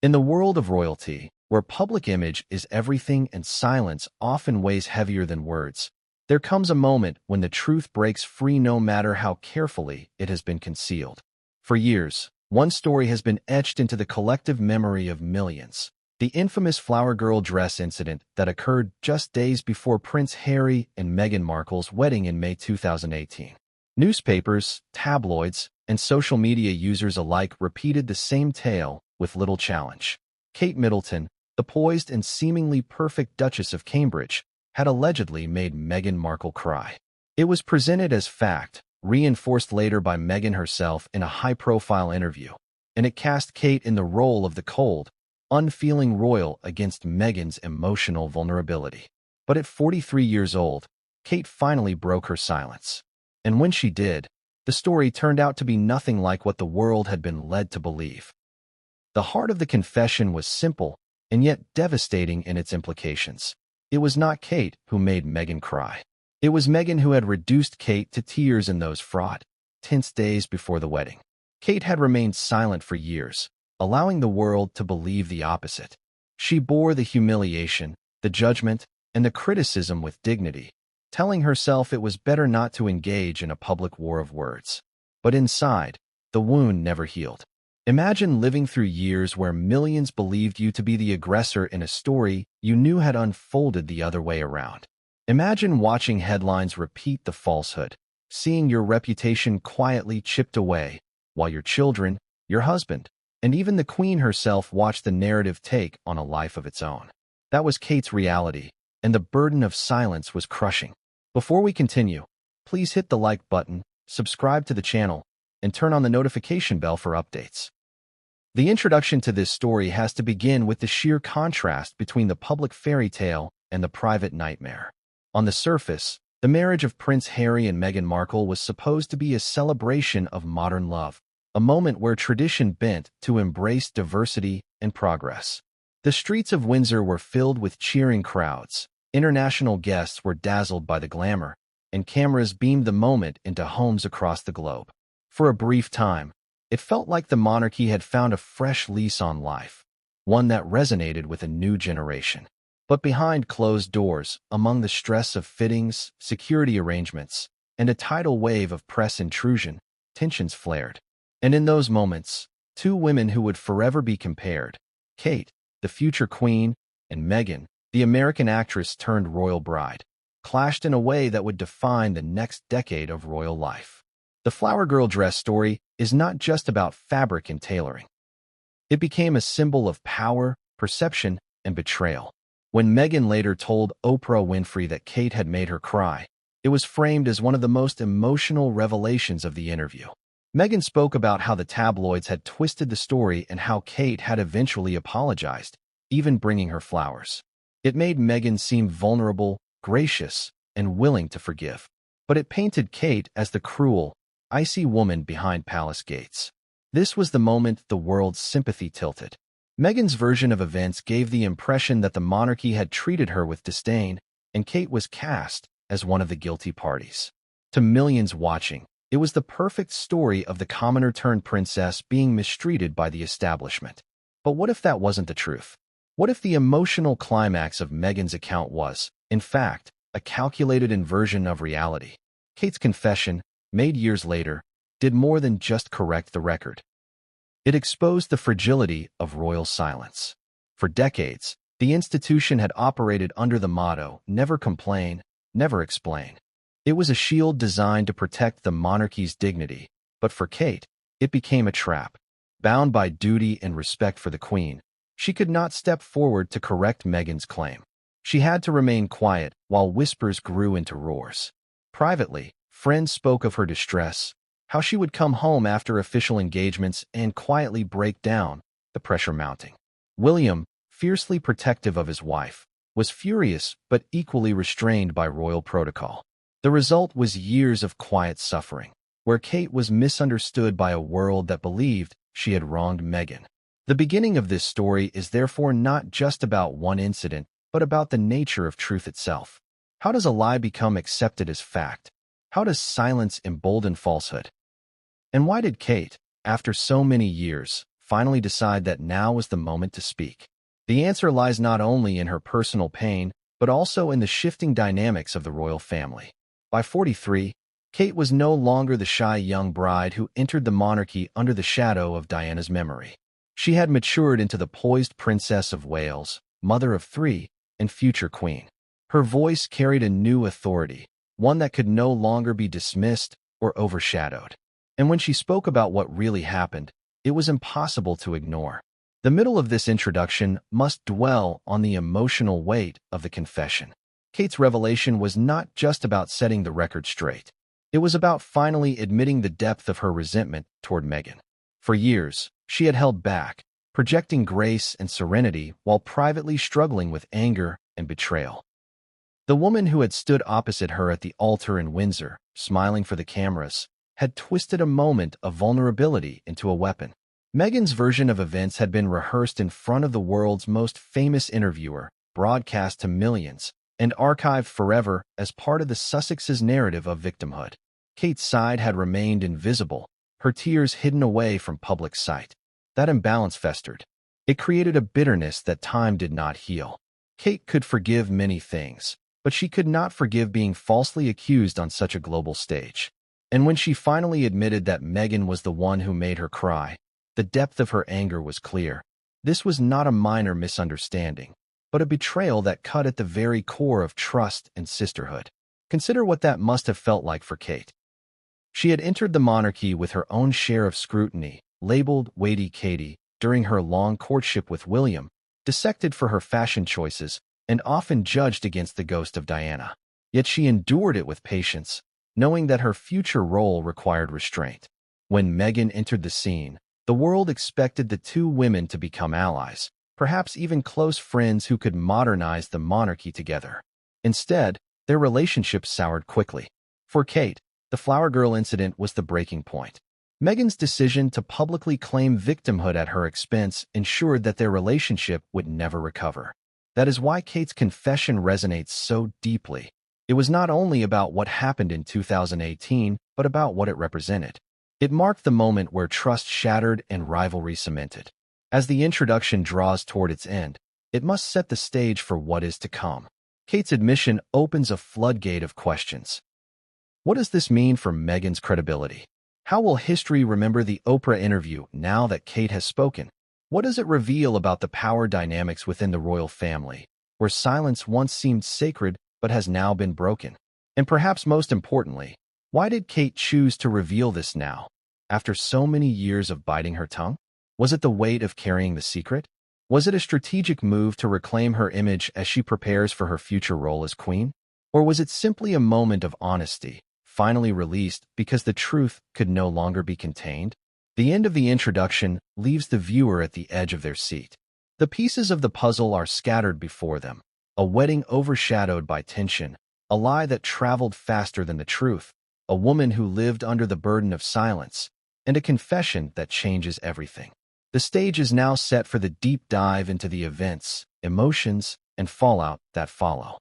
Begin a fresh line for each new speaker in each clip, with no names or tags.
In the world of royalty, where public image is everything and silence often weighs heavier than words, there comes a moment when the truth breaks free no matter how carefully it has been concealed. For years, one story has been etched into the collective memory of millions: the infamous flower girl dress incident that occurred just days before Prince Harry and Meghan Markle's wedding in May 2018. Newspapers, tabloids, and social media users alike repeated the same tale with little challenge. Kate Middleton, the poised and seemingly perfect Duchess of Cambridge, had allegedly made Meghan Markle cry. It was presented as fact, reinforced later by Meghan herself in a high-profile interview, and it cast Kate in the role of the cold, unfeeling royal against Meghan's emotional vulnerability. But at 43 years old, Kate finally broke her silence. And when she did, the story turned out to be nothing like what the world had been led to believe. The heart of the confession was simple and yet devastating in its implications. It was not Kate who made Meghan cry. It was Meghan who had reduced Kate to tears in those fraught, tense days before the wedding. Kate had remained silent for years, allowing the world to believe the opposite. She bore the humiliation, the judgment, and the criticism with dignity, telling herself it was better not to engage in a public war of words. But inside, the wound never healed. Imagine living through years where millions believed you to be the aggressor in a story you knew had unfolded the other way around. Imagine watching headlines repeat the falsehood, seeing your reputation quietly chipped away, while your children, your husband, and even the Queen herself watched the narrative take on a life of its own. That was Kate's reality, and the burden of silence was crushing. Before we continue, please hit the like button, subscribe to the channel, and turn on the notification bell for updates. The introduction to this story has to begin with the sheer contrast between the public fairy tale and the private nightmare. On the surface, the marriage of Prince Harry and Meghan Markle was supposed to be a celebration of modern love, a moment where tradition bent to embrace diversity and progress. The streets of Windsor were filled with cheering crowds, international guests were dazzled by the glamour, and cameras beamed the moment into homes across the globe. For a brief time, it felt like the monarchy had found a fresh lease on life, one that resonated with a new generation. But behind closed doors, among the stress of fittings, security arrangements, and a tidal wave of press intrusion, tensions flared. And in those moments, two women who would forever be compared, Kate, the future queen, and Meghan, the American actress turned royal bride, clashed in a way that would define the next decade of royal life. The flower girl dress story is not just about fabric and tailoring. It became a symbol of power, perception, and betrayal. When Meghan later told Oprah Winfrey that Kate had made her cry, it was framed as one of the most emotional revelations of the interview. Meghan spoke about how the tabloids had twisted the story and how Kate had eventually apologized, even bringing her flowers. It made Meghan seem vulnerable, gracious, and willing to forgive. But it painted Kate as the cruel, icy woman behind palace gates. This was the moment the world's sympathy tilted. Meghan's version of events gave the impression that the monarchy had treated her with disdain, and Kate was cast as one of the guilty parties. To millions watching, it was the perfect story of the commoner-turned-princess being mistreated by the establishment. But what if that wasn't the truth? What if the emotional climax of Meghan's account was, in fact, a calculated inversion of reality? Kate's confession, made years later, did more than just correct the record. It exposed the fragility of royal silence. For decades, the institution had operated under the motto, "Never complain, never explain." It was a shield designed to protect the monarchy's dignity, but for Kate, it became a trap. Bound by duty and respect for the Queen, she could not step forward to correct Meghan's claim. She had to remain quiet while whispers grew into roars. Privately, friends spoke of her distress, how she would come home after official engagements and quietly break down, the pressure mounting. William, fiercely protective of his wife, was furious but equally restrained by royal protocol. The result was years of quiet suffering, where Kate was misunderstood by a world that believed she had wronged Meghan. The beginning of this story is therefore not just about one incident, but about the nature of truth itself. How does a lie become accepted as fact? How does silence embolden falsehood? And why did Kate, after so many years, finally decide that now was the moment to speak? The answer lies not only in her personal pain, but also in the shifting dynamics of the royal family. By 43, Kate was no longer the shy young bride who entered the monarchy under the shadow of Diana's memory. She had matured into the poised Princess of Wales, mother of three, and future queen. Her voice carried a new authority, one that could no longer be dismissed or overshadowed. And when she spoke about what really happened, it was impossible to ignore. The middle of this introduction must dwell on the emotional weight of the confession. Kate's revelation was not just about setting the record straight. It was about finally admitting the depth of her resentment toward Meghan. For years, she had held back, projecting grace and serenity while privately struggling with anger and betrayal. The woman who had stood opposite her at the altar in Windsor, smiling for the cameras, had twisted a moment of vulnerability into a weapon. Meghan's version of events had been rehearsed in front of the world's most famous interviewer, broadcast to millions, and archived forever as part of the Sussex's narrative of victimhood. Kate's side had remained invisible, her tears hidden away from public sight. That imbalance festered. It created a bitterness that time did not heal. Kate could forgive many things, but she could not forgive being falsely accused on such a global stage. And when she finally admitted that Meghan was the one who made her cry, the depth of her anger was clear. This was not a minor misunderstanding, but a betrayal that cut at the very core of trust and sisterhood. Consider what that must have felt like for Kate. She had entered the monarchy with her own share of scrutiny, labeled Weighty Katie, during her long courtship with William, dissected for her fashion choices, and often judged against the ghost of Diana. Yet she endured it with patience, knowing that her future role required restraint. When Meghan entered the scene, the world expected the two women to become allies, perhaps even close friends who could modernize the monarchy together. Instead, their relationship soured quickly. For Kate, the Flower Girl incident was the breaking point. Meghan's decision to publicly claim victimhood at her expense ensured that their relationship would never recover. That is why Kate's confession resonates so deeply. It was not only about what happened in 2018, but about what it represented. It marked the moment where trust shattered and rivalry cemented. As the introduction draws toward its end, it must set the stage for what is to come. Kate's admission opens a floodgate of questions. What does this mean for Meghan's credibility? How will history remember the Oprah interview now that Kate has spoken? What does it reveal about the power dynamics within the royal family, where silence once seemed sacred but has now been broken? And perhaps most importantly, why did Kate choose to reveal this now, after so many years of biting her tongue? Was it the weight of carrying the secret? Was it a strategic move to reclaim her image as she prepares for her future role as queen? Or was it simply a moment of honesty, finally released because the truth could no longer be contained? The end of the introduction leaves the viewer at the edge of their seat. The pieces of the puzzle are scattered before them, a wedding overshadowed by tension, a lie that traveled faster than the truth, a woman who lived under the burden of silence, and a confession that changes everything. The stage is now set for the deep dive into the events, emotions, and fallout that follow.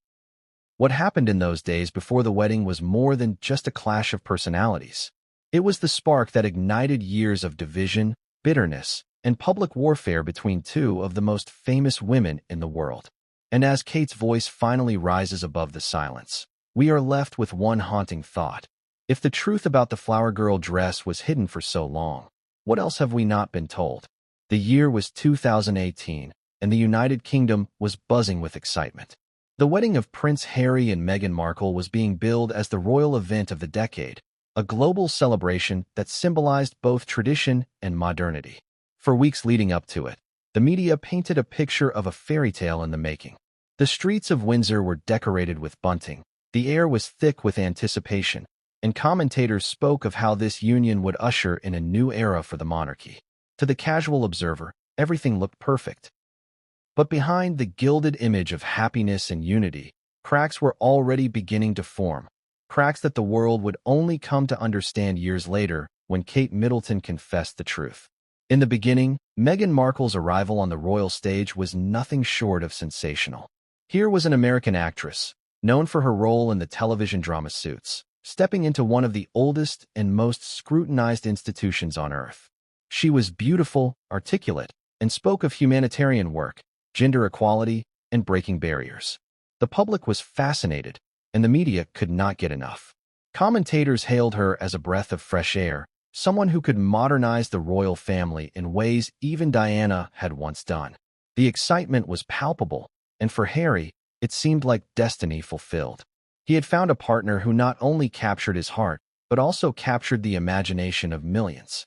What happened in those days before the wedding was more than just a clash of personalities. It was the spark that ignited years of division, bitterness, and public warfare between two of the most famous women in the world. And as Kate's voice finally rises above the silence, we are left with one haunting thought. If the truth about the Flower Girl dress was hidden for so long, what else have we not been told? The year was 2018, and the United Kingdom was buzzing with excitement. The wedding of Prince Harry and Meghan Markle was being billed as the royal event of the decade, a global celebration that symbolized both tradition and modernity. For weeks leading up to it, the media painted a picture of a fairy tale in the making. The streets of Windsor were decorated with bunting, the air was thick with anticipation, and commentators spoke of how this union would usher in a new era for the monarchy. To the casual observer, everything looked perfect. But behind the gilded image of happiness and unity, cracks were already beginning to form, cracks that the world would only come to understand years later when Kate Middleton confessed the truth. In the beginning, Meghan Markle's arrival on the royal stage was nothing short of sensational. Here was an American actress, known for her role in the television drama Suits, stepping into one of the oldest and most scrutinized institutions on earth. She was beautiful, articulate, and spoke of humanitarian work, gender equality, and breaking barriers. The public was fascinated, and the media could not get enough. Commentators hailed her as a breath of fresh air, someone who could modernize the royal family in ways even Diana had once done. The excitement was palpable, and for Harry, it seemed like destiny fulfilled. He had found a partner who not only captured his heart, but also captured the imagination of millions.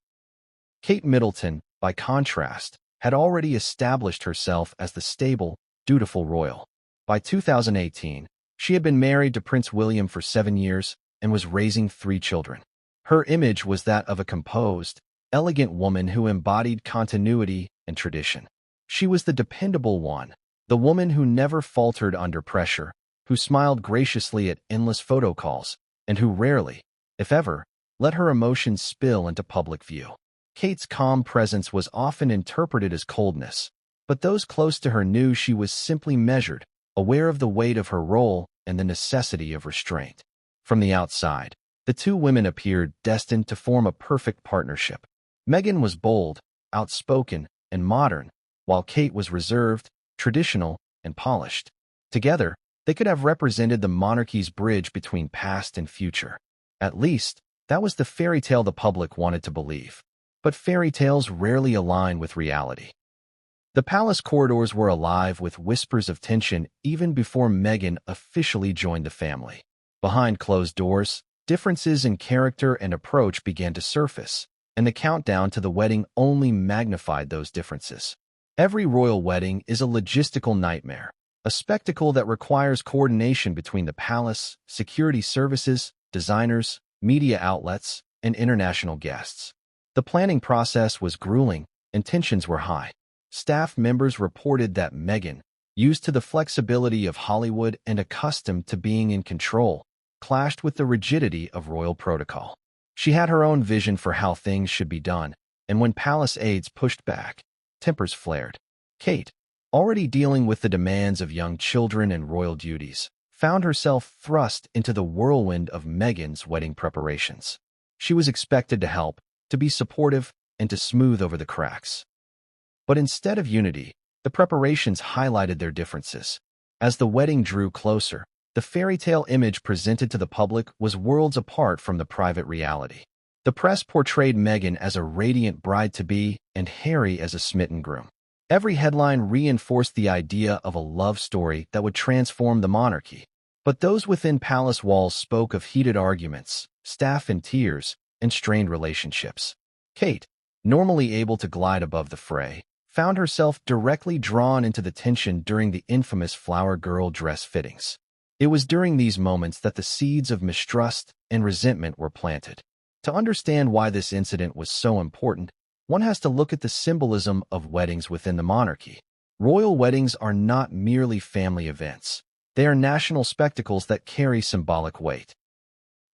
Kate Middleton, by contrast, had already established herself as the stable, dutiful royal. By 2018, she had been married to Prince William for 7 years and was raising 3 children. Her image was that of a composed, elegant woman who embodied continuity and tradition. She was the dependable one, the woman who never faltered under pressure, who smiled graciously at endless photo calls, and who rarely, if ever, let her emotions spill into public view. Kate's calm presence was often interpreted as coldness, but those close to her knew she was simply measured, aware of the weight of her role and the necessity of restraint. From the outside, the 2 women appeared destined to form a perfect partnership. Meghan was bold, outspoken, and modern, while Kate was reserved, traditional, and polished. Together, they could have represented the monarchy's bridge between past and future. At least, that was the fairy tale the public wanted to believe. But fairy tales rarely align with reality. The palace corridors were alive with whispers of tension even before Meghan officially joined the family. Behind closed doors, differences in character and approach began to surface, and the countdown to the wedding only magnified those differences. Every royal wedding is a logistical nightmare, a spectacle that requires coordination between the palace, security services, designers, media outlets, and international guests. The planning process was grueling, and tensions were high. Staff members reported that Meghan, used to the flexibility of Hollywood and accustomed to being in control, clashed with the rigidity of royal protocol. She had her own vision for how things should be done, and when palace aides pushed back, tempers flared. Kate, already dealing with the demands of young children and royal duties, found herself thrust into the whirlwind of Meghan's wedding preparations. She was expected to help, to be supportive, and to smooth over the cracks. But instead of unity, the preparations highlighted their differences. As the wedding drew closer, the fairy tale image presented to the public was worlds apart from the private reality. The press portrayed Meghan as a radiant bride-to-be and Harry as a smitten groom. Every headline reinforced the idea of a love story that would transform the monarchy. But those within palace walls spoke of heated arguments, staff in tears, and strained relationships. Kate, normally able to glide above the fray, found herself directly drawn into the tension during the infamous flower girl dress fittings. It was during these moments that the seeds of mistrust and resentment were planted. To understand why this incident was so important, one has to look at the symbolism of weddings within the monarchy. Royal weddings are not merely family events. They are national spectacles that carry symbolic weight.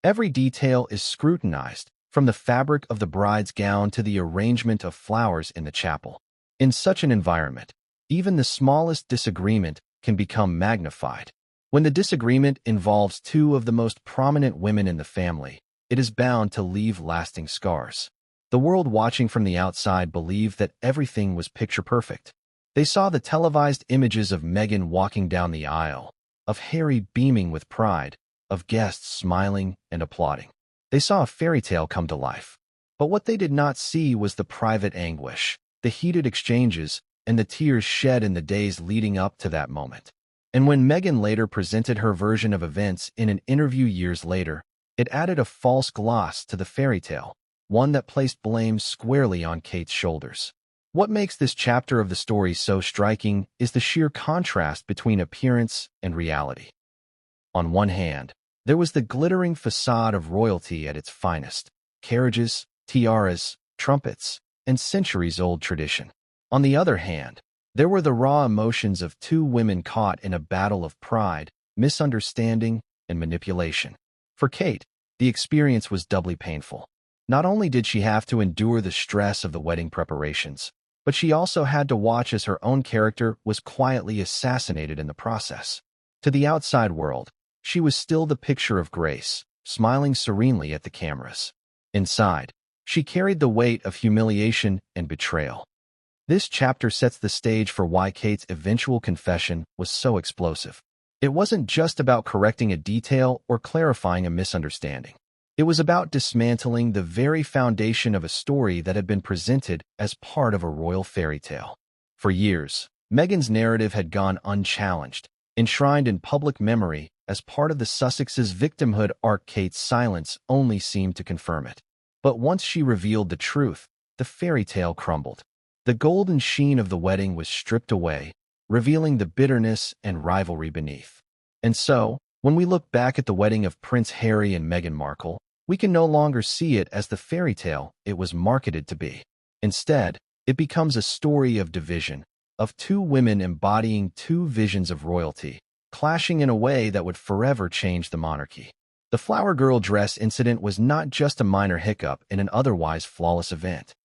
Every detail is scrutinized, from the fabric of the bride's gown to the arrangement of flowers in the chapel. In such an environment, even the smallest disagreement can become magnified. When the disagreement involves 2 of the most prominent women in the family, it is bound to leave lasting scars. The world watching from the outside believed that everything was picture-perfect. They saw the televised images of Meghan walking down the aisle, of Harry beaming with pride, of guests smiling and applauding. They saw a fairy tale come to life. But what they did not see was the private anguish, the heated exchanges, and the tears shed in the days leading up to that moment. And when Meghan later presented her version of events in an interview years later, it added a false gloss to the fairy tale, one that placed blame squarely on Kate's shoulders. What makes this chapter of the story so striking is the sheer contrast between appearance and reality. On one hand, there was the glittering facade of royalty at its finest: carriages, tiaras, trumpets, and centuries-old tradition. On the other hand, there were the raw emotions of 2 women caught in a battle of pride, misunderstanding, and manipulation. For Kate, the experience was doubly painful. Not only did she have to endure the stress of the wedding preparations, but she also had to watch as her own character was quietly assassinated in the process. To the outside world, she was still the picture of grace, smiling serenely at the cameras. Inside, She carried the weight of humiliation and betrayal. This chapter sets the stage for why Kate's eventual confession was so explosive. It wasn't just about correcting a detail or clarifying a misunderstanding. It was about dismantling the very foundation of a story that had been presented as part of a royal fairy tale. For years, Meghan's narrative had gone unchallenged, enshrined in public memory as part of the Sussex's victimhood arc. Kate's silence only seemed to confirm it. But once she revealed the truth, the fairy tale crumbled. The golden sheen of the wedding was stripped away, revealing the bitterness and rivalry beneath. And so, when we look back at the wedding of Prince Harry and Meghan Markle, we can no longer see it as the fairy tale it was marketed to be. Instead, it becomes a story of division, of two women embodying two visions of royalty, clashing in a way that would forever change the monarchy. The flower girl dress incident was not just a minor hiccup in an otherwise flawless event.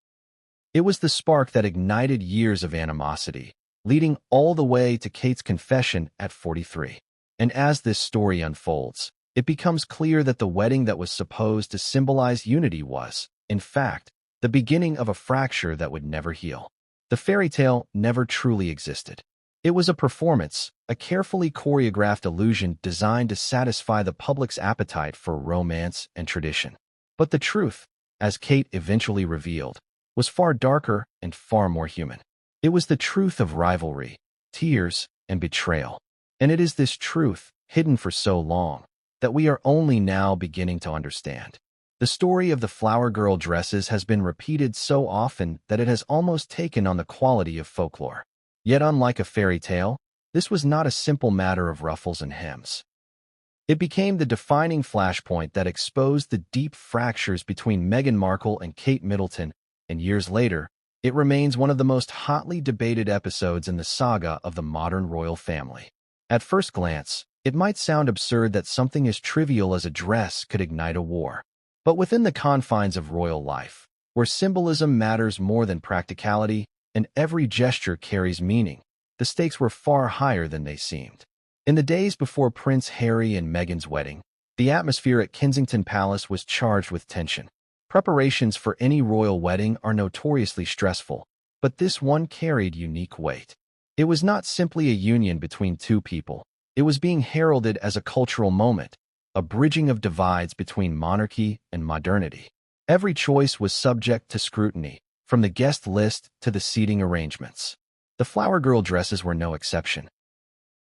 It was the spark that ignited years of animosity, leading all the way to Kate's confession at 43. And as this story unfolds, it becomes clear that the wedding that was supposed to symbolize unity was, in fact, the beginning of a fracture that would never heal. The fairy tale never truly existed. It was a performance, a carefully choreographed illusion designed to satisfy the public's appetite for romance and tradition. But the truth, as Kate eventually revealed, was far darker and far more human. It was the truth of rivalry, tears, and betrayal. And it is this truth, hidden for so long, that we are only now beginning to understand. The story of the flower girl dresses has been repeated so often that it has almost taken on the quality of folklore. Yet unlike a fairy tale, this was not a simple matter of ruffles and hems. It became the defining flashpoint that exposed the deep fractures between Meghan Markle and Kate Middleton, and years later, it remains one of the most hotly debated episodes in the saga of the modern royal family. At first glance, it might sound absurd that something as trivial as a dress could ignite a war. But within the confines of royal life, where symbolism matters more than practicality and every gesture carries meaning, the stakes were far higher than they seemed. In the days before Prince Harry and Meghan's wedding, the atmosphere at Kensington Palace was charged with tension. Preparations for any royal wedding are notoriously stressful, but this one carried unique weight. It was not simply a union between two people. It was being heralded as a cultural moment, a bridging of divides between monarchy and modernity. Every choice was subject to scrutiny, from the guest list to the seating arrangements. The flower girl dresses were no exception.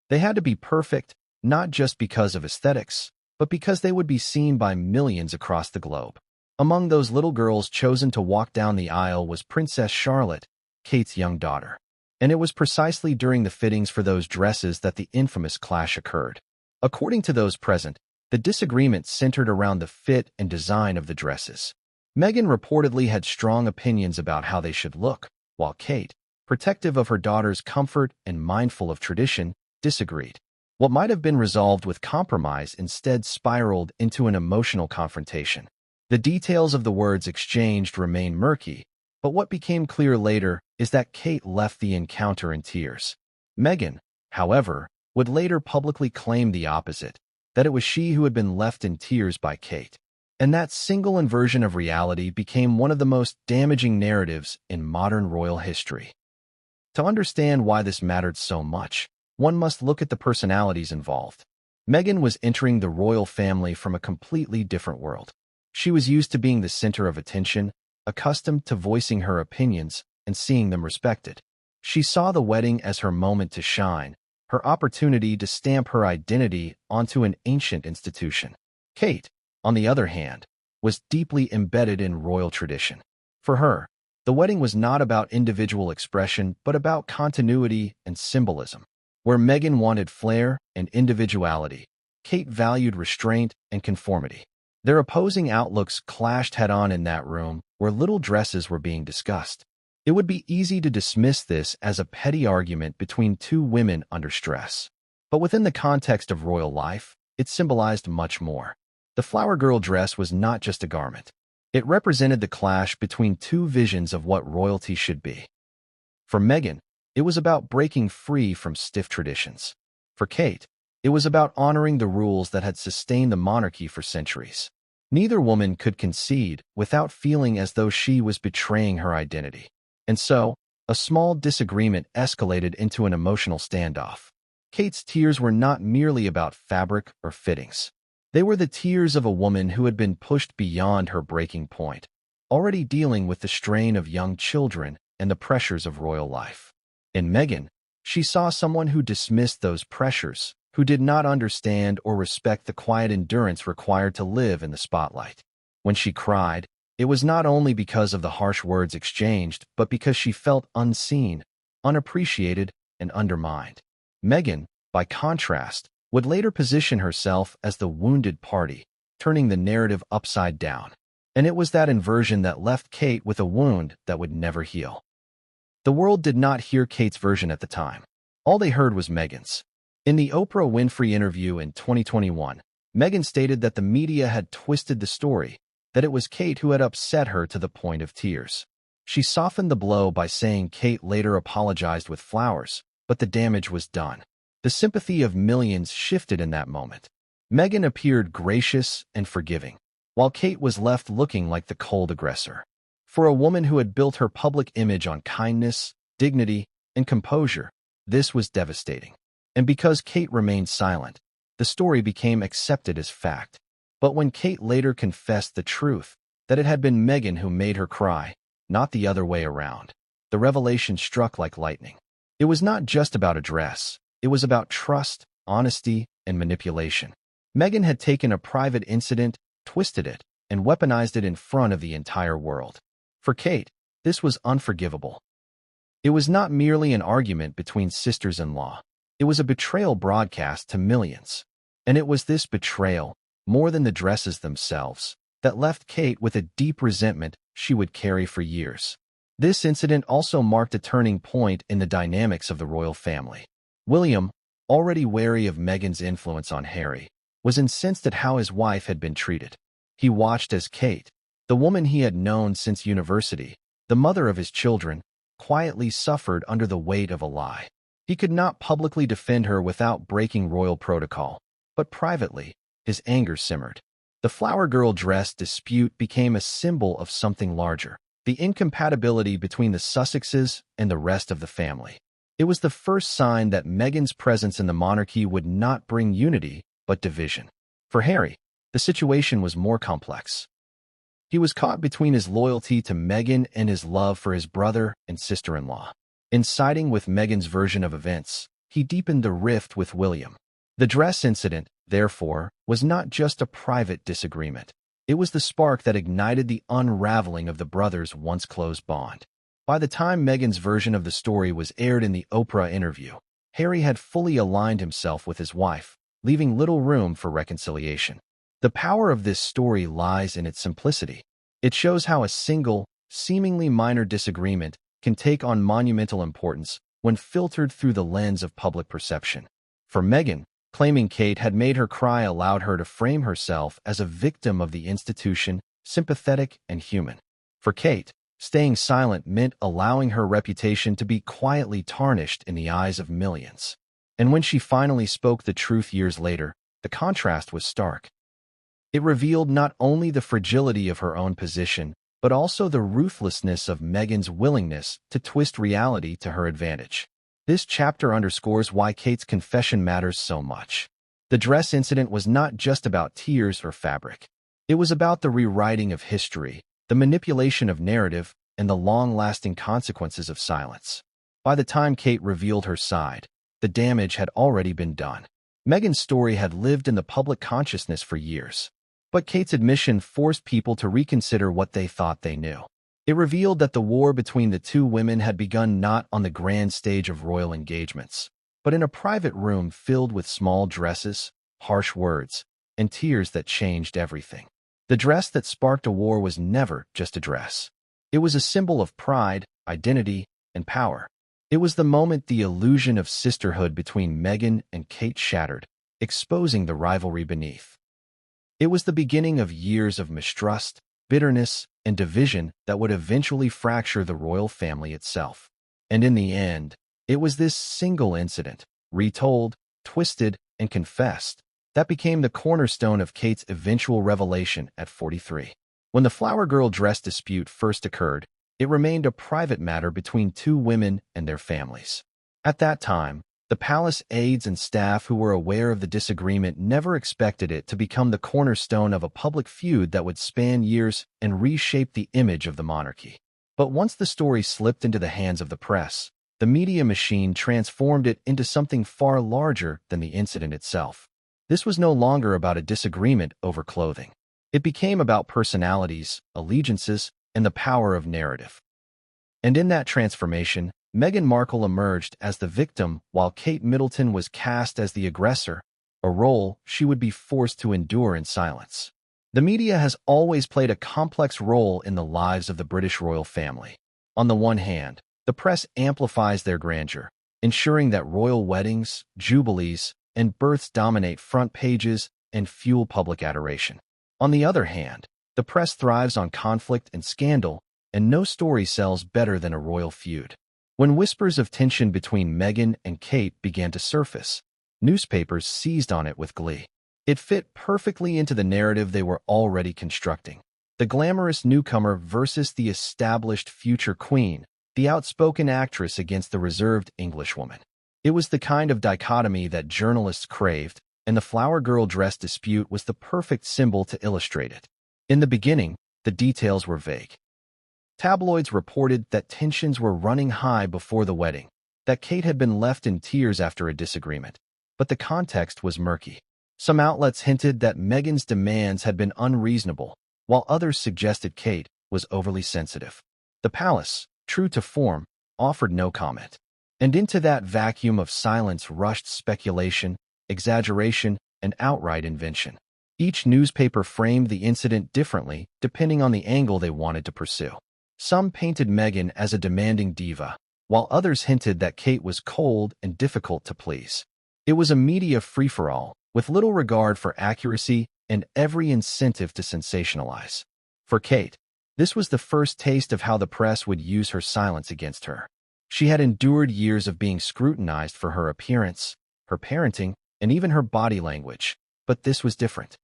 They had to be perfect, not just because of aesthetics, but because they would be seen by millions across the globe. Among those little girls chosen to walk down the aisle was Princess Charlotte, Kate's young daughter. And it was precisely during the fittings for those dresses that the infamous clash occurred. According to those present, the disagreement centered around the fit and design of the dresses. Meghan reportedly had strong opinions about how they should look, while Kate, protective of her daughter's comfort and mindful of tradition, disagreed. What might have been resolved with compromise instead spiraled into an emotional confrontation. The details of the words exchanged remain murky, but what became clear later is that Kate left the encounter in tears. Meghan, however, would later publicly claim the opposite, that it was she who had been left in tears by Kate. And that single inversion of reality became one of the most damaging narratives in modern royal history. To understand why this mattered so much, one must look at the personalities involved. Meghan was entering the royal family from a completely different world. She was used to being the center of attention, accustomed to voicing her opinions and seeing them respected. She saw the wedding as her moment to shine, her opportunity to stamp her identity onto an ancient institution. Kate, on the other hand, was deeply embedded in royal tradition. For her, the wedding was not about individual expression but about continuity and symbolism. Where Meghan wanted flair and individuality, Kate valued restraint and conformity. Their opposing outlooks clashed head-on in that room where little dresses were being discussed. It would be easy to dismiss this as a petty argument between two women under stress. But within the context of royal life, it symbolized much more. The flower girl dress was not just a garment. It represented the clash between two visions of what royalty should be. For Meghan, it was about breaking free from stiff traditions. For Kate, it was about honoring the rules that had sustained the monarchy for centuries. Neither woman could concede without feeling as though she was betraying her identity. And so, a small disagreement escalated into an emotional standoff. Kate's tears were not merely about fabric or fittings. They were the tears of a woman who had been pushed beyond her breaking point, already dealing with the strain of young children and the pressures of royal life. In Meghan, she saw someone who dismissed those pressures, who did not understand or respect the quiet endurance required to live in the spotlight. When she cried, it was not only because of the harsh words exchanged, but because she felt unseen, unappreciated, and undermined. Meghan, by contrast, would later position herself as the wounded party, turning the narrative upside down. And it was that inversion that left Kate with a wound that would never heal. The world did not hear Kate's version at the time. All they heard was Meghan's. In the Oprah Winfrey interview in 2021, Meghan stated that the media had twisted the story, that it was Kate who had upset her to the point of tears. She softened the blow by saying Kate later apologized with flowers, but the damage was done. The sympathy of millions shifted in that moment. Meghan appeared gracious and forgiving, while Kate was left looking like the cold aggressor. For a woman who had built her public image on kindness, dignity, and composure, this was devastating. And because Kate remained silent, the story became accepted as fact. But when Kate later confessed the truth, that it had been Meghan who made her cry, not the other way around, the revelation struck like lightning. It was not just about a dress. It was about trust, honesty, and manipulation. Meghan had taken a private incident, twisted it, and weaponized it in front of the entire world. For Kate, this was unforgivable. It was not merely an argument between sisters-in-law. It was a betrayal broadcast to millions. And it was this betrayal, more than the dresses themselves, that left Kate with a deep resentment she would carry for years. This incident also marked a turning point in the dynamics of the royal family. William, already wary of Meghan's influence on Harry, was incensed at how his wife had been treated. He watched as Kate, the woman he had known since university, the mother of his children, quietly suffered under the weight of a lie. He could not publicly defend her without breaking royal protocol, but privately, his anger simmered. The flower girl dress dispute became a symbol of something larger, the incompatibility between the Sussexes and the rest of the family. It was the first sign that Meghan's presence in the monarchy would not bring unity, but division. For Harry, the situation was more complex. He was caught between his loyalty to Meghan and his love for his brother and sister-in-law. In siding with Meghan's version of events, he deepened the rift with William. The dress incident, therefore, was not just a private disagreement. It was the spark that ignited the unraveling of the brothers' once-close bond. By the time Meghan's version of the story was aired in the Oprah interview, Harry had fully aligned himself with his wife, leaving little room for reconciliation. The power of this story lies in its simplicity. It shows how a single, seemingly minor disagreement can take on monumental importance when filtered through the lens of public perception. For Meghan, claiming Kate had made her cry allowed her to frame herself as a victim of the institution, sympathetic and human. For Kate, staying silent meant allowing her reputation to be quietly tarnished in the eyes of millions. And when she finally spoke the truth years later, the contrast was stark. It revealed not only the fragility of her own position, but also the ruthlessness of Meghan's willingness to twist reality to her advantage. This chapter underscores why Kate's confession matters so much. The dress incident was not just about tears or fabric. It was about the rewriting of history, the manipulation of narrative, and the long-lasting consequences of silence. By the time Kate revealed her side, the damage had already been done. Meghan's story had lived in the public consciousness for years. But Kate's admission forced people to reconsider what they thought they knew. It revealed that the war between the two women had begun not on the grand stage of royal engagements, but in a private room filled with small dresses, harsh words, and tears that changed everything. The dress that sparked a war was never just a dress. It was a symbol of pride, identity, and power. It was the moment the illusion of sisterhood between Meghan and Kate shattered, exposing the rivalry beneath. It was the beginning of years of mistrust, bitterness, and division that would eventually fracture the royal family itself. And in the end, it was this single incident, retold, twisted, and confessed, That became the cornerstone of Kate's eventual revelation at 43. When the flower girl dress dispute first occurred, it remained a private matter between two women and their families. At that time, the palace aides and staff who were aware of the disagreement never expected it to become the cornerstone of a public feud that would span years and reshape the image of the monarchy. But once the story slipped into the hands of the press, the media machine transformed it into something far larger than the incident itself. This was no longer about a disagreement over clothing. It became about personalities, allegiances, and the power of narrative. And in that transformation, Meghan Markle emerged as the victim while Kate Middleton was cast as the aggressor, a role she would be forced to endure in silence. The media has always played a complex role in the lives of the British royal family. On the one hand, the press amplifies their grandeur, ensuring that royal weddings, jubilees, and births dominate front pages and fuel public adoration. On the other hand, the press thrives on conflict and scandal, and no story sells better than a royal feud. When whispers of tension between Meghan and Kate began to surface, newspapers seized on it with glee. It fit perfectly into the narrative they were already constructing. The glamorous newcomer versus the established future queen, the outspoken actress against the reserved Englishwoman. It was the kind of dichotomy that journalists craved, and the flower girl dress dispute was the perfect symbol to illustrate it. In the beginning, the details were vague. Tabloids reported that tensions were running high before the wedding, that Kate had been left in tears after a disagreement. But the context was murky. Some outlets hinted that Meghan's demands had been unreasonable, while others suggested Kate was overly sensitive. The palace, true to form, offered no comment. And into that vacuum of silence rushed speculation, exaggeration, and outright invention. Each newspaper framed the incident differently depending on the angle they wanted to pursue. Some painted Meghan as a demanding diva, while others hinted that Kate was cold and difficult to please. It was a media free-for-all, with little regard for accuracy and every incentive to sensationalize. For Kate, this was the first taste of how the press would use her silence against her. She had endured years of being scrutinized for her appearance, her parenting, and even her body language, but this was different.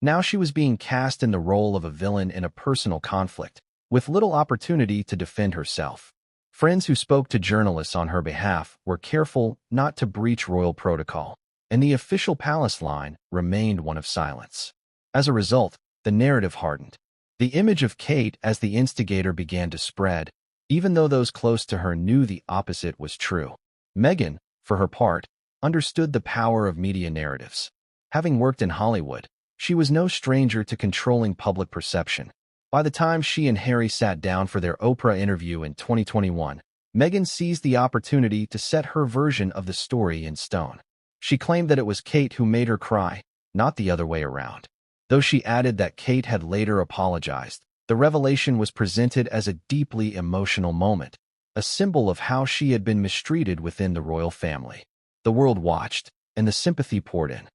Now she was being cast in the role of a villain in a personal conflict, with little opportunity to defend herself. Friends who spoke to journalists on her behalf were careful not to breach royal protocol, and the official palace line remained one of silence. As a result, the narrative hardened. The image of Kate as the instigator began to spread, even though those close to her knew the opposite was true. Meghan, for her part, understood the power of media narratives. Having worked in Hollywood, she was no stranger to controlling public perception. By the time she and Harry sat down for their Oprah interview in 2021, Meghan seized the opportunity to set her version of the story in stone. She claimed that it was Kate who made her cry, not the other way around. Though she added that Kate had later apologized, the revelation was presented as a deeply emotional moment, a symbol of how she had been mistreated within the royal family. The world watched, and the sympathy poured in.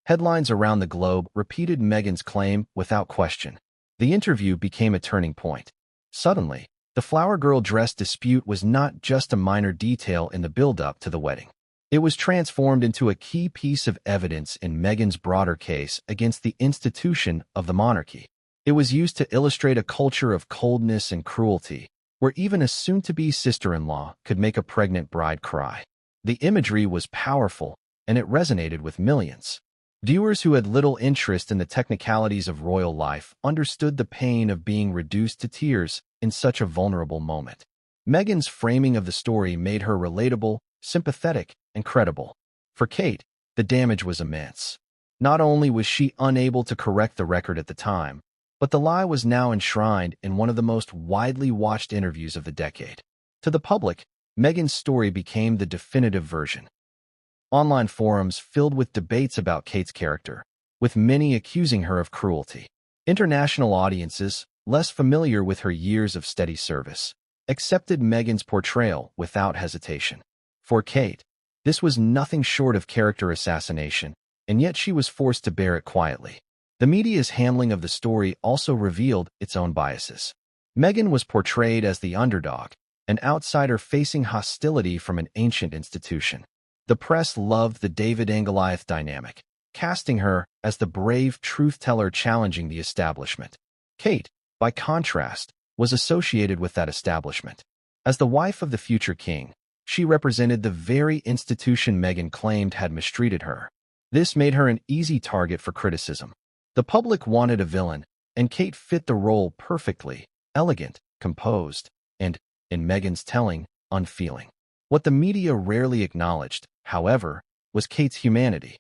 Headlines around the globe repeated Meghan's claim without question. The interview became a turning point. Suddenly, the flower girl dress dispute was not just a minor detail in the build-up to the wedding. It was transformed into a key piece of evidence in Meghan's broader case against the institution of the monarchy. It was used to illustrate a culture of coldness and cruelty, where even a soon-to-be sister-in-law could make a pregnant bride cry. The imagery was powerful, and it resonated with millions. Viewers who had little interest in the technicalities of royal life understood the pain of being reduced to tears in such a vulnerable moment. Meghan's framing of the story made her relatable, sympathetic, and credible. For Kate, the damage was immense. Not only was she unable to correct the record at the time, but the lie was now enshrined in one of the most widely watched interviews of the decade. To the public, Meghan's story became the definitive version. Online forums filled with debates about Kate's character, with many accusing her of cruelty. International audiences, less familiar with her years of steady service, accepted Meghan's portrayal without hesitation. For Kate, this was nothing short of character assassination, and yet she was forced to bear it quietly. The media's handling of the story also revealed its own biases. Meghan was portrayed as the underdog, an outsider facing hostility from an ancient institution. The press loved the David and Goliath dynamic, casting her as the brave truth-teller challenging the establishment. Kate, by contrast, was associated with that establishment. As the wife of the future king, she represented the very institution Meghan claimed had mistreated her. This made her an easy target for criticism. The public wanted a villain, and Kate fit the role perfectly: elegant, composed, and, in Meghan's telling, unfeeling. What the media rarely acknowledged, however, was Kate's humanity.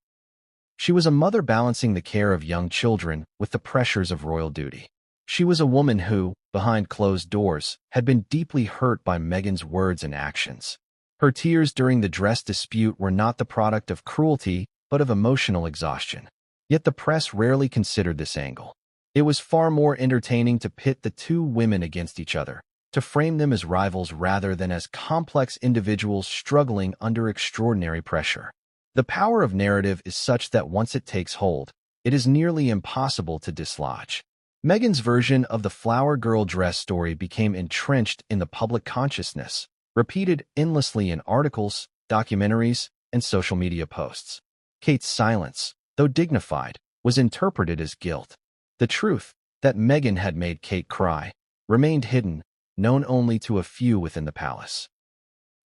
She was a mother balancing the care of young children with the pressures of royal duty. She was a woman who, behind closed doors, had been deeply hurt by Meghan's words and actions. Her tears during the dress dispute were not the product of cruelty, but of emotional exhaustion. Yet the press rarely considered this angle. It was far more entertaining to pit the two women against each other, to frame them as rivals rather than as complex individuals struggling under extraordinary pressure. The power of narrative is such that once it takes hold, it is nearly impossible to dislodge. Meghan's version of the flower girl dress story became entrenched in the public consciousness, repeated endlessly in articles, documentaries, and social media posts. Kate's silence, though dignified, was interpreted as guilt. The truth, that Meghan had made Kate cry, remained hidden, known only to a few within the palace.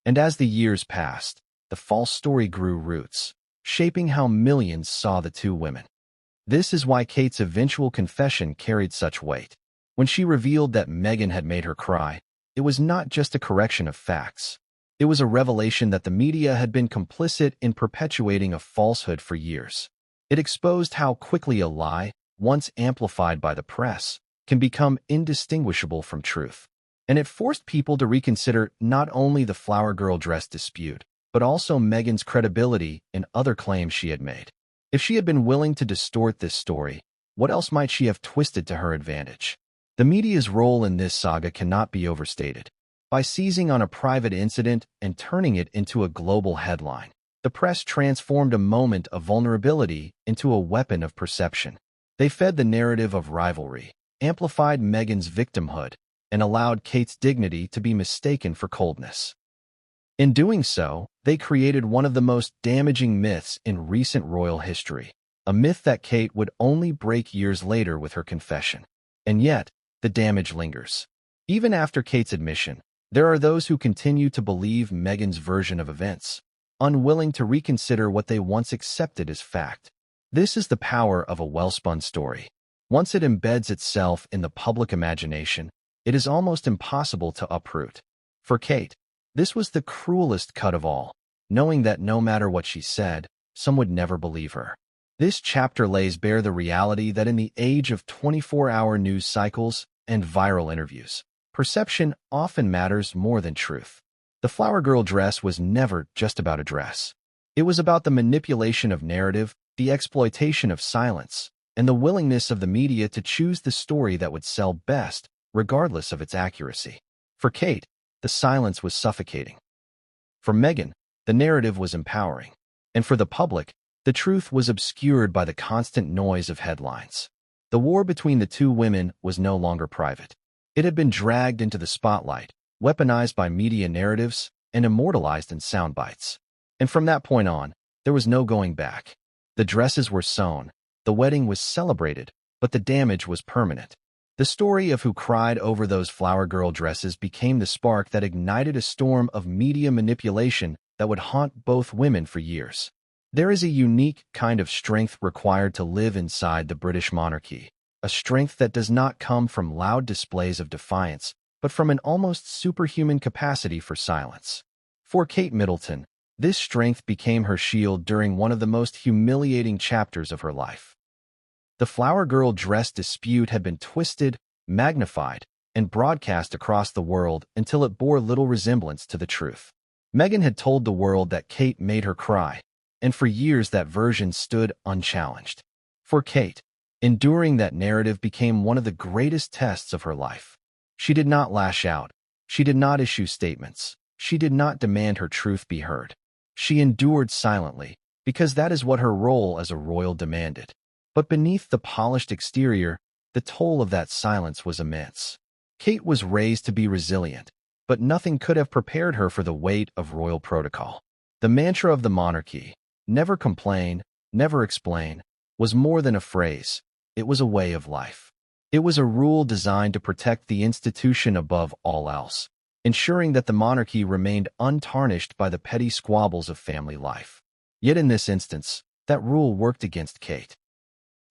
And as the years passed, the false story grew roots, shaping how millions saw the two women. This is why Kate's eventual confession carried such weight. When she revealed that Meghan had made her cry, it was not just a correction of facts. It was a revelation that the media had been complicit in perpetuating a falsehood for years. It exposed how quickly a lie, once amplified by the press, can become indistinguishable from truth. And it forced people to reconsider not only the flower girl dress dispute, but also Meghan's credibility in other claims she had made. If she had been willing to distort this story, what else might she have twisted to her advantage? The media's role in this saga cannot be overstated. By seizing on a private incident and turning it into a global headline, the press transformed a moment of vulnerability into a weapon of perception. They fed the narrative of rivalry, amplified Meghan's victimhood, and allowed Kate's dignity to be mistaken for coldness. In doing so, they created one of the most damaging myths in recent royal history, a myth that Kate would only break years later with her confession. And yet, the damage lingers. Even after Kate's admission, there are those who continue to believe Meghan's version of events, unwilling to reconsider what they once accepted as fact. This is the power of a well-spun story. Once it embeds itself in the public imagination, it is almost impossible to uproot. For Kate, this was the cruelest cut of all, knowing that no matter what she said, some would never believe her. This chapter lays bare the reality that in the age of 24-hour news cycles and viral interviews, perception often matters more than truth. The flower girl dress was never just about a dress. It was about the manipulation of narrative, the exploitation of silence, and the willingness of the media to choose the story that would sell best, regardless of its accuracy. For Kate, the silence was suffocating. For Meghan, the narrative was empowering. And for the public, the truth was obscured by the constant noise of headlines. The war between the two women was no longer private. It had been dragged into the spotlight, weaponized by media narratives, and immortalized in sound bites. And from that point on, there was no going back. The dresses were sewn, the wedding was celebrated, but the damage was permanent. The story of who cried over those flower girl dresses became the spark that ignited a storm of media manipulation that would haunt both women for years. There is a unique kind of strength required to live inside the British monarchy, a strength that does not come from loud displays of defiance, but from an almost superhuman capacity for silence. For Kate Middleton, this strength became her shield during one of the most humiliating chapters of her life. The flower girl dress dispute had been twisted, magnified, and broadcast across the world until it bore little resemblance to the truth. Meghan had told the world that Kate made her cry, and for years that version stood unchallenged. For Kate, enduring that narrative became one of the greatest tests of her life. She did not lash out. She did not issue statements. She did not demand her truth be heard. She endured silently, because that is what her role as a royal demanded. But beneath the polished exterior, the toll of that silence was immense. Kate was raised to be resilient, but nothing could have prepared her for the weight of royal protocol. The mantra of the monarchy, never complain, never explain, was more than a phrase. It was a way of life. It was a rule designed to protect the institution above all else, ensuring that the monarchy remained untarnished by the petty squabbles of family life. Yet in this instance, that rule worked against Kate.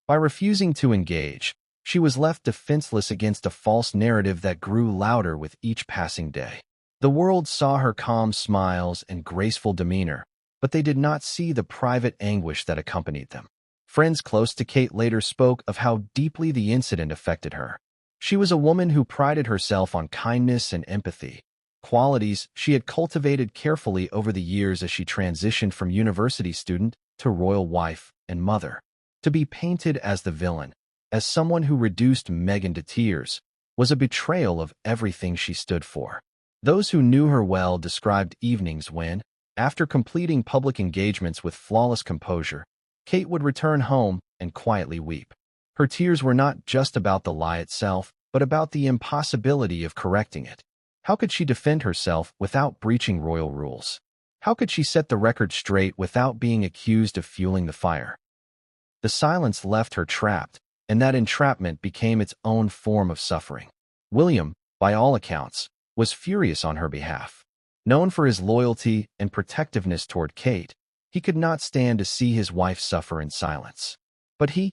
By refusing to engage, she was left defenseless against a false narrative that grew louder with each passing day. The world saw her calm smiles and graceful demeanor, but they did not see the private anguish that accompanied them. Friends close to Kate later spoke of how deeply the incident affected her. She was a woman who prided herself on kindness and empathy, qualities she had cultivated carefully over the years as she transitioned from university student to royal wife and mother. To be painted as the villain, as someone who reduced Meghan to tears, was a betrayal of everything she stood for. Those who knew her well described evenings when, after completing public engagements with flawless composure, Kate would return home and quietly weep. Her tears were not just about the lie itself, but about the impossibility of correcting it. How could she defend herself without breaching royal rules? How could she set the record straight without being accused of fueling the fire? The silence left her trapped, and that entrapment became its own form of suffering. William, by all accounts, was furious on her behalf. Known for his loyalty and protectiveness toward Kate, he could not stand to see his wife suffer in silence. But he,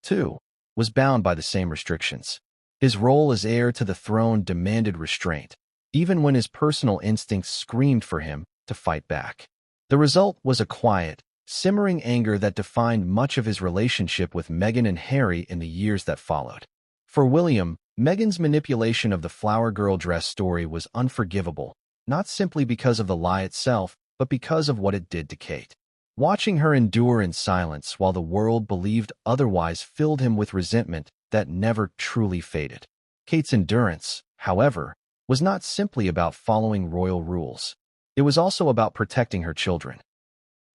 too, was bound by the same restrictions. His role as heir to the throne demanded restraint, even when his personal instincts screamed for him to fight back. The result was a quiet, simmering anger that defined much of his relationship with Meghan and Harry in the years that followed. For William, Meghan's manipulation of the flower girl dress story was unforgivable, not simply because of the lie itself, but because of what it did to Kate. Watching her endure in silence while the world believed otherwise filled him with resentment that never truly faded. Kate's endurance, however, was not simply about following royal rules. It was also about protecting her children.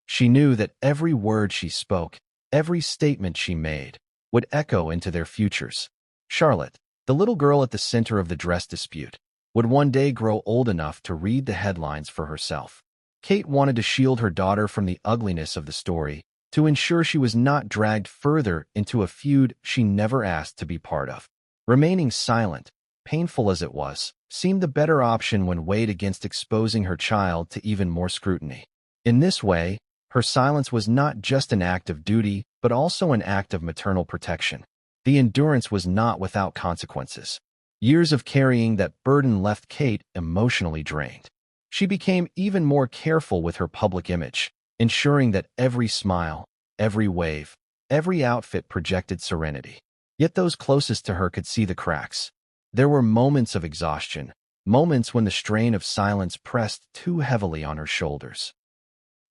She knew that every word she spoke, every statement she made, would echo into their futures. Charlotte, the little girl at the center of the dress dispute, would one day grow old enough to read the headlines for herself. Kate wanted to shield her daughter from the ugliness of the story, to ensure she was not dragged further into a feud she never asked to be part of. Remaining silent, painful as it was, seemed the better option when weighed against exposing her child to even more scrutiny. In this way, her silence was not just an act of duty, but also an act of maternal protection. The endurance was not without consequences. Years of carrying that burden left Kate emotionally drained. She became even more careful with her public image, ensuring that every smile, every wave, every outfit projected serenity. Yet those closest to her could see the cracks. There were moments of exhaustion, moments when the strain of silence pressed too heavily on her shoulders.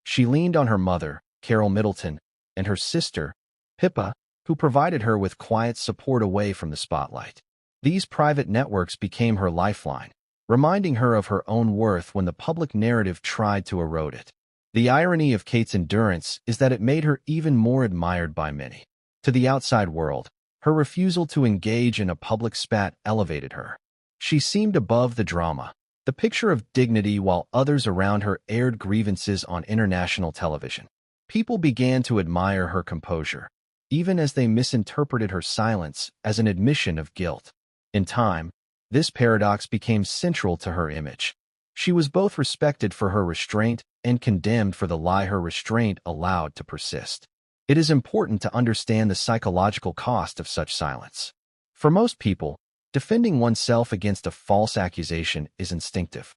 She leaned on her mother, Kate Middleton, and her sister, Pippa, who provided her with quiet support away from the spotlight. These private networks became her lifeline, reminding her of her own worth when the public narrative tried to erode it. The irony of Kate's endurance is that it made her even more admired by many. To the outside world, her refusal to engage in a public spat elevated her. She seemed above the drama, the picture of dignity while others around her aired grievances on international television. People began to admire her composure, even as they misinterpreted her silence as an admission of guilt. In time, this paradox became central to her image. She was both respected for her restraint and condemned for the lie her restraint allowed to persist. It is important to understand the psychological cost of such silence. For most people, defending oneself against a false accusation is instinctive.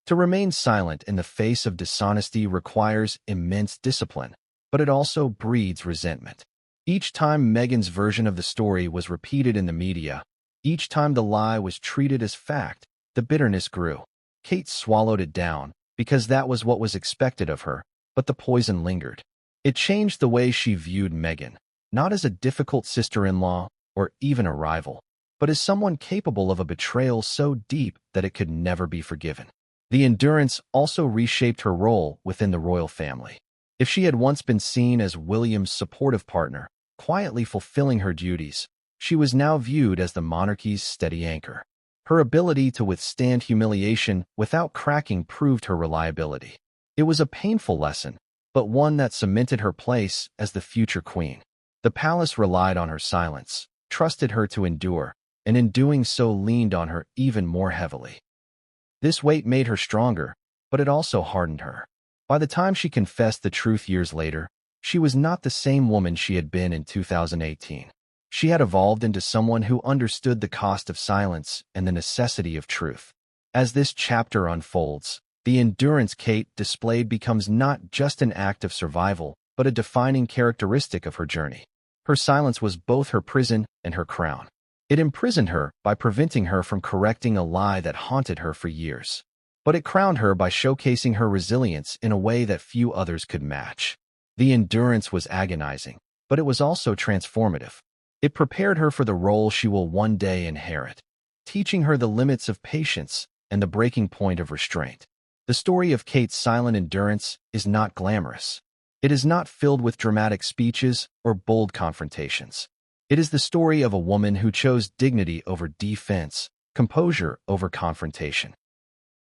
To remain silent in the face of dishonesty requires immense discipline, but it also breeds resentment. Each time Meghan's version of the story was repeated in the media, each time the lie was treated as fact, the bitterness grew. Kate swallowed it down, because that was what was expected of her, but the poison lingered. It changed the way she viewed Meghan, not as a difficult sister-in-law or even a rival, but as someone capable of a betrayal so deep that it could never be forgiven. The endurance also reshaped her role within the royal family. If she had once been seen as William's supportive partner, quietly fulfilling her duties, she was now viewed as the monarchy's steady anchor. Her ability to withstand humiliation without cracking proved her reliability. It was a painful lesson, but one that cemented her place as the future queen. The palace relied on her silence, trusted her to endure, and in doing so leaned on her even more heavily. This weight made her stronger, but it also hardened her. By the time she confessed the truth years later, she was not the same woman she had been in 2018. She had evolved into someone who understood the cost of silence and the necessity of truth. As this chapter unfolds, the endurance Kate displayed becomes not just an act of survival, but a defining characteristic of her journey. Her silence was both her prison and her crown. It imprisoned her by preventing her from correcting a lie that haunted her for years. But it crowned her by showcasing her resilience in a way that few others could match. The endurance was agonizing, but it was also transformative. It prepared her for the role she will one day inherit, teaching her the limits of patience and the breaking point of restraint. The story of Kate's silent endurance is not glamorous. It is not filled with dramatic speeches or bold confrontations. It is the story of a woman who chose dignity over defense, composure over confrontation.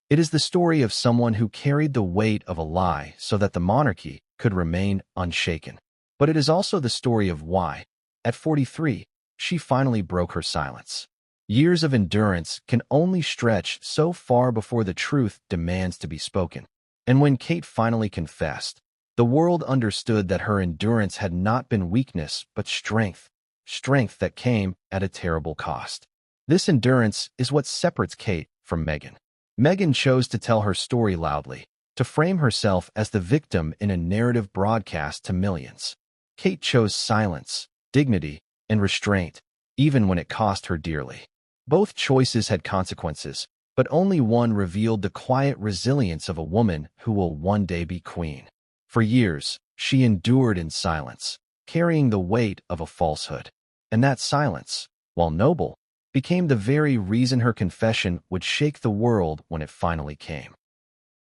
It is the story of someone who carried the weight of a lie so that the monarchy could remain unshaken. But it is also the story of why, at 43, she finally broke her silence. Years of endurance can only stretch so far before the truth demands to be spoken. And when Kate finally confessed, the world understood that her endurance had not been weakness but strength, strength that came at a terrible cost. This endurance is what separates Kate from Meghan. Meghan chose to tell her story loudly, to frame herself as the victim in a narrative broadcast to millions. Kate chose silence, dignity, and restraint, even when it cost her dearly. Both choices had consequences, but only one revealed the quiet resilience of a woman who will one day be queen. For years, she endured in silence, carrying the weight of a falsehood. And that silence, while noble, became the very reason her confession would shake the world when it finally came.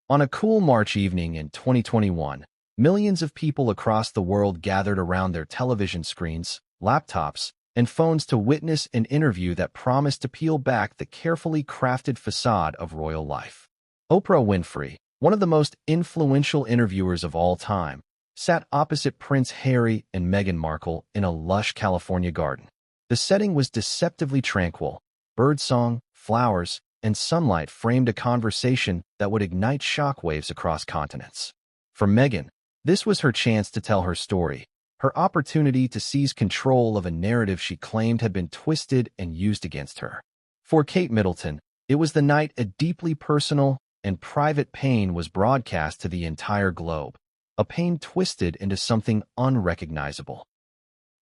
On a cool March evening in 2021, millions of people across the world gathered around their television screens, laptops, and phones to witness an interview that promised to peel back the carefully crafted facade of royal life. Oprah Winfrey, one of the most influential interviewers of all time, sat opposite Prince Harry and Meghan Markle in a lush California garden. The setting was deceptively tranquil. Birdsong, flowers, and sunlight framed a conversation that would ignite shockwaves across continents. For Meghan, this was her chance to tell her story, her opportunity to seize control of a narrative she claimed had been twisted and used against her. For Kate Middleton, it was the night a deeply personal and private pain was broadcast to the entire globe, a pain twisted into something unrecognizable.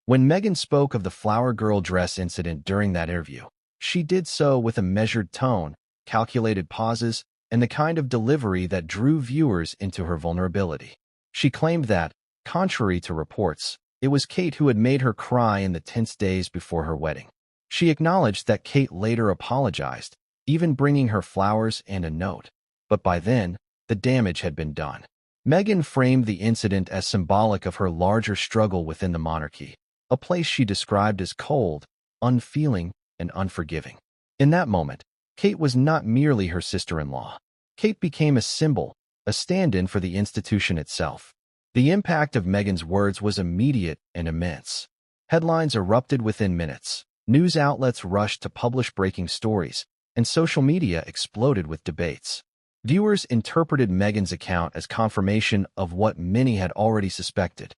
When Meghan spoke of the flower girl dress incident during that interview, she did so with a measured tone, calculated pauses, and the kind of delivery that drew viewers into her vulnerability. She claimed that, contrary to reports, it was Kate who had made her cry in the tense days before her wedding. She acknowledged that Kate later apologized, even bringing her flowers and a note. But by then, the damage had been done. Meghan framed the incident as symbolic of her larger struggle within the monarchy, a place she described as cold, unfeeling, and unforgiving. In that moment, Kate was not merely her sister-in-law. Kate became a symbol, a stand-in for the institution itself. The impact of Meghan's words was immediate and immense. Headlines erupted within minutes. News outlets rushed to publish breaking stories, and social media exploded with debates. Viewers interpreted Meghan's account as confirmation of what many had already suspected,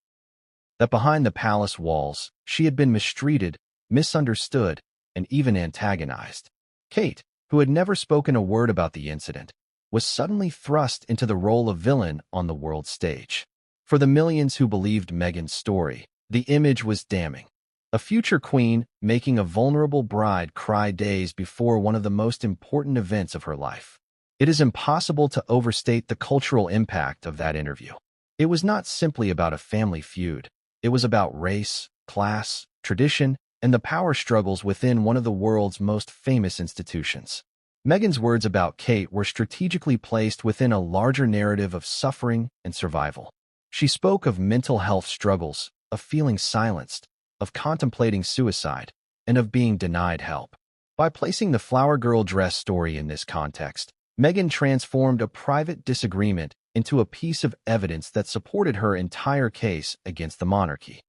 that behind the palace walls, she had been mistreated, misunderstood, and even antagonized. Kate, who had never spoken a word about the incident, was suddenly thrust into the role of villain on the world stage. For the millions who believed Meghan's story, the image was damning. A future queen making a vulnerable bride cry days before one of the most important events of her life. It is impossible to overstate the cultural impact of that interview. It was not simply about a family feud. It was about race, class, tradition, and the power struggles within one of the world's most famous institutions. Meghan's words about Kate were strategically placed within a larger narrative of suffering and survival. She spoke of mental health struggles, of feeling silenced, of contemplating suicide, and of being denied help. By placing the flower girl dress story in this context, Meghan transformed a private disagreement into a piece of evidence that supported her entire case against the monarchy.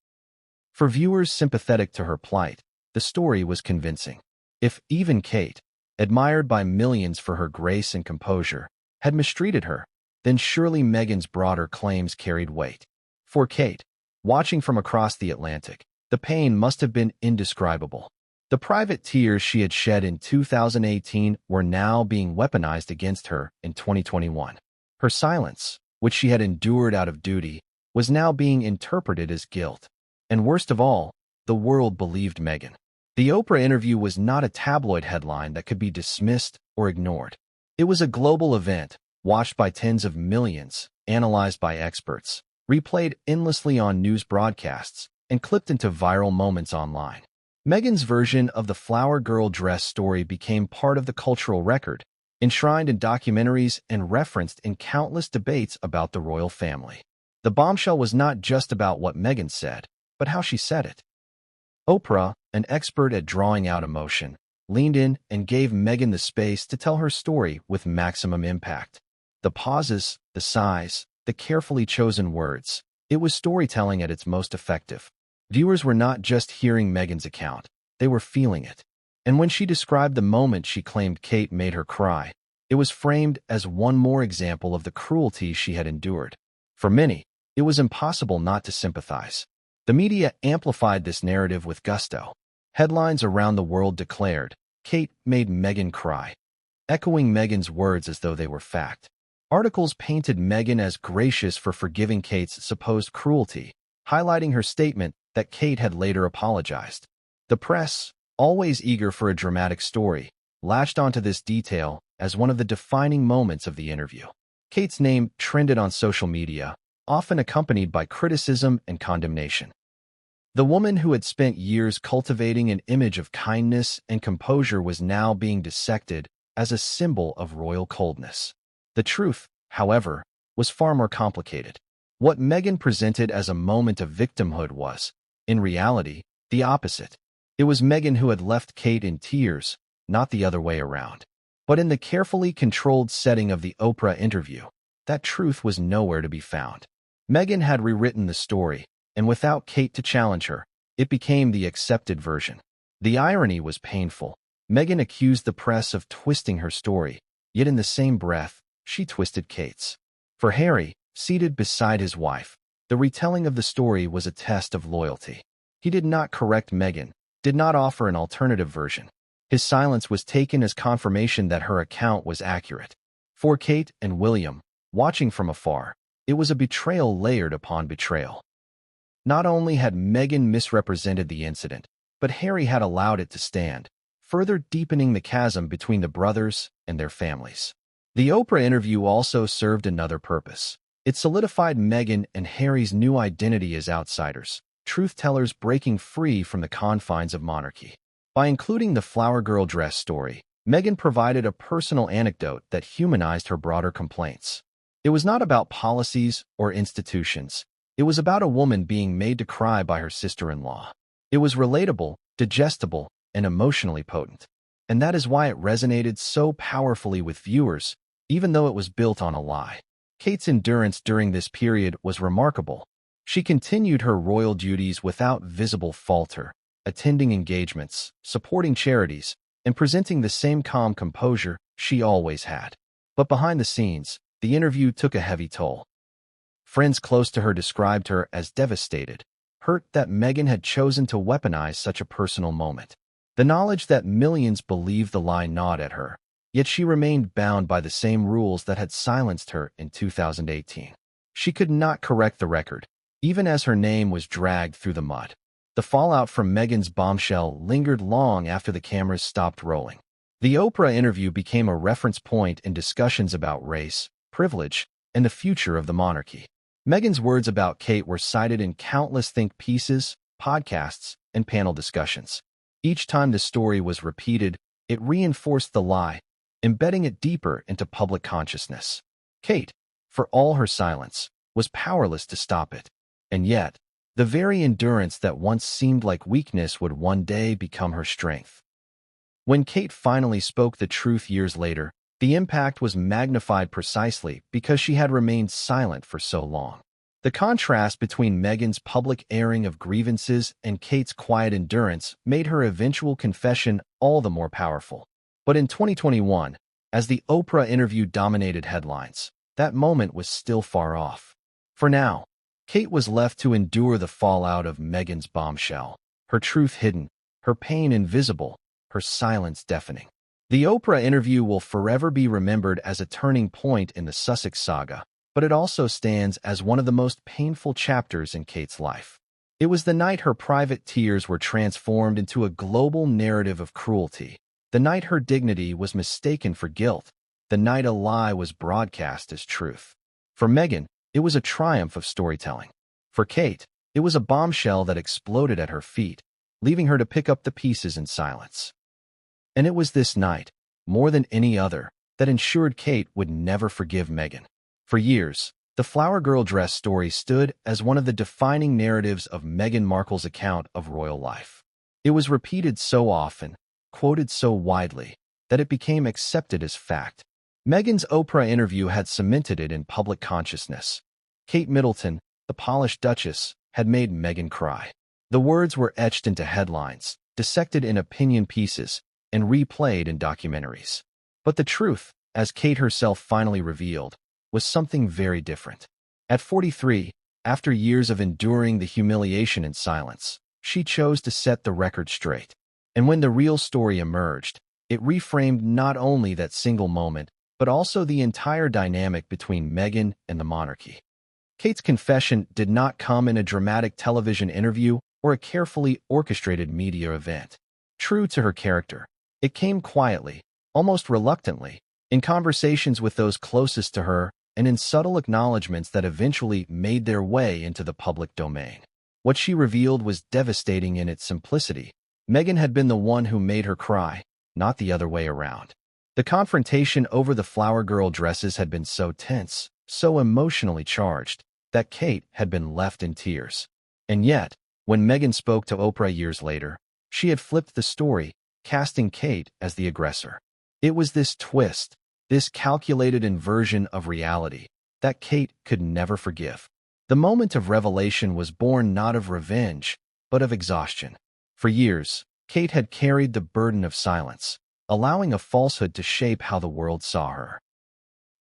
For viewers sympathetic to her plight, the story was convincing. If even Kate, admired by millions for her grace and composure, had mistreated her, then surely Meghan's broader claims carried weight. For Kate, watching from across the Atlantic, the pain must have been indescribable. The private tears she had shed in 2018 were now being weaponized against her in 2021. Her silence, which she had endured out of duty, was now being interpreted as guilt. And worst of all, the world believed Meghan. The Oprah interview was not a tabloid headline that could be dismissed or ignored. It was a global event, watched by tens of millions, analyzed by experts, replayed endlessly on news broadcasts, and clipped into viral moments online. Meghan's version of the flower girl dress story became part of the cultural record, enshrined in documentaries and referenced in countless debates about the royal family. The bombshell was not just about what Meghan said, but how she said it. Oprah, an expert at drawing out emotion, leaned in and gave Meghan the space to tell her story with maximum impact. The pauses, the sighs, the carefully chosen words. It was storytelling at its most effective. Viewers were not just hearing Meghan's account, they were feeling it. And when she described the moment she claimed Kate made her cry, it was framed as one more example of the cruelty she had endured. For many, it was impossible not to sympathize. The media amplified this narrative with gusto. Headlines around the world declared, "Kate made Meghan cry," echoing Meghan's words as though they were fact. Articles painted Meghan as gracious for forgiving Kate's supposed cruelty, highlighting her statement that Kate had later apologized. The press, always eager for a dramatic story, latched onto this detail as one of the defining moments of the interview. Kate's name trended on social media, often accompanied by criticism and condemnation. The woman who had spent years cultivating an image of kindness and composure was now being dissected as a symbol of royal coldness. The truth, however, was far more complicated. What Meghan presented as a moment of victimhood was, in reality, the opposite. It was Meghan who had left Kate in tears, not the other way around. But in the carefully controlled setting of the Oprah interview, that truth was nowhere to be found. Meghan had rewritten the story, and without Kate to challenge her, it became the accepted version. The irony was painful. Meghan accused the press of twisting her story, yet in the same breath, she twisted Kate's. For Harry, seated beside his wife, the retelling of the story was a test of loyalty. He did not correct Meghan, did not offer an alternative version. His silence was taken as confirmation that her account was accurate. For Kate and William, watching from afar, it was a betrayal layered upon betrayal. Not only had Meghan misrepresented the incident, but Harry had allowed it to stand, further deepening the chasm between the brothers and their families. The Oprah interview also served another purpose. It solidified Meghan and Harry's new identity as outsiders, truth-tellers breaking free from the confines of monarchy. By including the flower girl dress story, Meghan provided a personal anecdote that humanized her broader complaints. It was not about policies or institutions. It was about a woman being made to cry by her sister-in-law. It was relatable, digestible, and emotionally potent. And that is why it resonated so powerfully with viewers, even though it was built on a lie. Kate's endurance during this period was remarkable. She continued her royal duties without visible falter, attending engagements, supporting charities, and presenting the same calm composure she always had. But behind the scenes, the interview took a heavy toll. Friends close to her described her as devastated, hurt that Meghan had chosen to weaponize such a personal moment. The knowledge that millions believed the lie gnawed at her, yet she remained bound by the same rules that had silenced her in 2018. She could not correct the record, even as her name was dragged through the mud. The fallout from Meghan's bombshell lingered long after the cameras stopped rolling. The Oprah interview became a reference point in discussions about race, privilege, and the future of the monarchy. Meghan's words about Kate were cited in countless think pieces, podcasts, and panel discussions. Each time the story was repeated, it reinforced the lie, embedding it deeper into public consciousness. Kate, for all her silence, was powerless to stop it. And yet, the very endurance that once seemed like weakness would one day become her strength. When Kate finally spoke the truth years later, The impact was magnified precisely because she had remained silent for so long. The contrast between Meghan's public airing of grievances and Kate's quiet endurance made her eventual confession all the more powerful. But in 2021, as the Oprah interview dominated headlines, that moment was still far off. For now, Kate was left to endure the fallout of Meghan's bombshell, her truth hidden, her pain invisible, her silence deafening. The Oprah interview will forever be remembered as a turning point in the Sussex saga, but it also stands as one of the most painful chapters in Kate's life. It was the night her private tears were transformed into a global narrative of cruelty, the night her dignity was mistaken for guilt, the night a lie was broadcast as truth. For Meghan, it was a triumph of storytelling. For Kate, it was a bombshell that exploded at her feet, leaving her to pick up the pieces in silence. And it was this night, more than any other, that ensured Kate would never forgive Meghan. For years, the Flower Girl dress story stood as one of the defining narratives of Meghan Markle's account of royal life. It was repeated so often, quoted so widely, that it became accepted as fact. Meghan's Oprah interview had cemented it in public consciousness. Kate Middleton, the polished duchess, had made Meghan cry. The words were etched into headlines, dissected in opinion pieces, and replayed in documentaries. But the truth, as Kate herself finally revealed, was something very different. At 43, after years of enduring the humiliation in silence, she chose to set the record straight. And when the real story emerged, it reframed not only that single moment, but also the entire dynamic between Meghan and the monarchy. Kate's confession did not come in a dramatic television interview or a carefully orchestrated media event. True to her character, it came quietly, almost reluctantly, in conversations with those closest to her and in subtle acknowledgments that eventually made their way into the public domain. What she revealed was devastating in its simplicity. Meghan had been the one who made her cry, not the other way around. The confrontation over the Flower Girl dresses had been so tense, so emotionally charged, that Kate had been left in tears. And yet, when Meghan spoke to Oprah years later, she had flipped the story, casting Kate as the aggressor. It was this twist, this calculated inversion of reality, that Kate could never forgive. The moment of revelation was born not of revenge, but of exhaustion. For years, Kate had carried the burden of silence, allowing a falsehood to shape how the world saw her.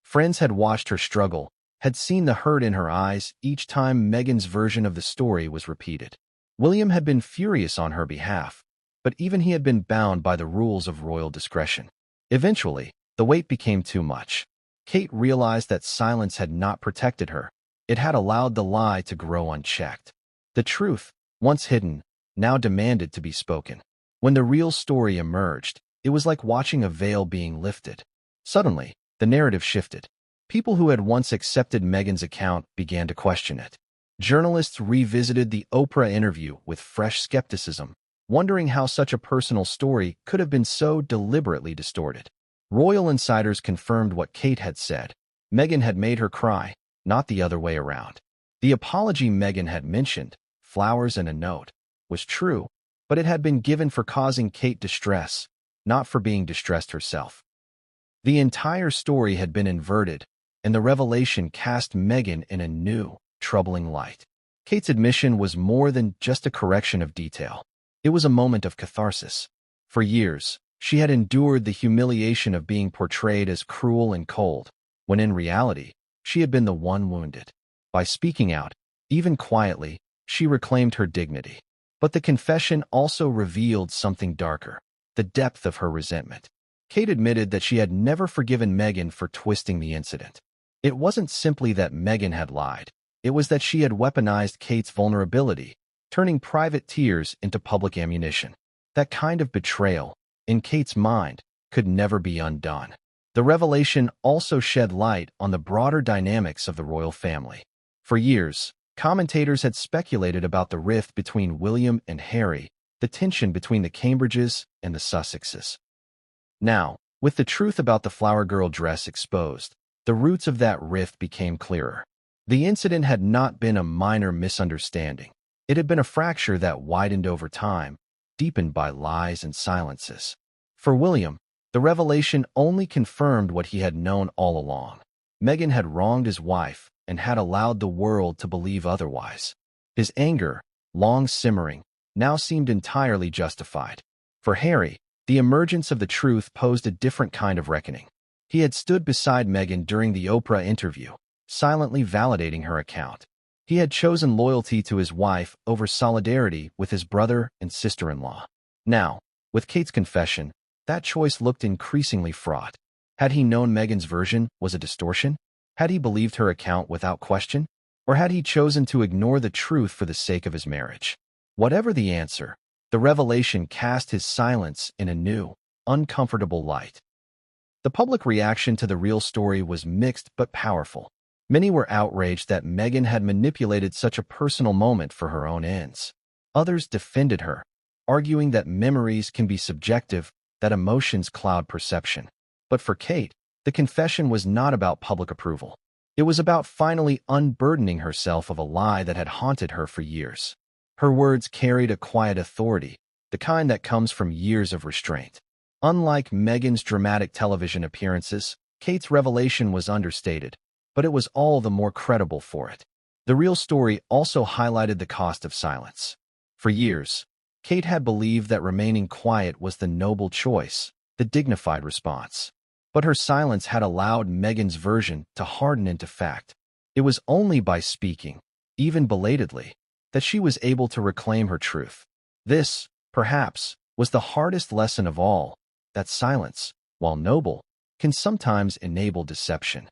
Friends had watched her struggle, had seen the hurt in her eyes each time Meghan's version of the story was repeated. William had been furious on her behalf, but even he had been bound by the rules of royal discretion. Eventually, the weight became too much. Kate realized that silence had not protected her. It had allowed the lie to grow unchecked. The truth, once hidden, now demanded to be spoken. When the real story emerged, it was like watching a veil being lifted. Suddenly, the narrative shifted. People who had once accepted Meghan's account began to question it. Journalists revisited the Oprah interview with fresh skepticism, wondering how such a personal story could have been so deliberately distorted. Royal insiders confirmed what Kate had said. Meghan had made her cry, not the other way around. The apology Meghan had mentioned, flowers and a note, was true, but it had been given for causing Kate distress, not for being distressed herself. The entire story had been inverted, and the revelation cast Meghan in a new, troubling light. Kate's admission was more than just a correction of detail. It was a moment of catharsis. For years, she had endured the humiliation of being portrayed as cruel and cold, when in reality, she had been the one wounded. By speaking out, even quietly, she reclaimed her dignity. But the confession also revealed something darker, the depth of her resentment. Kate admitted that she had never forgiven Meghan for twisting the incident. It wasn't simply that Meghan had lied. It was that she had weaponized Kate's vulnerability, turning private tears into public ammunition. That kind of betrayal, in Kate's mind, could never be undone. The revelation also shed light on the broader dynamics of the royal family. For years, commentators had speculated about the rift between William and Harry, the tension between the Cambridges and the Sussexes. Now, with the truth about the Flower Girl dress exposed, the roots of that rift became clearer. The incident had not been a minor misunderstanding. It had been a fracture that widened over time, deepened by lies and silences. For William, The revelation only confirmed what he had known all along. Meghan had wronged his wife and had allowed the world to believe otherwise. His anger, long simmering, now seemed entirely justified. For Harry, the emergence of the truth posed a different kind of reckoning. He had stood beside Meghan during the Oprah interview, silently validating her account. He had chosen loyalty to his wife over solidarity with his brother and sister-in-law. Now, with Kate's confession, that choice looked increasingly fraught. Had he known Meghan's version was a distortion? Had he believed her account without question? Or had he chosen to ignore the truth for the sake of his marriage? Whatever the answer, the revelation cast his silence in a new, uncomfortable light. The public reaction to the real story was mixed but powerful. Many were outraged that Meghan had manipulated such a personal moment for her own ends. Others defended her, arguing that memories can be subjective, that emotions cloud perception. But for Kate, the confession was not about public approval. It was about finally unburdening herself of a lie that had haunted her for years. Her words carried a quiet authority, the kind that comes from years of restraint. Unlike Meghan's dramatic television appearances, Kate's revelation was understated, but it was all the more credible for it. The real story also highlighted the cost of silence. For years, Kate had believed that remaining quiet was the noble choice, the dignified response. But her silence had allowed Meghan's version to harden into fact. It was only by speaking, even belatedly, that she was able to reclaim her truth. This, perhaps, was the hardest lesson of all, that silence, while noble, can sometimes enable deception.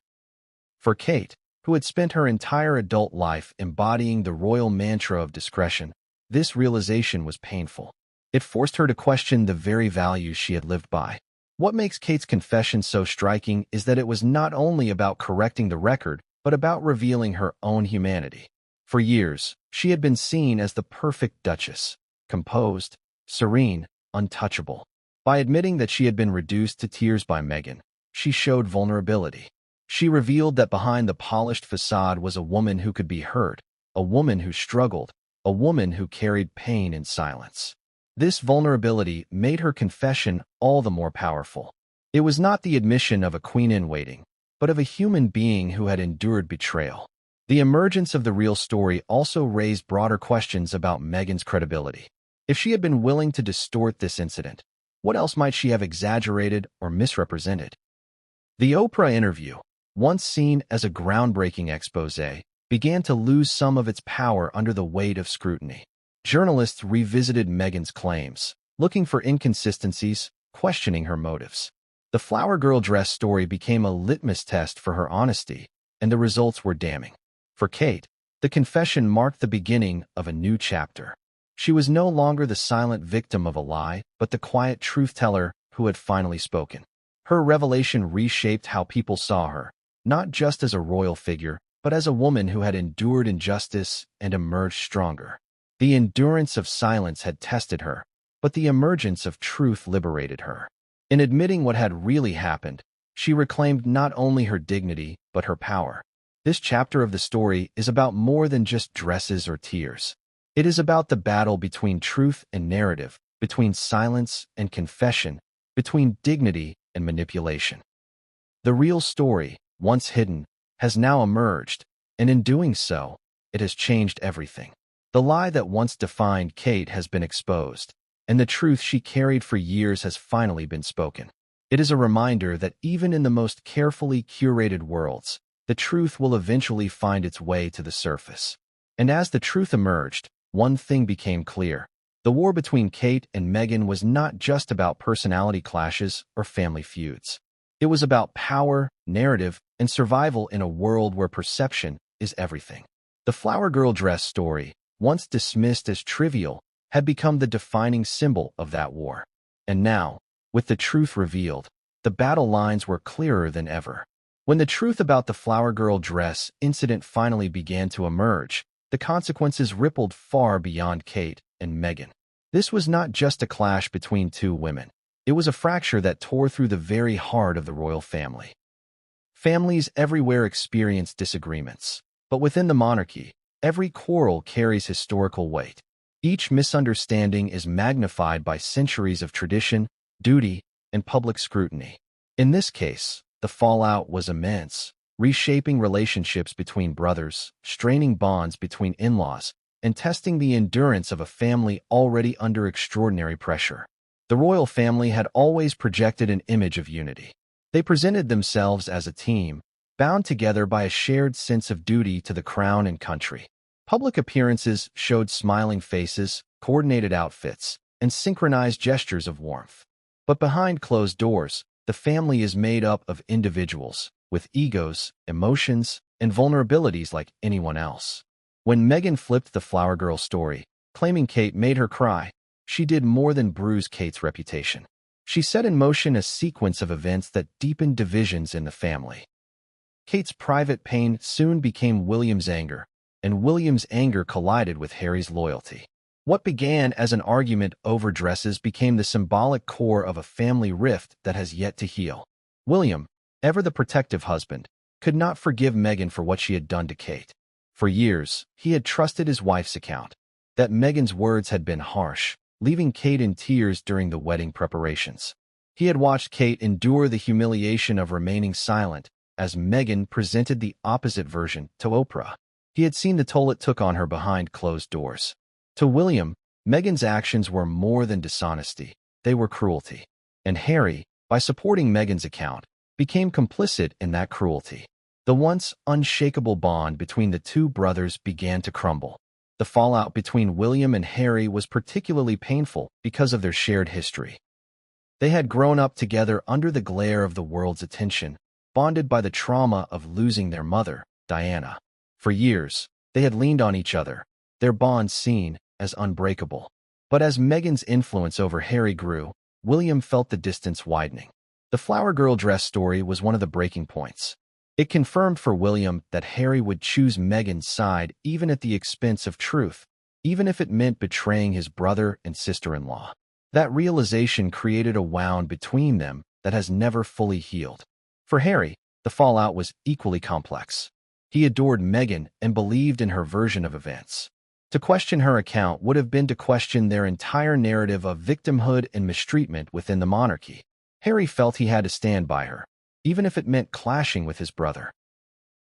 For Kate, who had spent her entire adult life embodying the royal mantra of discretion, this realization was painful. It forced her to question the very values she had lived by. What makes Kate's confession so striking is that it was not only about correcting the record, but about revealing her own humanity. For years, she had been seen as the perfect duchess, composed, serene, untouchable. By admitting that she had been reduced to tears by Meghan, she showed vulnerability. She revealed that behind the polished facade was a woman who could be hurt, a woman who struggled, a woman who carried pain in silence. This vulnerability made her confession all the more powerful. It was not the admission of a queen-in-waiting, but of a human being who had endured betrayal. The emergence of the real story also raised broader questions about Meghan's credibility. If she had been willing to distort this incident, what else might she have exaggerated or misrepresented? The Oprah interview, once seen as a groundbreaking exposé, began to lose some of its power under the weight of scrutiny. Journalists revisited Meghan's claims, looking for inconsistencies, questioning her motives. The flower girl dress story became a litmus test for her honesty, and the results were damning. For Kate, the confession marked the beginning of a new chapter. She was no longer the silent victim of a lie, but the quiet truth-teller who had finally spoken. Her revelation reshaped how people saw her, not just as a royal figure, but as a woman who had endured injustice and emerged stronger. The endurance of silence had tested her, but the emergence of truth liberated her. In admitting what had really happened, she reclaimed not only her dignity, but her power. This chapter of the story is about more than just dresses or tears. It is about the battle between truth and narrative, between silence and confession, between dignity and manipulation. The real story, once hidden, has now emerged, and in doing so, it has changed everything. The lie that once defined Kate has been exposed, and the truth she carried for years has finally been spoken. It is a reminder that even in the most carefully curated worlds, the truth will eventually find its way to the surface. And as the truth emerged, one thing became clear. The war between Kate and Meghan was not just about personality clashes or family feuds. It was about power, narrative, and survival in a world where perception is everything. The flower girl dress story, once dismissed as trivial, had become the defining symbol of that war. And now, with the truth revealed, the battle lines were clearer than ever. When the truth about the flower girl dress incident finally began to emerge, the consequences rippled far beyond Kate and Meghan. This was not just a clash between two women. It was a fracture that tore through the very heart of the royal family. Families everywhere experienced disagreements, but within the monarchy, every quarrel carries historical weight. Each misunderstanding is magnified by centuries of tradition, duty, and public scrutiny. In this case, the fallout was immense, reshaping relationships between brothers, straining bonds between in-laws, and testing the endurance of a family already under extraordinary pressure. The royal family had always projected an image of unity. They presented themselves as a team, bound together by a shared sense of duty to the crown and country. Public appearances showed smiling faces, coordinated outfits, and synchronized gestures of warmth. But behind closed doors, the family is made up of individuals, with egos, emotions, and vulnerabilities like anyone else. When Meghan flipped the Flower Girl story, claiming Kate made her cry, she did more than bruise Kate's reputation. She set in motion a sequence of events that deepened divisions in the family. Kate's private pain soon became William's anger, and William's anger collided with Harry's loyalty. What began as an argument over dresses became the symbolic core of a family rift that has yet to heal. William, ever the protective husband, could not forgive Meghan for what she had done to Kate. For years, he had trusted his wife's account, that Meghan's words had been harsh, leaving Kate in tears during the wedding preparations. He had watched Kate endure the humiliation of remaining silent as Meghan presented the opposite version to Oprah. He had seen the toll it took on her behind closed doors. To William, Meghan's actions were more than dishonesty, they were cruelty. And Harry, by supporting Meghan's account, became complicit in that cruelty. The once unshakable bond between the two brothers began to crumble. The fallout between William and Harry was particularly painful because of their shared history. They had grown up together under the glare of the world's attention, bonded by the trauma of losing their mother, Diana. For years, they had leaned on each other, their bond seen as unbreakable. But as Meghan's influence over Harry grew, William felt the distance widening. The Flower Girl dress story was one of the breaking points. It confirmed for William that Harry would choose Meghan's side even at the expense of truth, even if it meant betraying his brother and sister-in-law. That realization created a wound between them that has never fully healed. For Harry, the fallout was equally complex. He adored Meghan and believed in her version of events. To question her account would have been to question their entire narrative of victimhood and mistreatment within the monarchy. Harry felt he had to stand by her, even if it meant clashing with his brother.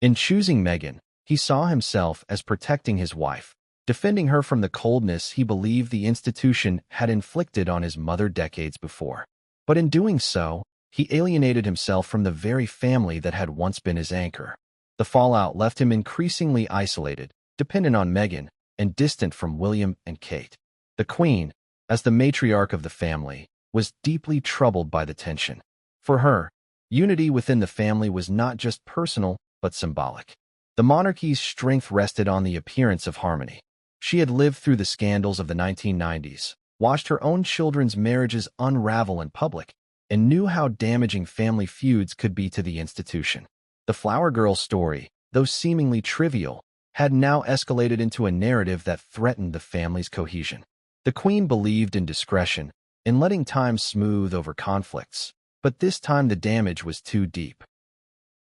In choosing Meghan, he saw himself as protecting his wife, defending her from the coldness he believed the institution had inflicted on his mother decades before. But in doing so, he alienated himself from the very family that had once been his anchor. The fallout left him increasingly isolated, dependent on Meghan, and distant from William and Kate. The Queen, as the matriarch of the family, was deeply troubled by the tension. For her, unity within the family was not just personal, but symbolic. The monarchy's strength rested on the appearance of harmony. She had lived through the scandals of the 1990s, watched her own children's marriages unravel in public, and knew how damaging family feuds could be to the institution. The Flower Girl story, though seemingly trivial, had now escalated into a narrative that threatened the family's cohesion. The Queen believed in discretion, in letting time smooth over conflicts, but this time the damage was too deep.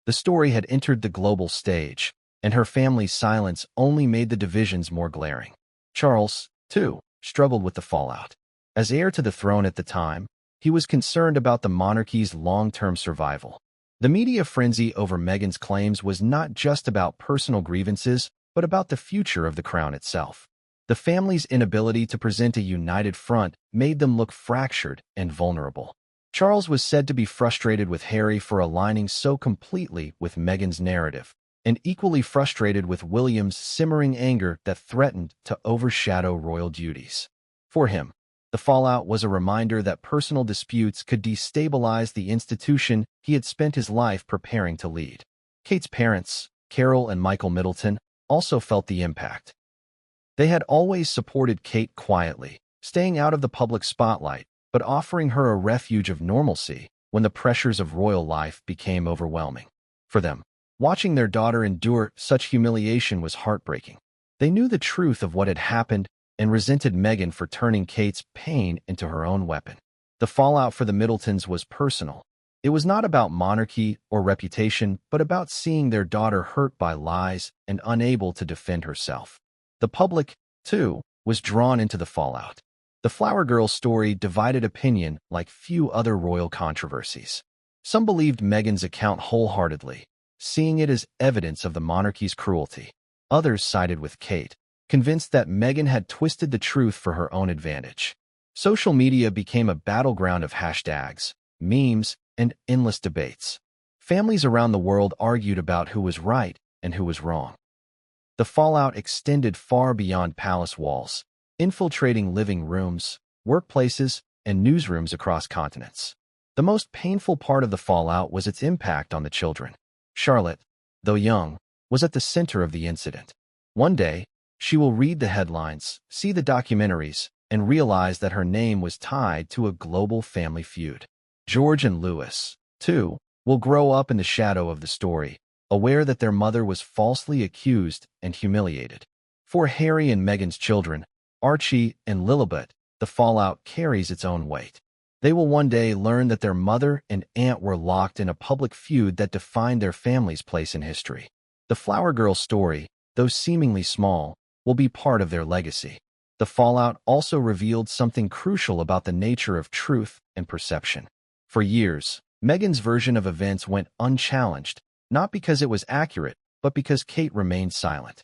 The story had entered the global stage, and her family's silence only made the divisions more glaring. Charles, too, struggled with the fallout. As heir to the throne at the time, he was concerned about the monarchy's long-term survival. The media frenzy over Meghan's claims was not just about personal grievances, but about the future of the crown itself. The family's inability to present a united front made them look fractured and vulnerable. Charles was said to be frustrated with Harry for aligning so completely with Meghan's narrative, and equally frustrated with William's simmering anger that threatened to overshadow royal duties. For him, the fallout was a reminder that personal disputes could destabilize the institution he had spent his life preparing to lead. Kate's parents, Carol and Michael Middleton, also felt the impact. They had always supported Kate quietly, staying out of the public spotlight, but offering her a refuge of normalcy when the pressures of royal life became overwhelming. For them, watching their daughter endure such humiliation was heartbreaking. They knew the truth of what had happened and resented Meghan for turning Kate's pain into her own weapon. The fallout for the Middletons was personal. It was not about monarchy or reputation, but about seeing their daughter hurt by lies and unable to defend herself. The public, too, was drawn into the fallout. The Flower Girl story divided opinion like few other royal controversies. Some believed Meghan's account wholeheartedly, seeing it as evidence of the monarchy's cruelty. Others sided with Kate, convinced that Meghan had twisted the truth for her own advantage. Social media became a battleground of hashtags, memes, and endless debates. Families around the world argued about who was right and who was wrong. The fallout extended far beyond palace walls, infiltrating living rooms, workplaces, and newsrooms across continents. The most painful part of the fallout was its impact on the children. Charlotte, though young, was at the center of the incident. One day, she will read the headlines, see the documentaries, and realize that her name was tied to a global family feud. George and Louis, too, will grow up in the shadow of the story, aware that their mother was falsely accused and humiliated. For Harry and Meghan's children, Archie and Lilibet, the fallout carries its own weight. They will one day learn that their mother and aunt were locked in a public feud that defined their family's place in history. The Flower Girl story, though seemingly small, will be part of their legacy. The fallout also revealed something crucial about the nature of truth and perception. For years, Meghan's version of events went unchallenged, not because it was accurate, but because Kate remained silent.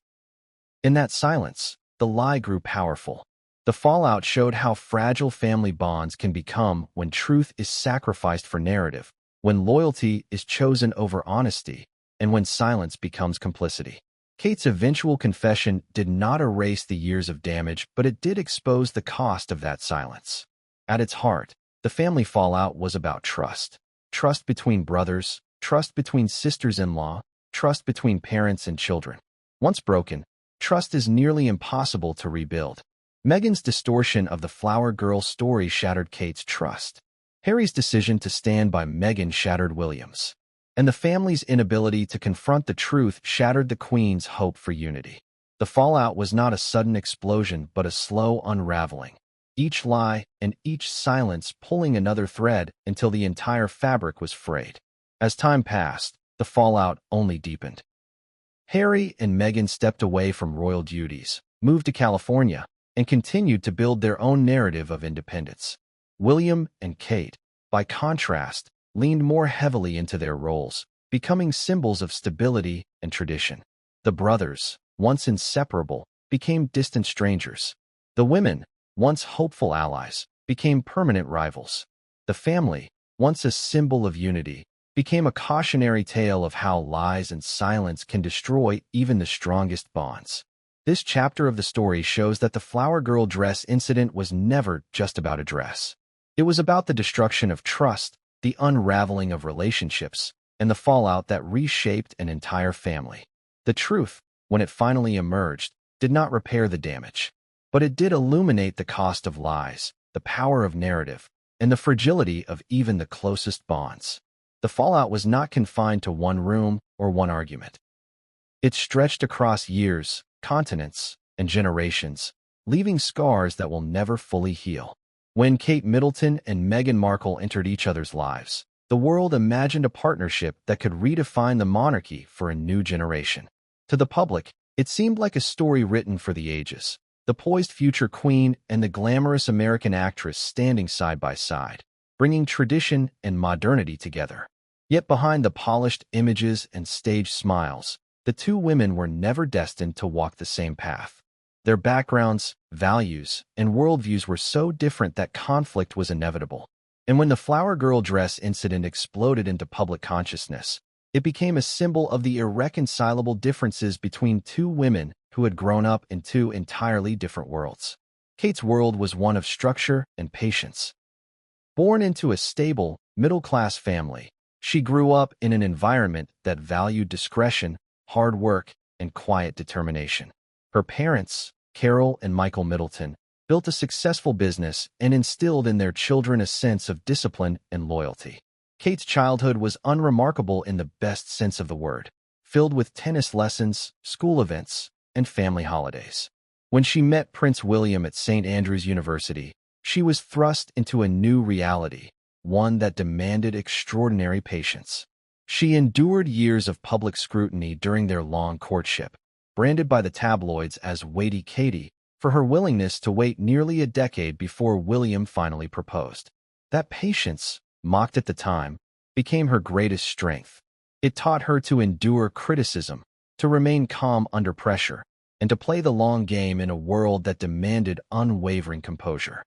In that silence, the lie grew powerful. The fallout showed how fragile family bonds can become when truth is sacrificed for narrative, when loyalty is chosen over honesty, and when silence becomes complicity. Kate's eventual confession did not erase the years of damage, but it did expose the cost of that silence. At its heart, the family fallout was about trust. Trust between brothers, trust between sisters-in-law, trust between parents and children. Once broken, trust is nearly impossible to rebuild. Meghan's distortion of the Flower Girl story shattered Kate's trust. Harry's decision to stand by Meghan shattered William's. And the family's inability to confront the truth shattered the Queen's hope for unity. The fallout was not a sudden explosion, but a slow unraveling. Each lie and each silence pulling another thread until the entire fabric was frayed. As time passed, the fallout only deepened. Harry and Meghan stepped away from royal duties, moved to California, and continued to build their own narrative of independence. William and Kate, by contrast, leaned more heavily into their roles, becoming symbols of stability and tradition. The brothers, once inseparable, became distant strangers. The women, once hopeful allies, became permanent rivals. The family, once a symbol of unity, became a cautionary tale of how lies and silence can destroy even the strongest bonds. This chapter of the story shows that the Flower Girl dress incident was never just about a dress. It was about the destruction of trust, the unraveling of relationships, and the fallout that reshaped an entire family. The truth, when it finally emerged, did not repair the damage, but it did illuminate the cost of lies, the power of narrative, and the fragility of even the closest bonds. The fallout was not confined to one room or one argument. It stretched across years, continents, and generations, leaving scars that will never fully heal. When Kate Middleton and Meghan Markle entered each other's lives, the world imagined a partnership that could redefine the monarchy for a new generation. To the public, it seemed like a story written for the ages, the poised future queen and the glamorous American actress standing side by side, bringing tradition and modernity together. Yet behind the polished images and staged smiles, the two women were never destined to walk the same path. Their backgrounds, values, and worldviews were so different that conflict was inevitable. And when the Flower Girl dress incident exploded into public consciousness, it became a symbol of the irreconcilable differences between two women who had grown up in two entirely different worlds. Kate's world was one of structure and patience. Born into a stable, middle-class family, she grew up in an environment that valued discretion, hard work, and quiet determination. Her parents, Carol and Michael Middleton, built a successful business and instilled in their children a sense of discipline and loyalty. Kate's childhood was unremarkable in the best sense of the word, filled with tennis lessons, school events, and family holidays. When she met Prince William at St. Andrews University, she was thrust into a new reality, one that demanded extraordinary patience. She endured years of public scrutiny during their long courtship, branded by the tabloids as Weighty Katie for her willingness to wait nearly a decade before William finally proposed. That patience, mocked at the time, became her greatest strength. It taught her to endure criticism, to remain calm under pressure, and to play the long game in a world that demanded unwavering composure.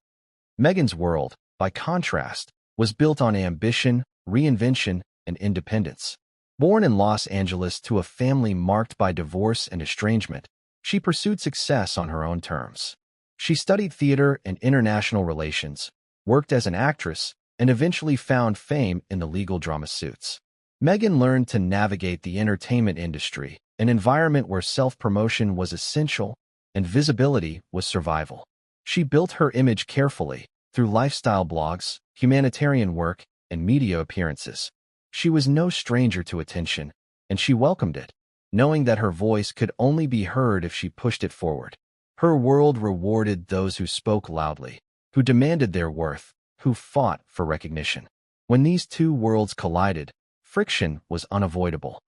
Meghan's world, by contrast, was built on ambition, reinvention, and independence. Born in Los Angeles to a family marked by divorce and estrangement, she pursued success on her own terms. She studied theater and international relations, worked as an actress, and eventually found fame in the legal drama suits. Meghan learned to navigate the entertainment industry, an environment where self-promotion was essential and visibility was survival. She built her image carefully through lifestyle blogs, humanitarian work, and media appearances. She was no stranger to attention, and she welcomed it, knowing that her voice could only be heard if she pushed it forward. Her world rewarded those who spoke loudly, who demanded their worth, who fought for recognition. When these two worlds collided, friction was unavoidable.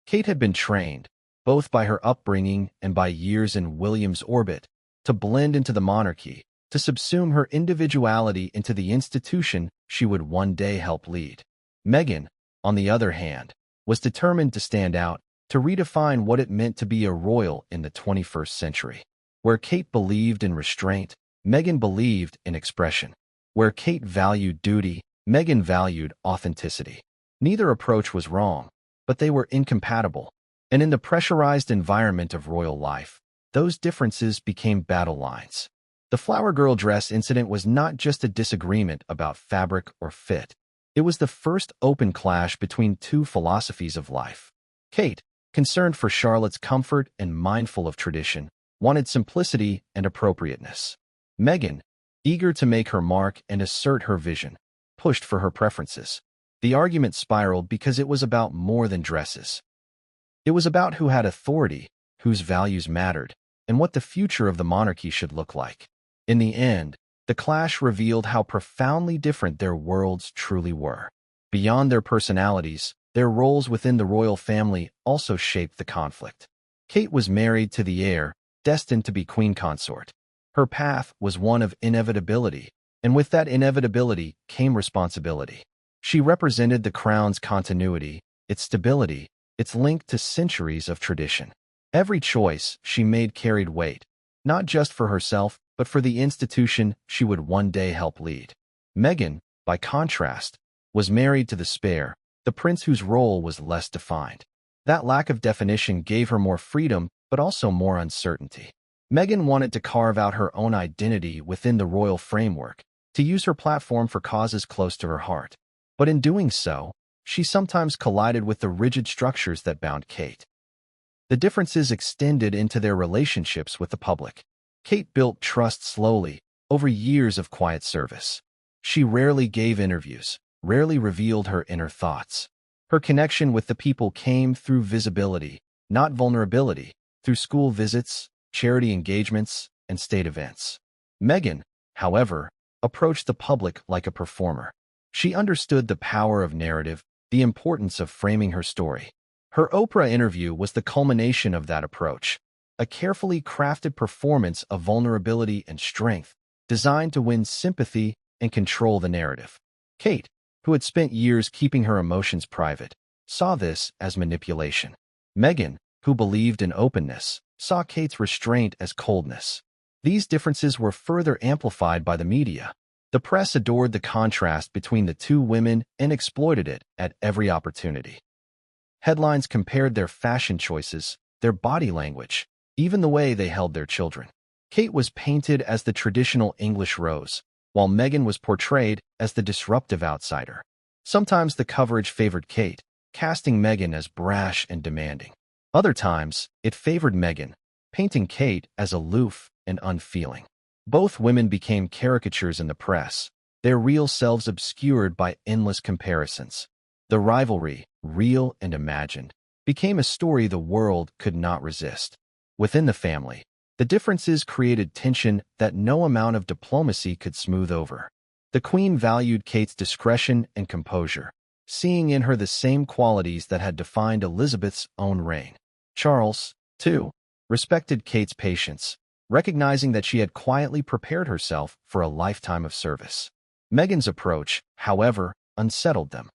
Kate had been trained, both by her upbringing and by years in William's orbit, to blend into the monarchy, to subsume her individuality into the institution she would one day help lead. Meghan, on the other hand, was determined to stand out, to redefine what it meant to be a royal in the 21st century. Where Kate believed in restraint, Meghan believed in expression. Where Kate valued duty, Meghan valued authenticity. Neither approach was wrong, but they were incompatible. And in the pressurized environment of royal life, those differences became battle lines. The flower girl dress incident was not just a disagreement about fabric or fit. It was the first open clash between two philosophies of life. Kate, concerned for Charlotte's comfort and mindful of tradition, wanted simplicity and appropriateness. Meghan, eager to make her mark and assert her vision, pushed for her preferences. The argument spiraled because it was about more than dresses. It was about who had authority, whose values mattered, and what the future of the monarchy should look like. In the end, the clash revealed how profoundly different their worlds truly were. Beyond their personalities, their roles within the royal family also shaped the conflict. Kate was married to the heir, destined to be queen consort. Her path was one of inevitability, and with that inevitability came responsibility. She represented the crown's continuity, its stability, its link to centuries of tradition. Every choice she made carried weight, not just for herself, but for the institution she would one day help lead. Meghan, by contrast, was married to the spare, the prince whose role was less defined. That lack of definition gave her more freedom, but also more uncertainty. Meghan wanted to carve out her own identity within the royal framework, to use her platform for causes close to her heart. But in doing so, she sometimes collided with the rigid structures that bound Kate. The differences extended into their relationships with the public. Kate built trust slowly, over years of quiet service. She rarely gave interviews, rarely revealed her inner thoughts. Her connection with the people came through visibility, not vulnerability, through school visits, charity engagements, and state events. Meghan, however, approached the public like a performer. She understood the power of narrative, the importance of framing her story. Her Oprah interview was the culmination of that approach, a carefully crafted performance of vulnerability and strength, designed to win sympathy and control the narrative. Kate, who had spent years keeping her emotions private, saw this as manipulation. Meghan, who believed in openness, saw Kate's restraint as coldness. These differences were further amplified by the media. The press adored the contrast between the two women and exploited it at every opportunity. Headlines compared their fashion choices, their body language, even the way they held their children. Kate was painted as the traditional English rose, while Meghan was portrayed as the disruptive outsider. Sometimes the coverage favored Kate, casting Meghan as brash and demanding. Other times, it favored Meghan, painting Kate as aloof and unfeeling. Both women became caricatures in the press, their real selves obscured by endless comparisons. The rivalry, real and imagined, became a story the world could not resist. Within the family, the differences created tension that no amount of diplomacy could smooth over. The Queen valued Kate's discretion and composure, seeing in her the same qualities that had defined Elizabeth's own reign. Charles, too, respected Kate's patience, recognizing that she had quietly prepared herself for a lifetime of service. Meghan's approach, however, unsettled them.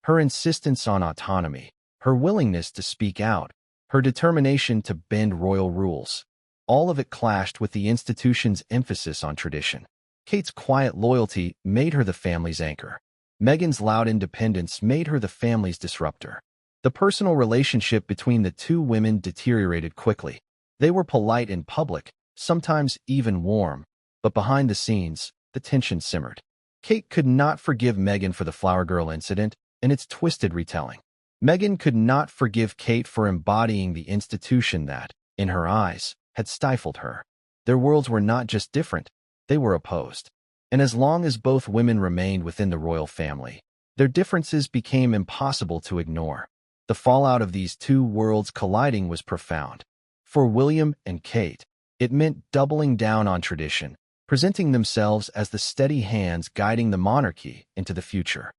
Her insistence on autonomy, her willingness to speak out, her determination to bend royal rules, all of it clashed with the institution's emphasis on tradition. Kate's quiet loyalty made her the family's anchor. Meghan's loud independence made her the family's disruptor. The personal relationship between the two women deteriorated quickly. They were polite in public, sometimes even warm, but behind the scenes, the tension simmered. Kate could not forgive Meghan for the flower girl incident and its twisted retelling. Meghan could not forgive Kate for embodying the institution that, in her eyes, had stifled her. Their worlds were not just different, they were opposed. And as long as both women remained within the royal family, their differences became impossible to ignore. The fallout of these two worlds colliding was profound. For William and Kate, it meant doubling down on tradition, presenting themselves as the steady hands guiding the monarchy into the future.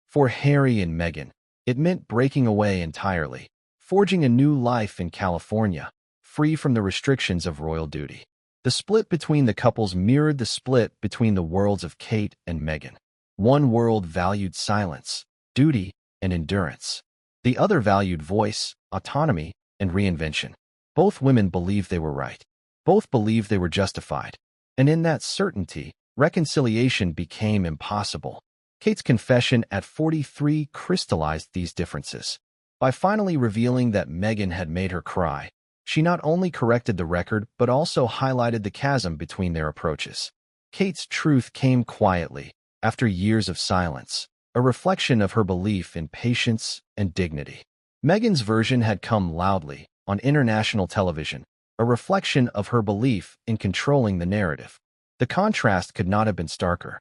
For Harry and Meghan, it meant breaking away entirely, forging a new life in California, free from the restrictions of royal duty. The split between the couples mirrored the split between the worlds of Kate and Meghan. One world valued silence, duty, and endurance. The other valued voice, autonomy, and reinvention. Both women believed they were right. Both believed they were justified. And in that certainty, reconciliation became impossible. Kate's confession at 43 crystallized these differences. By finally revealing that Meghan had made her cry, she not only corrected the record but also highlighted the chasm between their approaches. Kate's truth came quietly, after years of silence, a reflection of her belief in patience and dignity. Meghan's version had come loudly, on international television, a reflection of her belief in controlling the narrative. The contrast could not have been starker.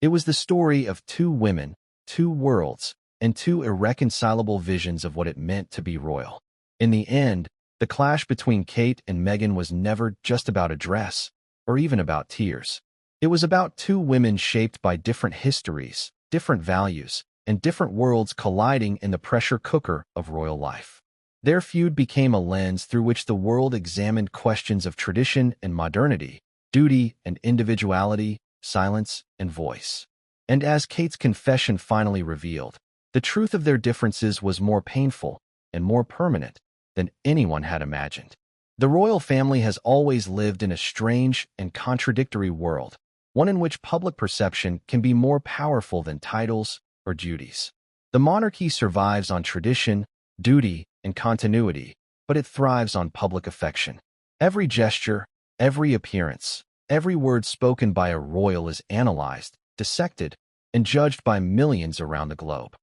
It was the story of two women, two worlds, and two irreconcilable visions of what it meant to be royal. In the end, the clash between Kate and Meghan was never just about a dress, or even about tears. It was about two women shaped by different histories, different values, and different worlds colliding in the pressure cooker of royal life. Their feud became a lens through which the world examined questions of tradition and modernity, duty and individuality, silence and voice. And as Kate's confession finally revealed, the truth of their differences was more painful and more permanent than anyone had imagined. The royal family has always lived in a strange and contradictory world, one in which public perception can be more powerful than titles or duties. The monarchy survives on tradition, duty, and continuity, but it thrives on public affection. Every gesture, every appearance, every word spoken by a royal is analyzed, dissected, and judged by millions around the globe.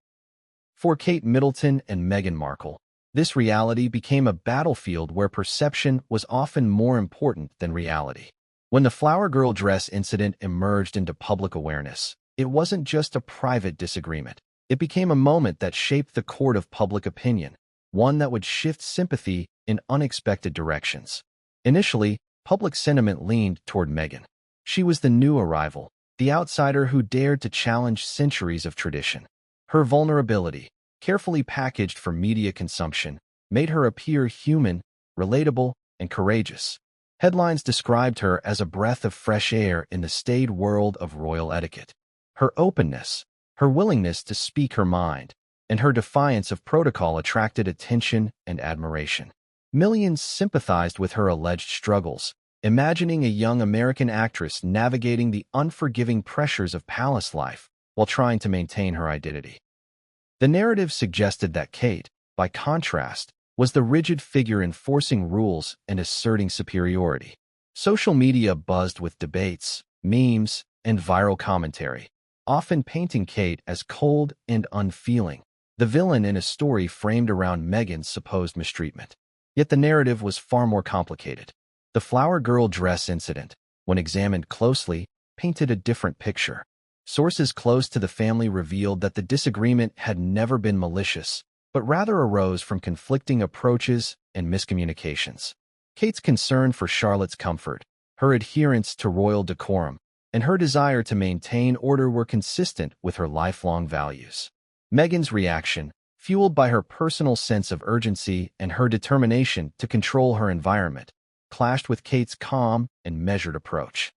For Kate Middleton and Meghan Markle, this reality became a battlefield where perception was often more important than reality. When the flower girl dress incident emerged into public awareness, it wasn't just a private disagreement. It became a moment that shaped the court of public opinion, one that would shift sympathy in unexpected directions. Initially, public sentiment leaned toward Meghan. She was the new arrival, the outsider who dared to challenge centuries of tradition. Her vulnerability, carefully packaged for media consumption, made her appear human, relatable, and courageous. Headlines described her as a breath of fresh air in the staid world of royal etiquette. Her openness, her willingness to speak her mind, and her defiance of protocol attracted attention and admiration. Millions sympathized with her alleged struggles, imagining a young American actress navigating the unforgiving pressures of palace life while trying to maintain her identity. The narrative suggested that Kate, by contrast, was the rigid figure enforcing rules and asserting superiority. Social media buzzed with debates, memes, and viral commentary, often painting Kate as cold and unfeeling, the villain in a story framed around Meghan's supposed mistreatment. Yet the narrative was far more complicated. The flower girl dress incident, when examined closely, painted a different picture. Sources close to the family revealed that the disagreement had never been malicious, but rather arose from conflicting approaches and miscommunications. Kate's concern for Charlotte's comfort, her adherence to royal decorum, and her desire to maintain order were consistent with her lifelong values. Meghan's reaction, fueled by her personal sense of urgency and her determination to control her environment, clashed with Kate's calm and measured approach.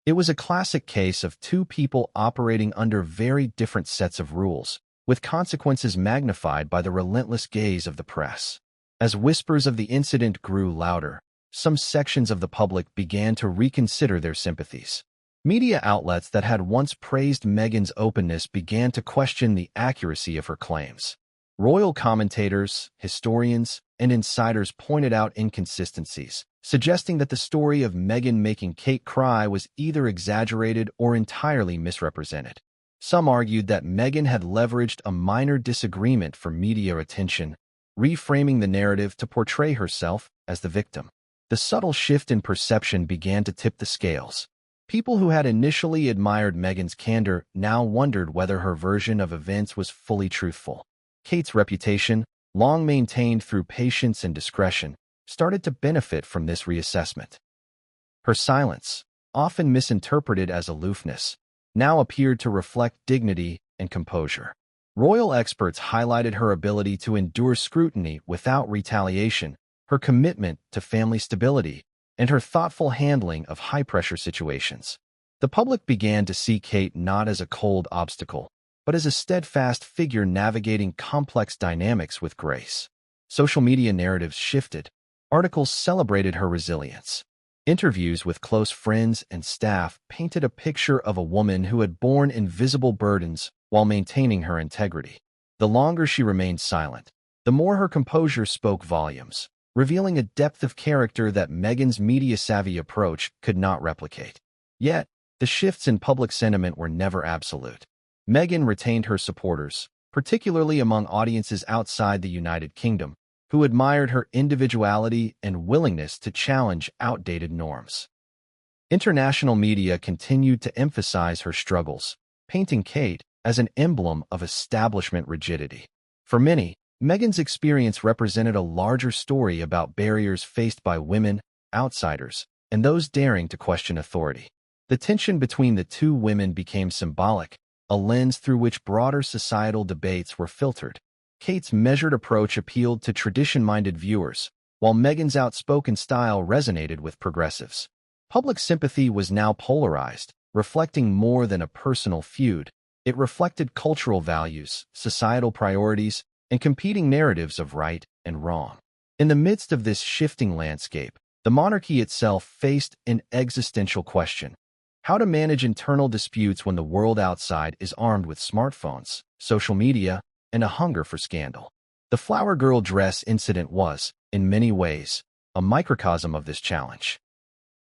It was a classic case of two people operating under very different sets of rules, with consequences magnified by the relentless gaze of the press. As whispers of the incident grew louder, some sections of the public began to reconsider their sympathies. Media outlets that had once praised Meghan's openness began to question the accuracy of her claims. Royal commentators, historians, and insiders pointed out inconsistencies, suggesting that the story of Meghan making Kate cry was either exaggerated or entirely misrepresented. Some argued that Meghan had leveraged a minor disagreement for media attention, reframing the narrative to portray herself as the victim. The subtle shift in perception began to tip the scales. People who had initially admired Meghan's candor now wondered whether her version of events was fully truthful. Kate's reputation, long maintained through patience and discretion, started to benefit from this reassessment. Her silence, often misinterpreted as aloofness, now appeared to reflect dignity and composure. Royal experts highlighted her ability to endure scrutiny without retaliation, her commitment to family stability, and her thoughtful handling of high-pressure situations. The public began to see Kate not as a cold obstacle, but as a steadfast figure navigating complex dynamics with grace. Social media narratives shifted. Articles celebrated her resilience. Interviews with close friends and staff painted a picture of a woman who had borne invisible burdens while maintaining her integrity. The longer she remained silent, the more her composure spoke volumes, revealing a depth of character that Meghan's media-savvy approach could not replicate. Yet, the shifts in public sentiment were never absolute. Meghan retained her supporters, particularly among audiences outside the United Kingdom, who admired her individuality and willingness to challenge outdated norms. International media continued to emphasize her struggles, painting Kate as an emblem of establishment rigidity. For many, Meghan's experience represented a larger story about barriers faced by women, outsiders, and those daring to question authority. The tension between the two women became symbolic, a lens through which broader societal debates were filtered. Kate's measured approach appealed to tradition-minded viewers, while Meghan's outspoken style resonated with progressives. Public sympathy was now polarized, reflecting more than a personal feud. It reflected cultural values, societal priorities, and competing narratives of right and wrong. In the midst of this shifting landscape, the monarchy itself faced an existential question: how to manage internal disputes when the world outside is armed with smartphones, social media, and a hunger for scandal. The flower girl dress incident was, in many ways, a microcosm of this challenge.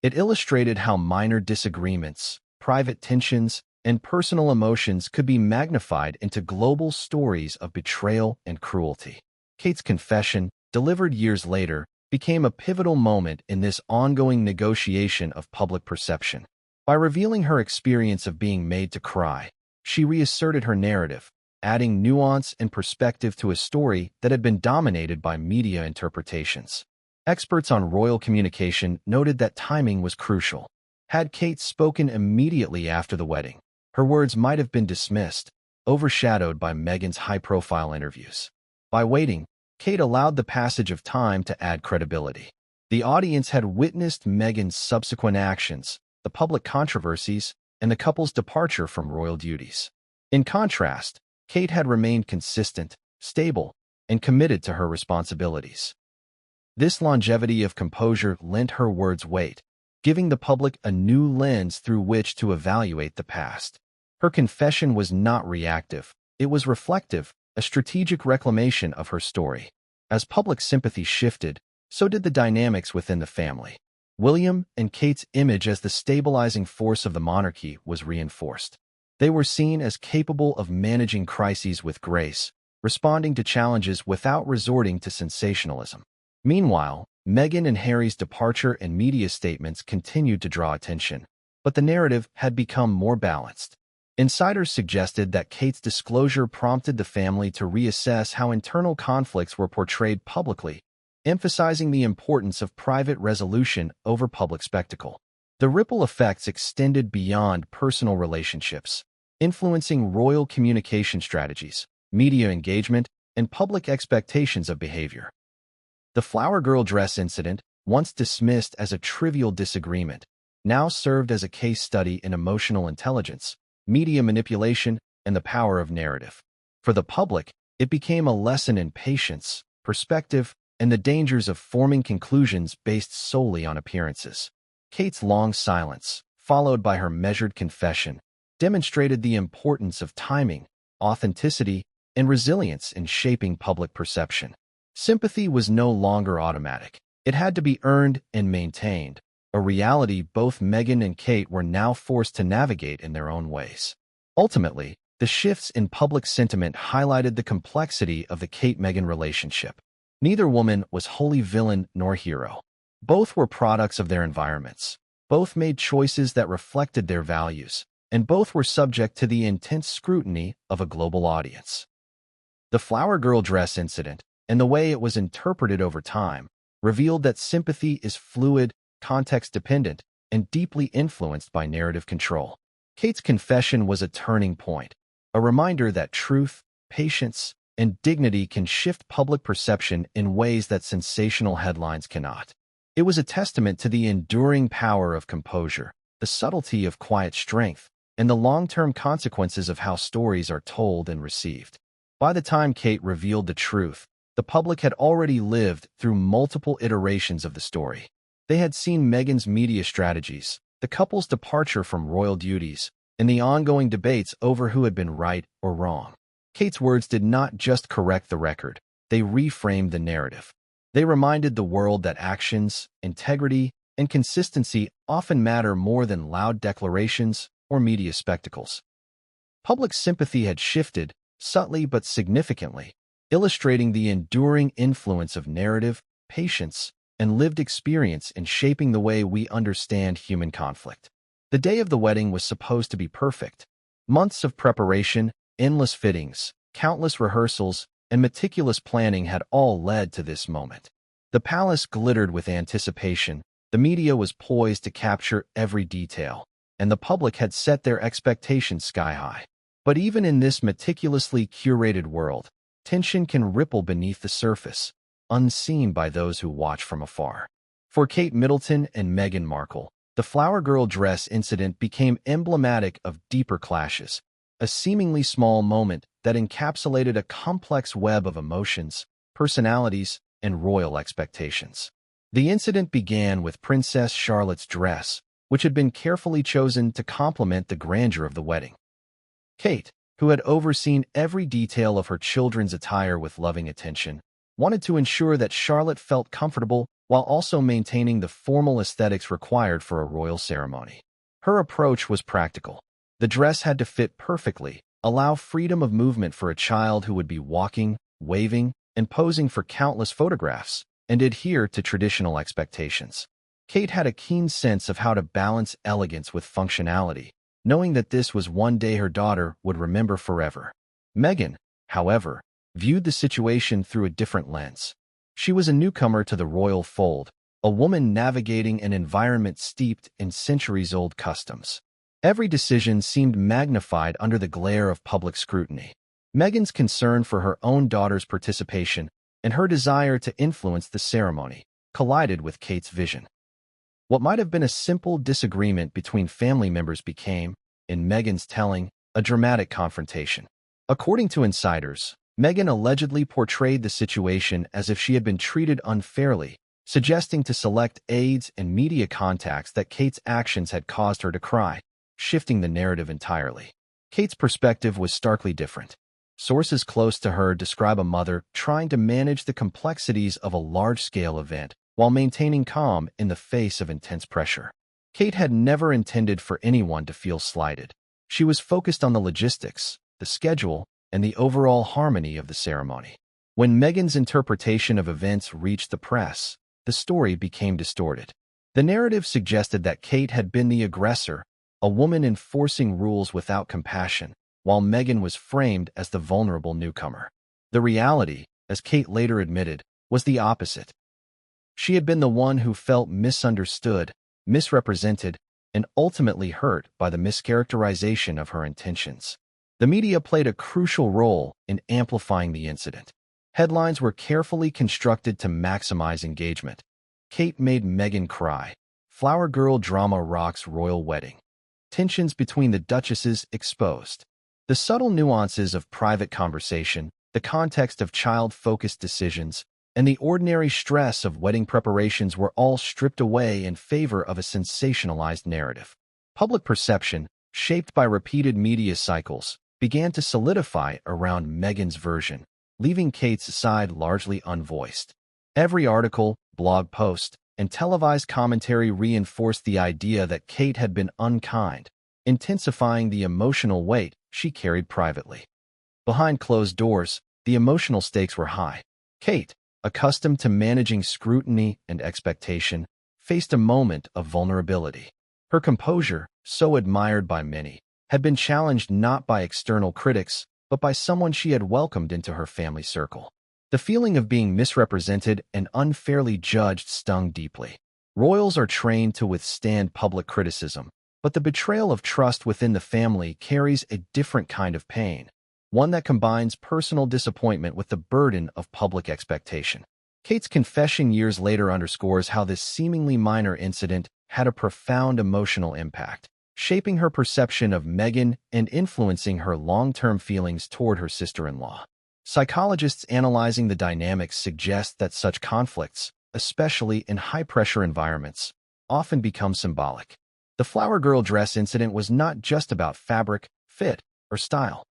It illustrated how minor disagreements, private tensions, and personal emotions could be magnified into global stories of betrayal and cruelty. Kate's confession, delivered years later, became a pivotal moment in this ongoing negotiation of public perception. By revealing her experience of being made to cry, she reasserted her narrative, adding nuance and perspective to a story that had been dominated by media interpretations. Experts on royal communication noted that timing was crucial. Had Kate spoken immediately after the wedding, her words might have been dismissed, overshadowed by Meghan's high-profile interviews. By waiting, Kate allowed the passage of time to add credibility. The audience had witnessed Meghan's subsequent actions, the public controversies, and the couple's departure from royal duties. In contrast, Kate had remained consistent, stable, and committed to her responsibilities. This longevity of composure lent her words weight, giving the public a new lens through which to evaluate the past. Her confession was not reactive, it was reflective, a strategic reclamation of her story. As public sympathy shifted, so did the dynamics within the family. William and Kate's image as the stabilizing force of the monarchy was reinforced. They were seen as capable of managing crises with grace, responding to challenges without resorting to sensationalism. Meanwhile, Meghan and Harry's departure and media statements continued to draw attention, but the narrative had become more balanced. Insiders suggested that Kate's disclosure prompted the family to reassess how internal conflicts were portrayed publicly, emphasizing the importance of private resolution over public spectacle. The ripple effects extended beyond personal relationships, influencing royal communication strategies, media engagement, and public expectations of behavior. The flower girl dress incident, once dismissed as a trivial disagreement, now served as a case study in emotional intelligence, media manipulation, and the power of narrative. For the public, it became a lesson in patience, perspective, and the dangers of forming conclusions based solely on appearances. Kate's long silence, followed by her measured confession, demonstrated the importance of timing, authenticity, and resilience in shaping public perception. Sympathy was no longer automatic. It had to be earned and maintained, a reality both Meghan and Kate were now forced to navigate in their own ways. Ultimately, the shifts in public sentiment highlighted the complexity of the Kate-Meghan relationship. Neither woman was wholly villain nor hero. Both were products of their environments. Both made choices that reflected their values, and both were subject to the intense scrutiny of a global audience. The flower girl dress incident, and the way it was interpreted over time, revealed that sympathy is fluid, context-dependent, and deeply influenced by narrative control. Kate's confession was a turning point, a reminder that truth, patience, and dignity can shift public perception in ways that sensational headlines cannot. It was a testament to the enduring power of composure, the subtlety of quiet strength, and the long-term consequences of how stories are told and received. By the time Kate revealed the truth, the public had already lived through multiple iterations of the story. They had seen Meghan's media strategies, the couple's departure from royal duties, and the ongoing debates over who had been right or wrong. Kate's words did not just correct the record, they reframed the narrative. They reminded the world that actions, integrity, and consistency often matter more than loud declarations or media spectacles. Public sympathy had shifted, subtly but significantly, illustrating the enduring influence of narrative, patience, and lived experience in shaping the way we understand human conflict. The day of the wedding was supposed to be perfect. Months of preparation, endless fittings, countless rehearsals, and meticulous planning had all led to this moment. The palace glittered with anticipation, the media was poised to capture every detail, and the public had set their expectations sky-high. But even in this meticulously curated world, tension can ripple beneath the surface, unseen by those who watch from afar. For Kate Middleton and Meghan Markle, the flower girl dress incident became emblematic of deeper clashes, a seemingly small moment that encapsulated a complex web of emotions, personalities, and royal expectations. The incident began with Princess Charlotte's dress, which had been carefully chosen to complement the grandeur of the wedding. Kate, who had overseen every detail of her children's attire with loving attention, wanted to ensure that Charlotte felt comfortable while also maintaining the formal aesthetics required for a royal ceremony. Her approach was practical. The dress had to fit perfectly, allow freedom of movement for a child who would be walking, waving, and posing for countless photographs, and adhere to traditional expectations. Kate had a keen sense of how to balance elegance with functionality, knowing that this was one day her daughter would remember forever. Meghan, however, viewed the situation through a different lens. She was a newcomer to the royal fold, a woman navigating an environment steeped in centuries-old customs. Every decision seemed magnified under the glare of public scrutiny. Meghan's concern for her own daughter's participation and her desire to influence the ceremony collided with Kate's vision. What might have been a simple disagreement between family members became, in Meghan's telling, a dramatic confrontation. According to insiders, Meghan allegedly portrayed the situation as if she had been treated unfairly, suggesting to select aides and media contacts that Kate's actions had caused her to cry, shifting the narrative entirely. Kate's perspective was starkly different. Sources close to her describe a mother trying to manage the complexities of a large-scale event while maintaining calm in the face of intense pressure. Kate had never intended for anyone to feel slighted. She was focused on the logistics, the schedule, and the overall harmony of the ceremony. When Meghan's interpretation of events reached the press, the story became distorted. The narrative suggested that Kate had been the aggressor, a woman enforcing rules without compassion, while Meghan was framed as the vulnerable newcomer. The reality, as Kate later admitted, was the opposite. She had been the one who felt misunderstood, misrepresented, and ultimately hurt by the mischaracterization of her intentions. The media played a crucial role in amplifying the incident. Headlines were carefully constructed to maximize engagement. Kate made Meghan cry. Flower girl drama rocks royal wedding. Tensions between the duchesses exposed. The subtle nuances of private conversation, the context of child-focused decisions, and the ordinary stress of wedding preparations were all stripped away in favor of a sensationalized narrative. Public perception, shaped by repeated media cycles, began to solidify around Meghan's version, leaving Kate's side largely unvoiced. Every article, blog post, and televised commentary reinforced the idea that Kate had been unkind, intensifying the emotional weight she carried privately. Behind closed doors, the emotional stakes were high. Kate, accustomed to managing scrutiny and expectation, faced a moment of vulnerability. Her composure, so admired by many, had been challenged not by external critics, but by someone she had welcomed into her family circle. The feeling of being misrepresented and unfairly judged stung deeply. Royals are trained to withstand public criticism, but the betrayal of trust within the family carries a different kind of pain, one that combines personal disappointment with the burden of public expectation. Kate's confession years later underscores how this seemingly minor incident had a profound emotional impact, shaping her perception of Meghan and influencing her long-term feelings toward her sister-in-law. Psychologists analyzing the dynamics suggest that such conflicts, especially in high-pressure environments, often become symbolic. The flower girl dress incident was not just about fabric, fit, or style.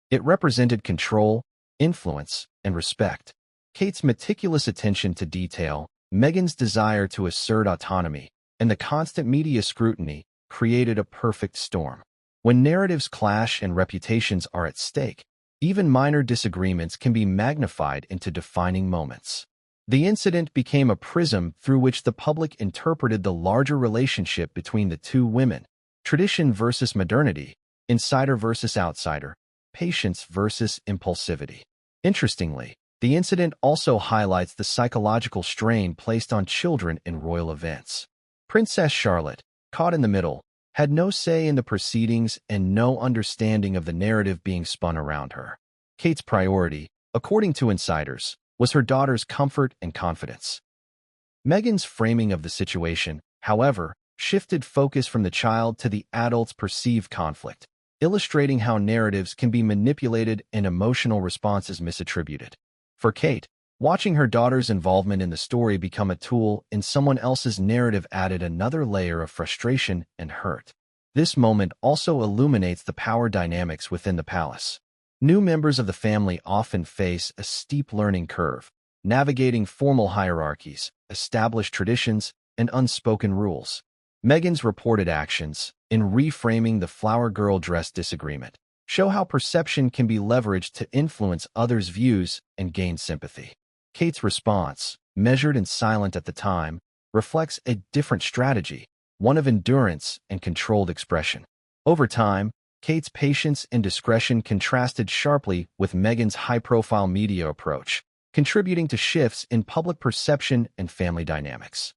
It represented control, influence, and respect. Kate's meticulous attention to detail, Meghan's desire to assert autonomy, and the constant media scrutiny created a perfect storm. When narratives clash and reputations are at stake, even minor disagreements can be magnified into defining moments. The incident became a prism through which the public interpreted the larger relationship between the two women: tradition versus modernity, insider versus outsider, patience versus impulsivity. Interestingly, the incident also highlights the psychological strain placed on children in royal events. Princess Charlotte, caught in the middle, had no say in the proceedings and no understanding of the narrative being spun around her. Kate's priority, according to insiders, was her daughter's comfort and confidence. Meghan's framing of the situation, however, shifted focus from the child to the adult's perceived conflict, illustrating how narratives can be manipulated and emotional responses misattributed. For Kate, watching her daughter's involvement in the story become a tool in someone else's narrative added another layer of frustration and hurt. This moment also illuminates the power dynamics within the palace. New members of the family often face a steep learning curve, navigating formal hierarchies, established traditions, and unspoken rules. Meghan's reported actions, in reframing the flower girl dress disagreement, show how perception can be leveraged to influence others' views and gain sympathy. Kate's response, measured and silent at the time, reflects a different strategy, one of endurance and controlled expression. Over time, Kate's patience and discretion contrasted sharply with Meghan's high-profile media approach, contributing to shifts in public perception and family dynamics.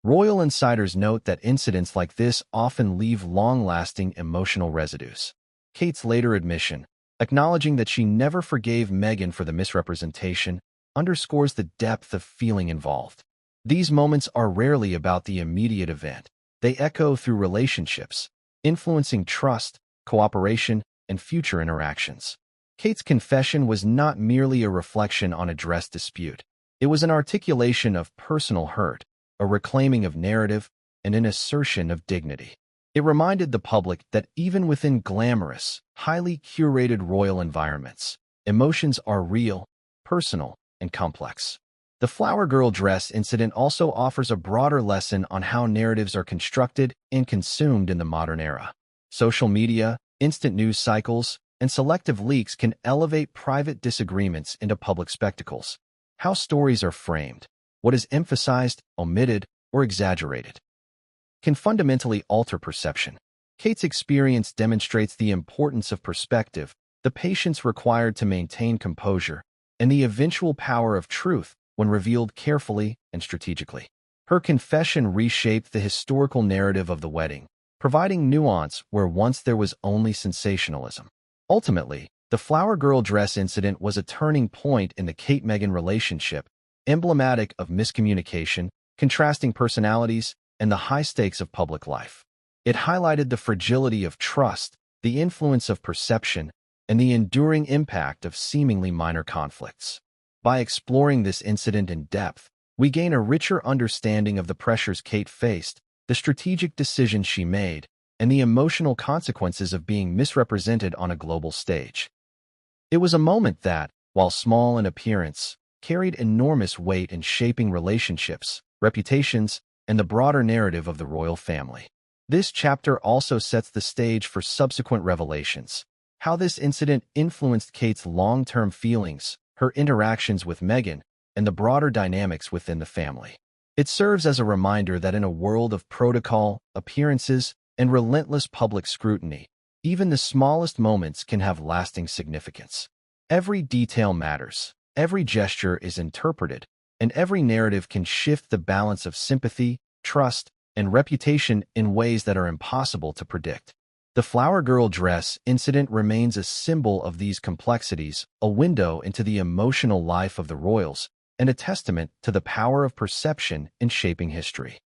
Royal insiders note that incidents like this often leave long-lasting emotional residues. Kate's later admission, acknowledging that she never forgave Meghan for the misrepresentation, underscores the depth of feeling involved. These moments are rarely about the immediate event. They echo through relationships, influencing trust, cooperation, and future interactions. Kate's confession was not merely a reflection on a dress dispute. It was an articulation of personal hurt, a reclaiming of narrative, and an assertion of dignity. It reminded the public that even within glamorous, highly curated royal environments, emotions are real, personal, and complex. The flower girl dress incident also offers a broader lesson on how narratives are constructed and consumed in the modern era. Social media, instant news cycles, and selective leaks can elevate private disagreements into public spectacles. How stories are framed, what is emphasized, omitted, or exaggerated, can fundamentally alter perception. Kate's experience demonstrates the importance of perspective, the patience required to maintain composure, and the eventual power of truth when revealed carefully and strategically. Her confession reshaped the historical narrative of the wedding, providing nuance where once there was only sensationalism. Ultimately, the flower girl dress incident was a turning point in the Kate-Meghan relationship, emblematic of miscommunication, contrasting personalities, and the high stakes of public life. It highlighted the fragility of trust, the influence of perception, and the enduring impact of seemingly minor conflicts. By exploring this incident in depth, we gain a richer understanding of the pressures Kate faced, the strategic decisions she made, and the emotional consequences of being misrepresented on a global stage. It was a moment that, while small in appearance, carried enormous weight in shaping relationships, reputations, and the broader narrative of the royal family. This chapter also sets the stage for subsequent revelations, how this incident influenced Kate's long-term feelings, her interactions with Meghan, and the broader dynamics within the family. It serves as a reminder that in a world of protocol, appearances, and relentless public scrutiny, even the smallest moments can have lasting significance. Every detail matters, every gesture is interpreted, and every narrative can shift the balance of sympathy, trust, and reputation in ways that are impossible to predict. The flower girl dress incident remains a symbol of these complexities, a window into the emotional life of the royals, and a testament to the power of perception in shaping history.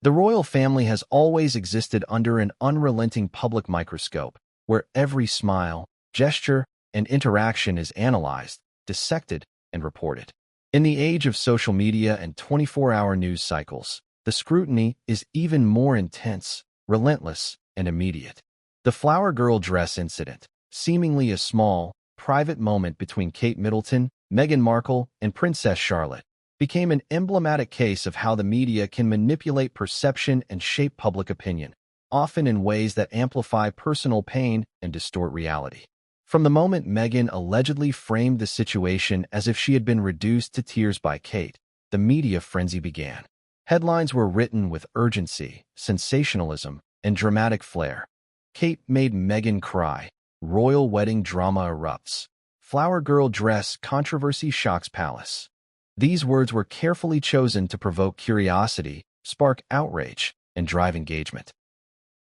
The royal family has always existed under an unrelenting public microscope, where every smile, gesture, and interaction is analyzed, dissected, and reported. In the age of social media and 24-hour news cycles, the scrutiny is even more intense, relentless, and immediate. The flower girl dress incident, seemingly a small, private moment between Kate Middleton, Meghan Markle, and Princess Charlotte, became an emblematic case of how the media can manipulate perception and shape public opinion, often in ways that amplify personal pain and distort reality. From the moment Meghan allegedly framed the situation as if she had been reduced to tears by Kate, the media frenzy began. Headlines were written with urgency, sensationalism, and dramatic flair. Kate made Meghan cry. Royal wedding drama erupts. Flower girl dress controversy shocks palace. These words were carefully chosen to provoke curiosity, spark outrage, and drive engagement.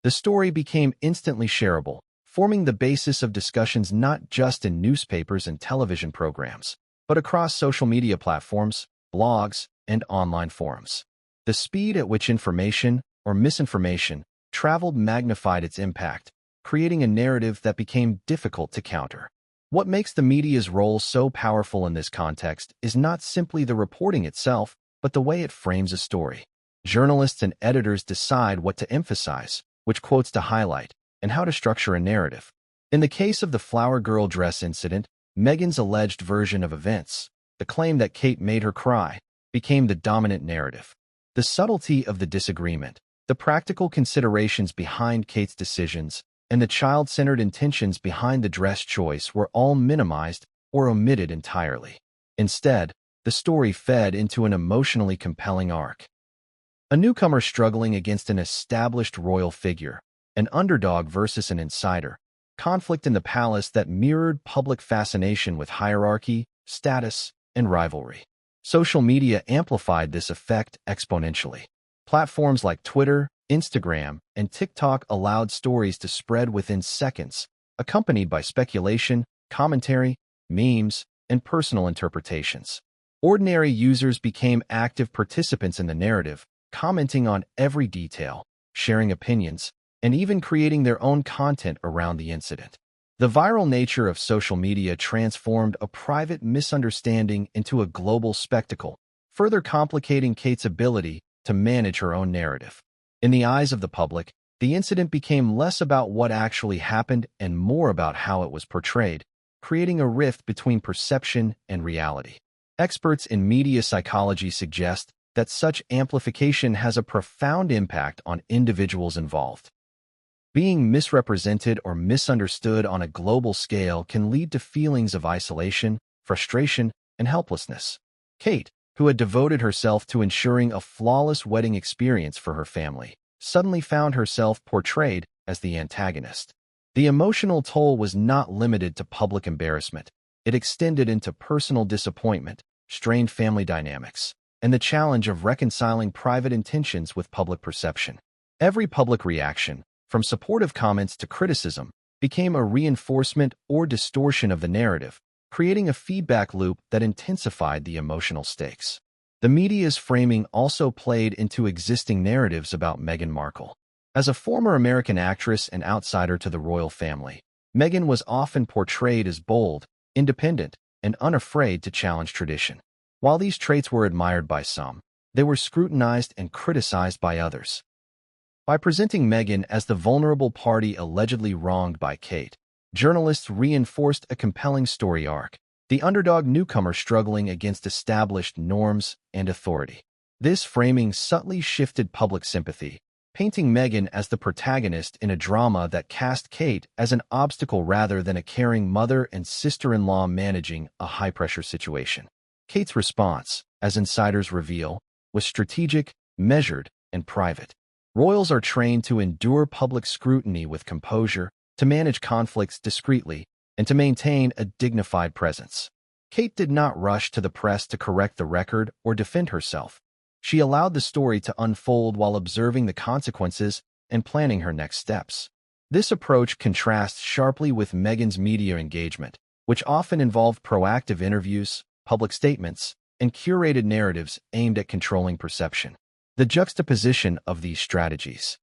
The story became instantly shareable, forming the basis of discussions not just in newspapers and television programs, but across social media platforms, blogs, and online forums. The speed at which information, or misinformation, traveled magnified its impact, creating a narrative that became difficult to counter. What makes the media's role so powerful in this context is not simply the reporting itself, but the way it frames a story. Journalists and editors decide what to emphasize, which quotes to highlight, and how to structure a narrative. In the case of the flower girl dress incident, Meghan's alleged version of events, the claim that Kate made her cry, became the dominant narrative. The subtlety of the disagreement, the practical considerations behind Kate's decisions, and the child-centered intentions behind the dress choice were all minimized or omitted entirely. Instead, the story fed into an emotionally compelling arc. A newcomer struggling against an established royal figure, an underdog versus an insider, conflict in the palace that mirrored public fascination with hierarchy, status, and rivalry. Social media amplified this effect exponentially. Platforms like Twitter, Instagram, and TikTok allowed stories to spread within seconds, accompanied by speculation, commentary, memes, and personal interpretations. Ordinary users became active participants in the narrative, commenting on every detail, sharing opinions, and even creating their own content around the incident. The viral nature of social media transformed a private misunderstanding into a global spectacle, further complicating Kate's ability to manage her own narrative. In the eyes of the public, the incident became less about what actually happened and more about how it was portrayed, creating a rift between perception and reality. Experts in media psychology suggest that such amplification has a profound impact on individuals involved. Being misrepresented or misunderstood on a global scale can lead to feelings of isolation, frustration, and helplessness. Kate, who had devoted herself to ensuring a flawless wedding experience for her family, suddenly found herself portrayed as the antagonist. The emotional toll was not limited to public embarrassment. It extended into personal disappointment, strained family dynamics, and the challenge of reconciling private intentions with public perception. Every public reaction, from supportive comments to criticism, became a reinforcement or distortion of the narrative, creating a feedback loop that intensified the emotional stakes. The media's framing also played into existing narratives about Meghan Markle. As a former American actress and outsider to the royal family, Meghan was often portrayed as bold, independent, and unafraid to challenge tradition. While these traits were admired by some, they were scrutinized and criticized by others. By presenting Meghan as the vulnerable party allegedly wronged by Kate, journalists reinforced a compelling story arc, the underdog newcomer struggling against established norms and authority. This framing subtly shifted public sympathy, painting Meghan as the protagonist in a drama that cast Kate as an obstacle rather than a caring mother and sister-in-law managing a high-pressure situation. Kate's response, as insiders reveal, was strategic, measured, and private. Royals are trained to endure public scrutiny with composure, to manage conflicts discreetly, and to maintain a dignified presence. Kate did not rush to the press to correct the record or defend herself. She allowed the story to unfold while observing the consequences and planning her next steps. This approach contrasts sharply with Meghan's media engagement, which often involved proactive interviews, public statements, and curated narratives aimed at controlling perception. The juxtaposition of these strategies,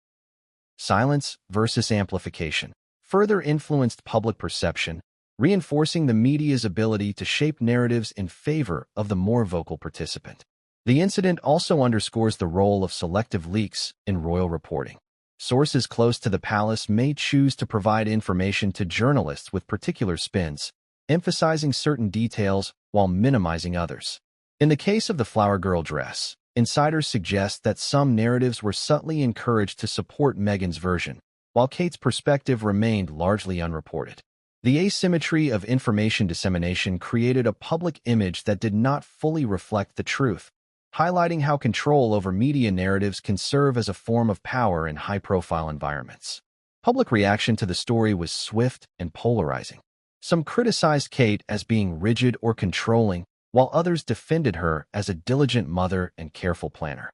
silence versus amplification, further influenced public perception, reinforcing the media's ability to shape narratives in favor of the more vocal participant. The incident also underscores the role of selective leaks in royal reporting. Sources close to the palace may choose to provide information to journalists with particular spins, emphasizing certain details while minimizing others. In the case of the flower girl dress, insiders suggest that some narratives were subtly encouraged to support Meghan's version, while Kate's perspective remained largely unreported. The asymmetry of information dissemination created a public image that did not fully reflect the truth, highlighting how control over media narratives can serve as a form of power in high-profile environments. Public reaction to the story was swift and polarizing. Some criticized Kate as being rigid or controlling, while others defended her as a diligent mother and careful planner.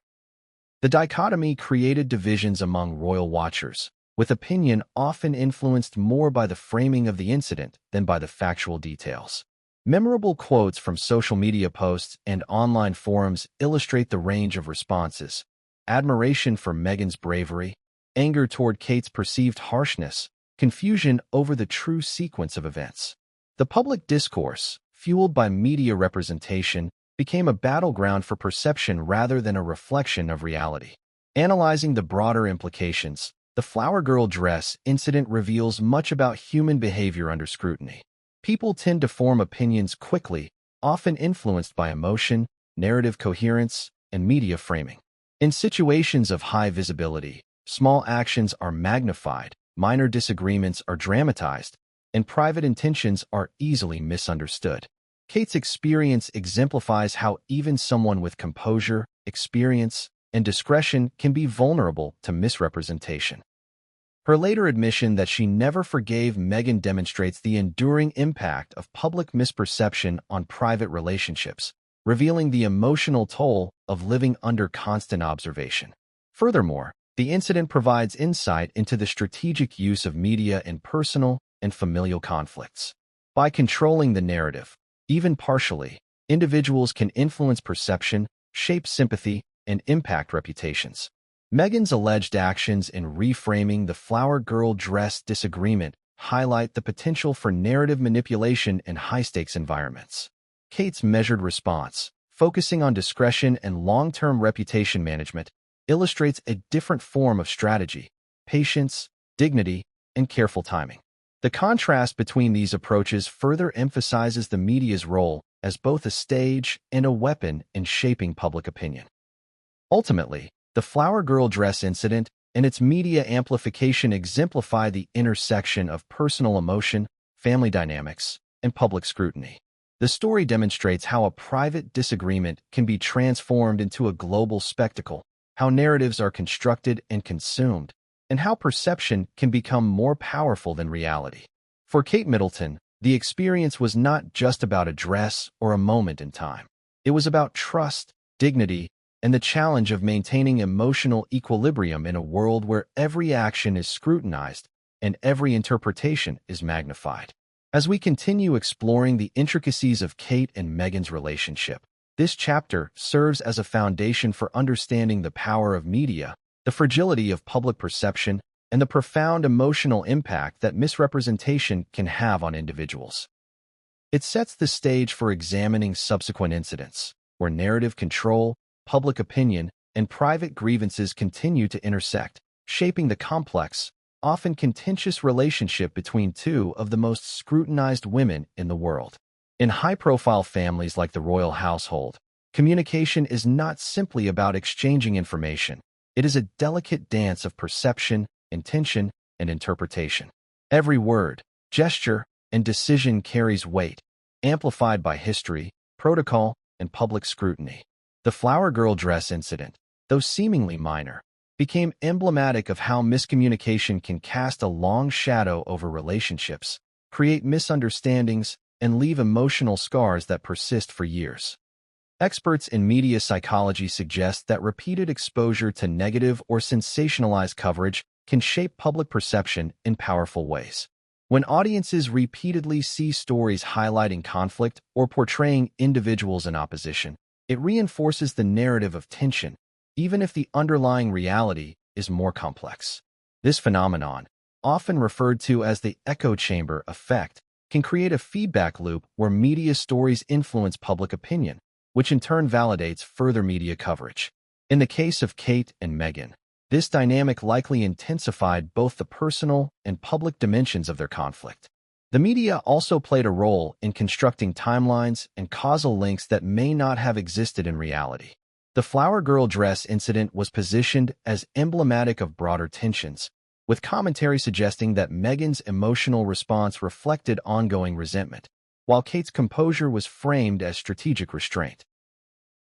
The dichotomy created divisions among royal watchers, with opinion often influenced more by the framing of the incident than by the factual details. Memorable quotes from social media posts and online forums illustrate the range of responses: admiration for Meghan's bravery, anger toward Kate's perceived harshness, confusion over the true sequence of events. The public discourse, fueled by media representation, became a battleground for perception rather than a reflection of reality. Analyzing the broader implications, the flower girl dress incident reveals much about human behavior under scrutiny. People tend to form opinions quickly, often influenced by emotion, narrative coherence, and media framing. In situations of high visibility, small actions are magnified, minor disagreements are dramatized, and private intentions are easily misunderstood. Kate's experience exemplifies how even someone with composure, experience, and discretion can be vulnerable to misrepresentation. Her later admission that she never forgave Meghan demonstrates the enduring impact of public misperception on private relationships, revealing the emotional toll of living under constant observation. Furthermore, the incident provides insight into the strategic use of media in personal and familial conflicts. By controlling the narrative, even partially, individuals can influence perception, shape sympathy, and impact reputations. Meghan's alleged actions in reframing the flower girl dress disagreement highlight the potential for narrative manipulation in high-stakes environments. Kate's measured response, focusing on discretion and long-term reputation management, illustrates a different form of strategy: patience, dignity, and careful timing. The contrast between these approaches further emphasizes the media's role as both a stage and a weapon in shaping public opinion. Ultimately, the flower girl dress incident and its media amplification exemplify the intersection of personal emotion, family dynamics, and public scrutiny. The story demonstrates how a private disagreement can be transformed into a global spectacle, how narratives are constructed and consumed, and how perception can become more powerful than reality. For Kate Middleton, the experience was not just about a dress or a moment in time. It was about trust, dignity, and the challenge of maintaining emotional equilibrium in a world where every action is scrutinized and every interpretation is magnified. As we continue exploring the intricacies of Kate and Meghan's relationship, This chapter serves as a foundation for understanding the power of media, the fragility of public perception, and the profound emotional impact that misrepresentation can have on individuals. It sets the stage for examining subsequent incidents, where narrative control, public opinion, and private grievances continue to intersect, shaping the complex, often contentious relationship between two of the most scrutinized women in the world. In high-profile families like the royal household, communication is not simply about exchanging information. It is a delicate dance of perception, intention, and interpretation. Every word, gesture, and decision carries weight, amplified by history, protocol, and public scrutiny. The flower girl dress incident, though seemingly minor, became emblematic of how miscommunication can cast a long shadow over relationships, create misunderstandings, and leave emotional scars that persist for years. Experts in media psychology suggest that repeated exposure to negative or sensationalized coverage can shape public perception in powerful ways. When audiences repeatedly see stories highlighting conflict or portraying individuals in opposition, it reinforces the narrative of tension, even if the underlying reality is more complex. This phenomenon, often referred to as the echo chamber effect, can create a feedback loop where media stories influence public opinion, which in turn validates further media coverage. In the case of Kate and Meghan, this dynamic likely intensified both the personal and public dimensions of their conflict. The media also played a role in constructing timelines and causal links that may not have existed in reality. The flower girl dress incident was positioned as emblematic of broader tensions, with commentary suggesting that Meghan's emotional response reflected ongoing resentment, while Kate's composure was framed as strategic restraint.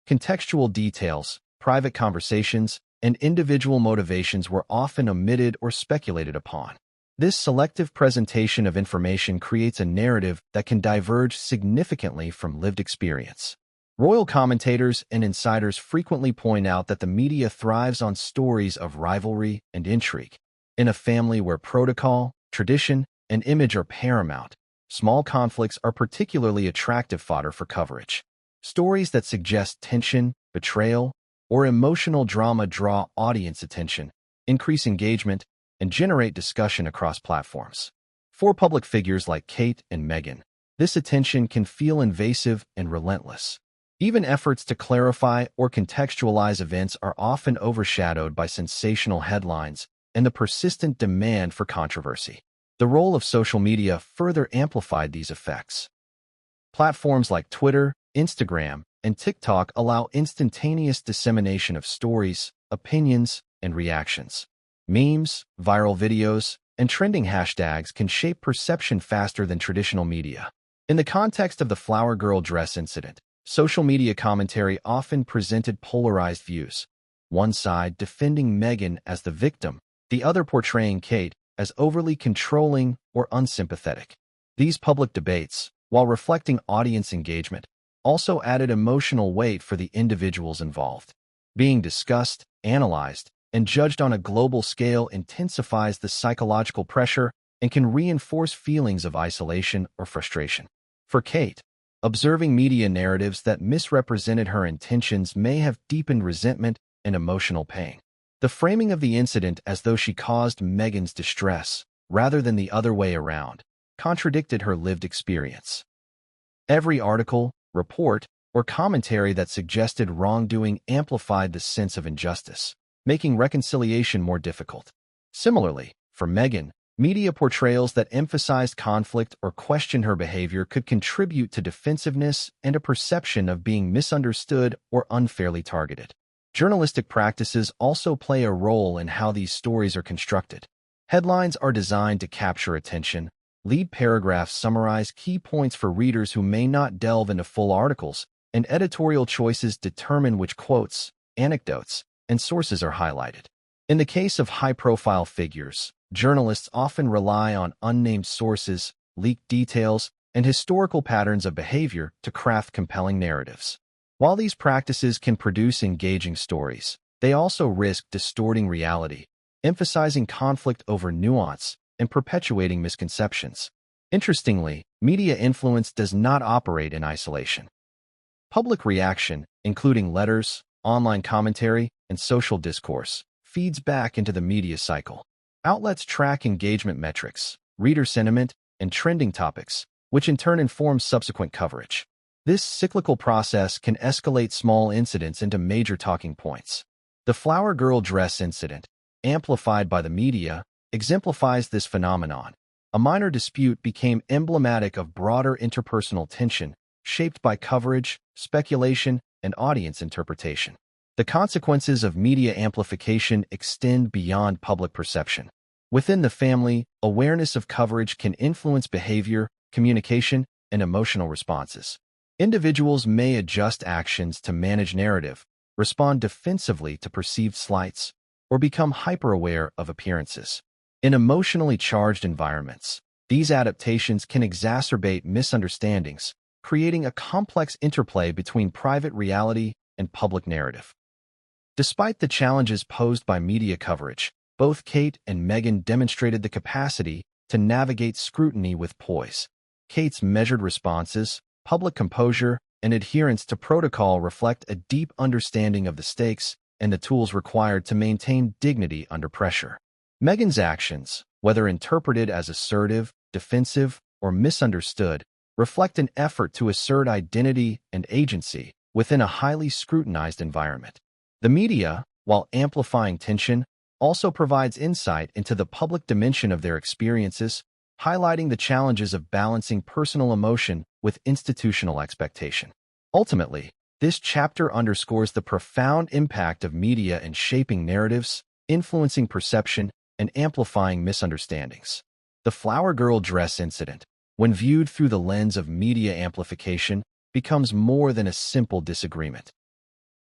Contextual details, private conversations, and individual motivations were often omitted or speculated upon. This selective presentation of information creates a narrative that can diverge significantly from lived experience. Royal commentators and insiders frequently point out that the media thrives on stories of rivalry and intrigue. In a family where protocol, tradition, and image are paramount, small conflicts are particularly attractive fodder for coverage. Stories that suggest tension, betrayal, or emotional drama draw audience attention, increase engagement, and generate discussion across platforms. For public figures like Kate and Meghan, this attention can feel invasive and relentless. Even efforts to clarify or contextualize events are often overshadowed by sensational headlines and the persistent demand for controversy. The role of social media further amplified these effects. Platforms like Twitter, Instagram, and TikTok allow instantaneous dissemination of stories, opinions, and reactions. Memes, viral videos, and trending hashtags can shape perception faster than traditional media. In the context of the flower girl dress incident, social media commentary often presented polarized views, one side defending Meghan as the victim, the other portraying Kate as overly controlling or unsympathetic. These public debates, while reflecting audience engagement, also added emotional weight for the individuals involved. Being discussed, analyzed, and judged on a global scale intensifies the psychological pressure and can reinforce feelings of isolation or frustration. For Kate, observing media narratives that misrepresented her intentions may have deepened resentment and emotional pain. The framing of the incident as though she caused Meghan's distress, rather than the other way around, contradicted her lived experience. Every article, report, or commentary that suggested wrongdoing amplified the sense of injustice, making reconciliation more difficult. Similarly, for Meghan, media portrayals that emphasized conflict or questioned her behavior could contribute to defensiveness and a perception of being misunderstood or unfairly targeted. Journalistic practices also play a role in how these stories are constructed. Headlines are designed to capture attention. Lead paragraphs summarize key points for readers who may not delve into full articles, and editorial choices determine which quotes, anecdotes, and sources are highlighted. In the case of high-profile figures, journalists often rely on unnamed sources, leaked details, and historical patterns of behavior to craft compelling narratives. While these practices can produce engaging stories, they also risk distorting reality, emphasizing conflict over nuance, and perpetuating misconceptions. Interestingly, media influence does not operate in isolation. Public reaction, including letters, online commentary, and social discourse, feeds back into the media cycle. Outlets track engagement metrics, reader sentiment, and trending topics, which in turn informs subsequent coverage. This cyclical process can escalate small incidents into major talking points. The flower girl dress incident, amplified by the media, exemplifies this phenomenon. A minor dispute became emblematic of broader interpersonal tension, shaped by coverage, speculation, and audience interpretation. The consequences of media amplification extend beyond public perception. Within the family, awareness of coverage can influence behavior, communication, and emotional responses. Individuals may adjust actions to manage narrative, respond defensively to perceived slights, or become hyper-aware of appearances. In emotionally charged environments, these adaptations can exacerbate misunderstandings, creating a complex interplay between private reality and public narrative. Despite the challenges posed by media coverage, both Kate and Meghan demonstrated the capacity to navigate scrutiny with poise. Kate's measured responses, public composure, and adherence to protocol reflect a deep understanding of the stakes and the tools required to maintain dignity under pressure. Meghan's actions, whether interpreted as assertive, defensive, or misunderstood, reflect an effort to assert identity and agency within a highly scrutinized environment. The media, while amplifying tension, also provides insight into the public dimension of their experiences, highlighting the challenges of balancing personal emotion with institutional expectation. Ultimately, this chapter underscores the profound impact of media in shaping narratives, influencing perception, and amplifying misunderstandings. The flower girl dress incident, when viewed through the lens of media amplification, becomes more than a simple disagreement.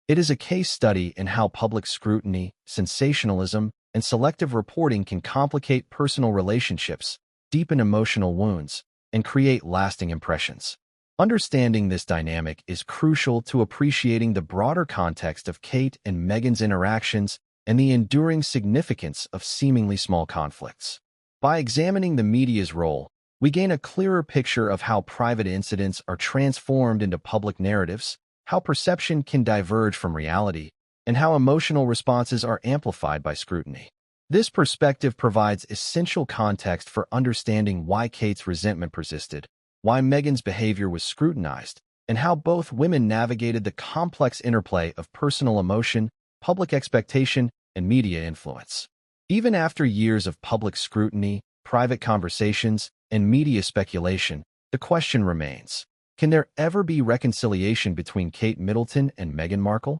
It is a case study in how public scrutiny, sensationalism, and selective reporting can complicate personal relationships, deepen emotional wounds, and create lasting impressions. Understanding this dynamic is crucial to appreciating the broader context of Kate and Meghan's interactions and the enduring significance of seemingly small conflicts. By examining the media's role, we gain a clearer picture of how private incidents are transformed into public narratives, how perception can diverge from reality, and how emotional responses are amplified by scrutiny. This perspective provides essential context for understanding why Kate's resentment persisted, why Meghan's behavior was scrutinized, and how both women navigated the complex interplay of personal emotion, public expectation, and media influence. Even after years of public scrutiny, private conversations, and media speculation, the question remains: can there ever be reconciliation between Kate Middleton and Meghan Markle?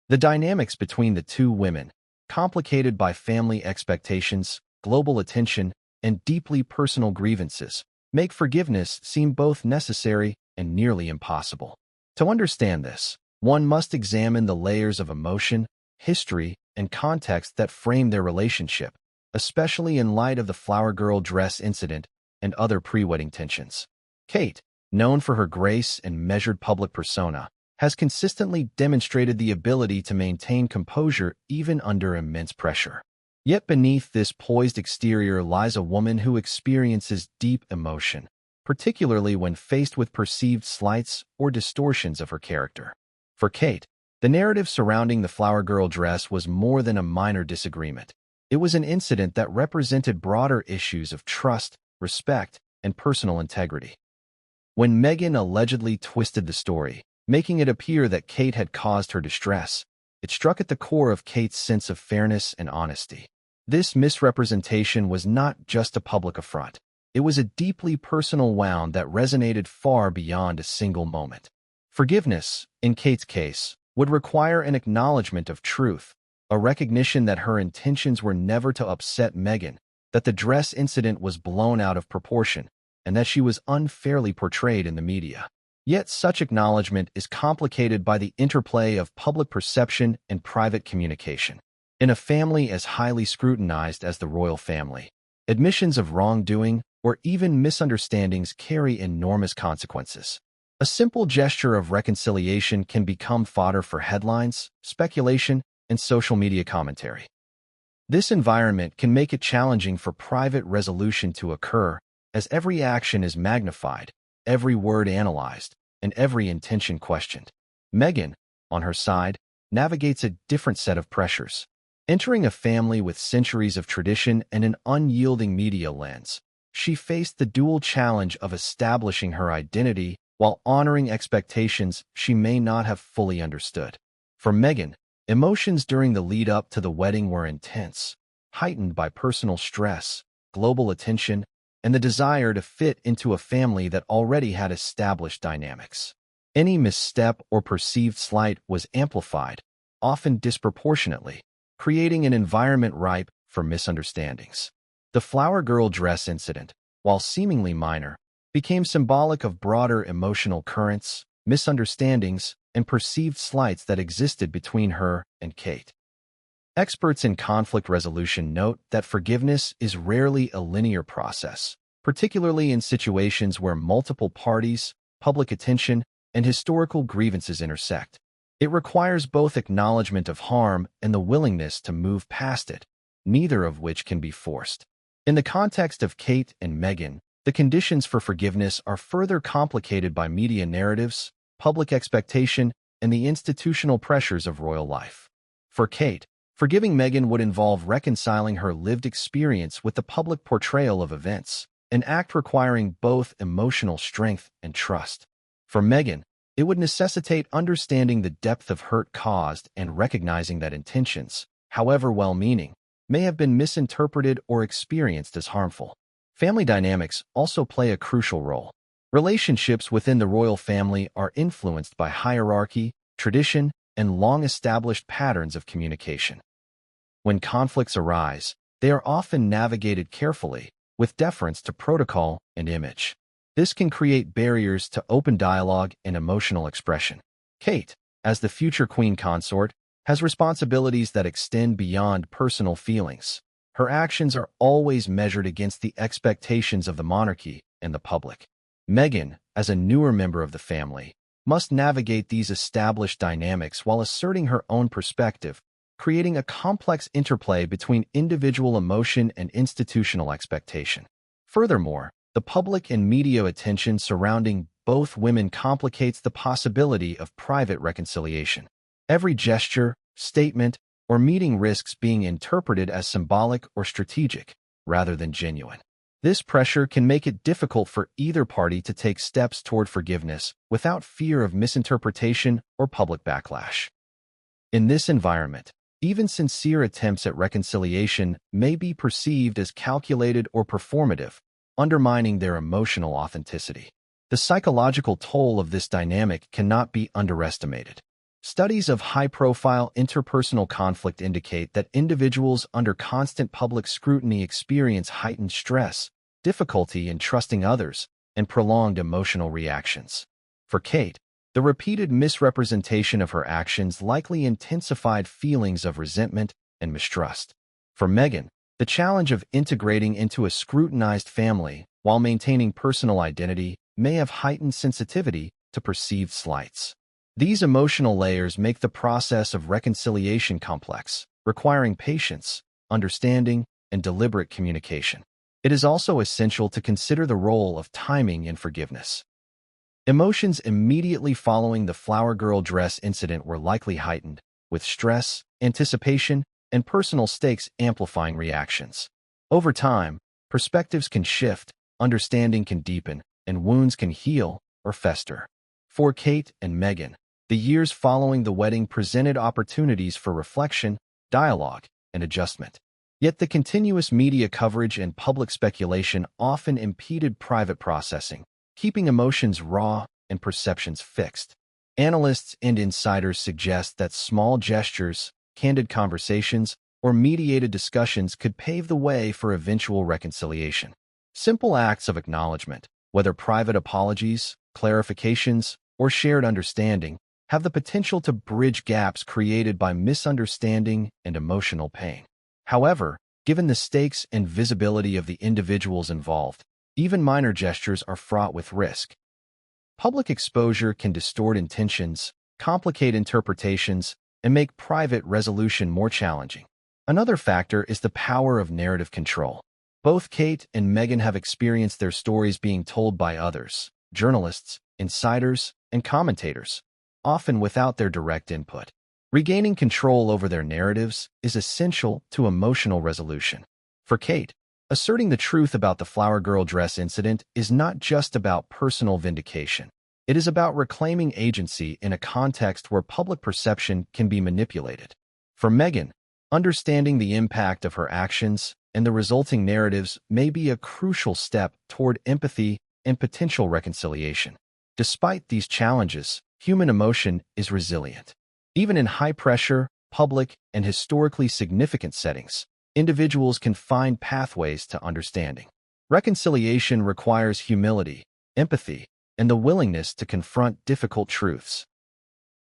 The dynamics between the two women, complicated by family expectations, global attention, and deeply personal grievances, make forgiveness seem both necessary and nearly impossible. To understand this, one must examine the layers of emotion, history, and context that frame their relationship, especially in light of the flower girl dress incident and other pre-wedding tensions. Kate, known for her grace and measured public persona, has consistently demonstrated the ability to maintain composure even under immense pressure. Yet beneath this poised exterior lies a woman who experiences deep emotion, particularly when faced with perceived slights or distortions of her character. For Kate, the narrative surrounding the flower girl dress was more than a minor disagreement. It was an incident that represented broader issues of trust, respect, and personal integrity. When Meghan allegedly twisted the story, making it appear that Kate had caused her distress, it struck at the core of Kate's sense of fairness and honesty. This misrepresentation was not just a public affront. It was a deeply personal wound that resonated far beyond a single moment. Forgiveness, in Kate's case, would require an acknowledgement of truth, a recognition that her intentions were never to upset Meghan, that the dress incident was blown out of proportion, and that she was unfairly portrayed in the media. Yet such acknowledgement is complicated by the interplay of public perception and private communication. In a family as highly scrutinized as the royal family, admissions of wrongdoing or even misunderstandings carry enormous consequences. A simple gesture of reconciliation can become fodder for headlines, speculation, and social media commentary. This environment can make it challenging for private resolution to occur, as every action is magnified, every word analyzed, and every intention questioned. Meghan, on her side, navigates a different set of pressures. Entering a family with centuries of tradition and an unyielding media lens, she faced the dual challenge of establishing her identity while honoring expectations she may not have fully understood. For Meghan, emotions during the lead-up to the wedding were intense, heightened by personal stress, global attention, and the desire to fit into a family that already had established dynamics. Any misstep or perceived slight was amplified, often disproportionately, creating an environment ripe for misunderstandings. The flower girl dress incident, while seemingly minor, became symbolic of broader emotional currents, misunderstandings, and perceived slights that existed between her and Kate. Experts in conflict resolution note that forgiveness is rarely a linear process, particularly in situations where multiple parties, public attention, and historical grievances intersect. It requires both acknowledgement of harm and the willingness to move past it, neither of which can be forced. In the context of Kate and Meghan, the conditions for forgiveness are further complicated by media narratives, public expectation, and the institutional pressures of royal life. For Kate, forgiving Meghan would involve reconciling her lived experience with the public portrayal of events, an act requiring both emotional strength and trust. For Meghan, it would necessitate understanding the depth of hurt caused and recognizing that intentions, however well-meaning, may have been misinterpreted or experienced as harmful. Family dynamics also play a crucial role. Relationships within the royal family are influenced by hierarchy, tradition, and long-established patterns of communication. When conflicts arise, they are often navigated carefully, with deference to protocol and image. This can create barriers to open dialogue and emotional expression. Kate, as the future queen consort, has responsibilities that extend beyond personal feelings. Her actions are always measured against the expectations of the monarchy and the public. Meghan, as a newer member of the family, must navigate these established dynamics while asserting her own perspective, creating a complex interplay between individual emotion and institutional expectation. Furthermore, the public and media attention surrounding both women complicates the possibility of private reconciliation. Every gesture, statement, or meeting risks being interpreted as symbolic or strategic, rather than genuine. This pressure can make it difficult for either party to take steps toward forgiveness without fear of misinterpretation or public backlash. In this environment, even sincere attempts at reconciliation may be perceived as calculated or performative, undermining their emotional authenticity. The psychological toll of this dynamic cannot be underestimated. Studies of high-profile interpersonal conflict indicate that individuals under constant public scrutiny experience heightened stress, difficulty in trusting others, and prolonged emotional reactions. For Kate, the repeated misrepresentation of her actions likely intensified feelings of resentment and mistrust. For Meghan, the challenge of integrating into a scrutinized family while maintaining personal identity may have heightened sensitivity to perceived slights. These emotional layers make the process of reconciliation complex, requiring patience, understanding, and deliberate communication. It is also essential to consider the role of timing in forgiveness. Emotions immediately following the flower girl dress incident were likely heightened, with stress, anticipation, and personal stakes amplifying reactions. Over time, perspectives can shift, understanding can deepen, and wounds can heal or fester. For Kate and Meghan, the years following the wedding presented opportunities for reflection, dialogue, and adjustment. Yet the continuous media coverage and public speculation often impeded private processing, keeping emotions raw and perceptions fixed. Analysts and insiders suggest that small gestures, candid conversations, or mediated discussions could pave the way for eventual reconciliation. Simple acts of acknowledgement, whether private apologies, clarifications, or shared understanding, have the potential to bridge gaps created by misunderstanding and emotional pain. However, given the stakes and visibility of the individuals involved, even minor gestures are fraught with risk. Public exposure can distort intentions, complicate interpretations, and make private resolution more challenging. Another factor is the power of narrative control. Both Kate and Meghan have experienced their stories being told by others, journalists, insiders, and commentators, often without their direct input. Regaining control over their narratives is essential to emotional resolution. For Kate, asserting the truth about the flower girl dress incident is not just about personal vindication. It is about reclaiming agency in a context where public perception can be manipulated. For Meghan, understanding the impact of her actions and the resulting narratives may be a crucial step toward empathy and potential reconciliation. Despite these challenges, human emotion is resilient. Even in high-pressure, public, and historically significant settings, individuals can find pathways to understanding. Reconciliation requires humility, empathy, and the willingness to confront difficult truths.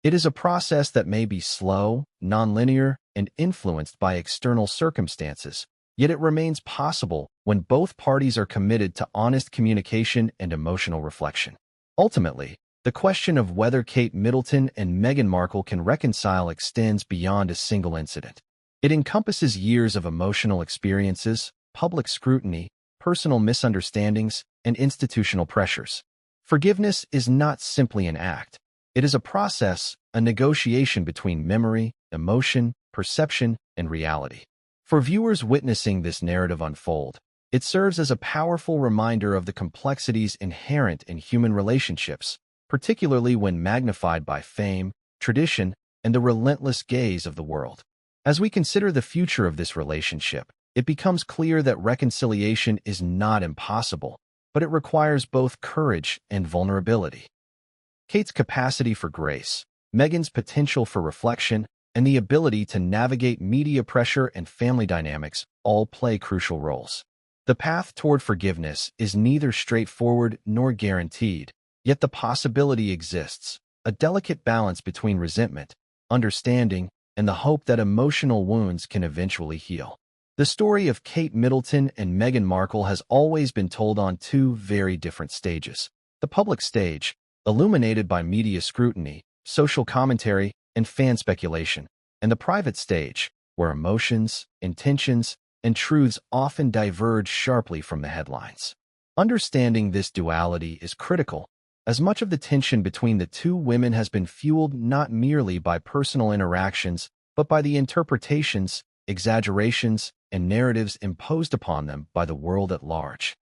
It is a process that may be slow, nonlinear, and influenced by external circumstances, yet it remains possible when both parties are committed to honest communication and emotional reflection. Ultimately, the question of whether Kate Middleton and Meghan Markle can reconcile extends beyond a single incident. It encompasses years of emotional experiences, public scrutiny, personal misunderstandings, and institutional pressures. Forgiveness is not simply an act. It is a process, a negotiation between memory, emotion, perception, and reality. For viewers witnessing this narrative unfold, it serves as a powerful reminder of the complexities inherent in human relationships, particularly when magnified by fame, tradition, and the relentless gaze of the world. As we consider the future of this relationship, it becomes clear that reconciliation is not impossible, but it requires both courage and vulnerability. Kate's capacity for grace, Meghan's potential for reflection, and the ability to navigate media pressure and family dynamics all play crucial roles. The path toward forgiveness is neither straightforward nor guaranteed, yet the possibility exists, a delicate balance between resentment, understanding, and the hope that emotional wounds can eventually heal. The story of Kate Middleton and Meghan Markle has always been told on two very different stages. The public stage, illuminated by media scrutiny, social commentary, and fan speculation, and the private stage, where emotions, intentions, and truths often diverge sharply from the headlines. Understanding this duality is critical, as much of the tension between the two women has been fueled not merely by personal interactions, but by the interpretations, exaggerations, and narratives imposed upon them by the world at large.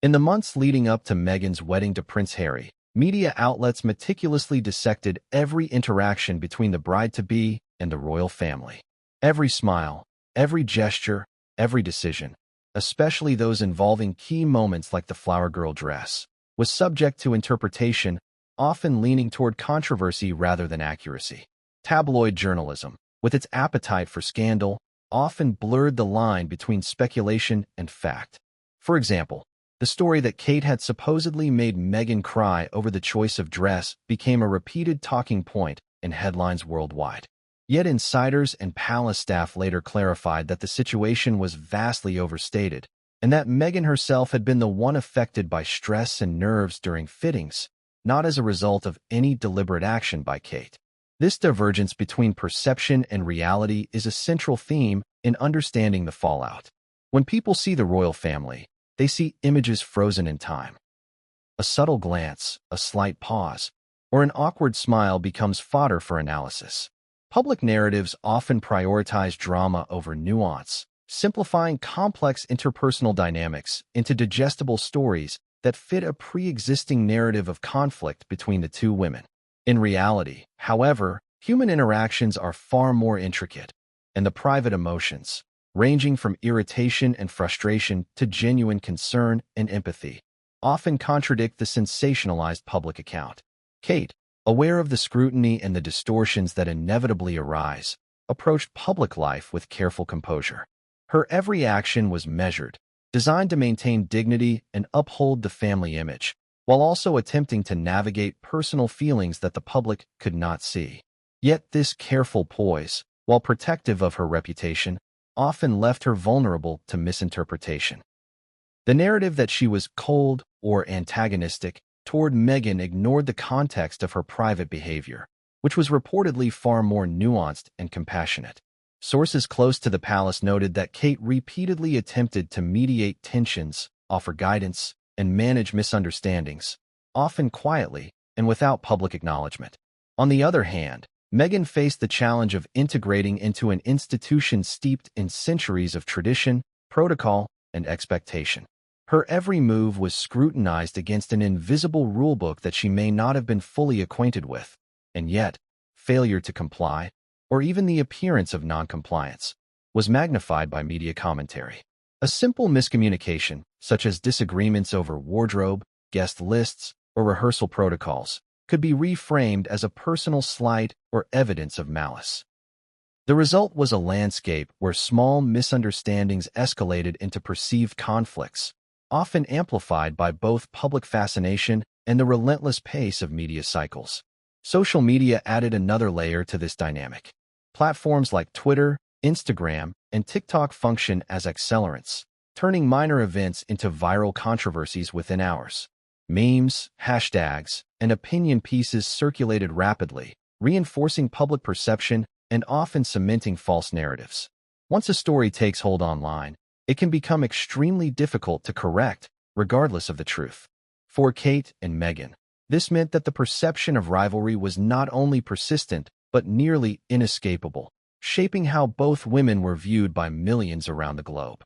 In the months leading up to Meghan's wedding to Prince Harry, media outlets meticulously dissected every interaction between the bride-to-be and the royal family. Every smile, every gesture, every decision, especially those involving key moments like the flower girl dress, was subject to interpretation, often leaning toward controversy rather than accuracy. Tabloid journalism, with its appetite for scandal, often blurred the line between speculation and fact. For example, the story that Kate had supposedly made Meghan cry over the choice of dress became a repeated talking point in headlines worldwide. Yet insiders and palace staff later clarified that the situation was vastly overstated, and that Meghan herself had been the one affected by stress and nerves during fittings, not as a result of any deliberate action by Kate. This divergence between perception and reality is a central theme in understanding the fallout. When people see the royal family, they see images frozen in time. A subtle glance, a slight pause, or an awkward smile becomes fodder for analysis. Public narratives often prioritize drama over nuance, simplifying complex interpersonal dynamics into digestible stories that fit a pre-existing narrative of conflict between the two women. In reality, however, human interactions are far more intricate, and the private emotions, ranging from irritation and frustration to genuine concern and empathy, often contradict the sensationalized public account. Kate, aware of the scrutiny and the distortions that inevitably arise, approached public life with careful composure. Her every action was measured, designed to maintain dignity and uphold the family image, while also attempting to navigate personal feelings that the public could not see. Yet this careful poise, while protective of her reputation, often left her vulnerable to misinterpretation. The narrative that she was cold or antagonistic toward Meghan ignored the context of her private behavior, which was reportedly far more nuanced and compassionate. Sources close to the palace noted that Kate repeatedly attempted to mediate tensions, offer guidance, and manage misunderstandings, often quietly, and without public acknowledgement. On the other hand, Meghan faced the challenge of integrating into an institution steeped in centuries of tradition, protocol, and expectation. Her every move was scrutinized against an invisible rulebook that she may not have been fully acquainted with, and yet, failure to comply, or even the appearance of noncompliance, was magnified by media commentary. A simple miscommunication, such as disagreements over wardrobe, guest lists, or rehearsal protocols, could be reframed as a personal slight or evidence of malice. The result was a landscape where small misunderstandings escalated into perceived conflicts, often amplified by both public fascination and the relentless pace of media cycles. Social media added another layer to this dynamic. Platforms like Twitter, Instagram, and TikTok function as accelerants, turning minor events into viral controversies within hours. Memes, hashtags, and opinion pieces circulated rapidly, reinforcing public perception and often cementing false narratives. Once a story takes hold online, it can become extremely difficult to correct, regardless of the truth. For Kate and Meghan, this meant that the perception of rivalry was not only persistent, but nearly inescapable, shaping how both women were viewed by millions around the globe.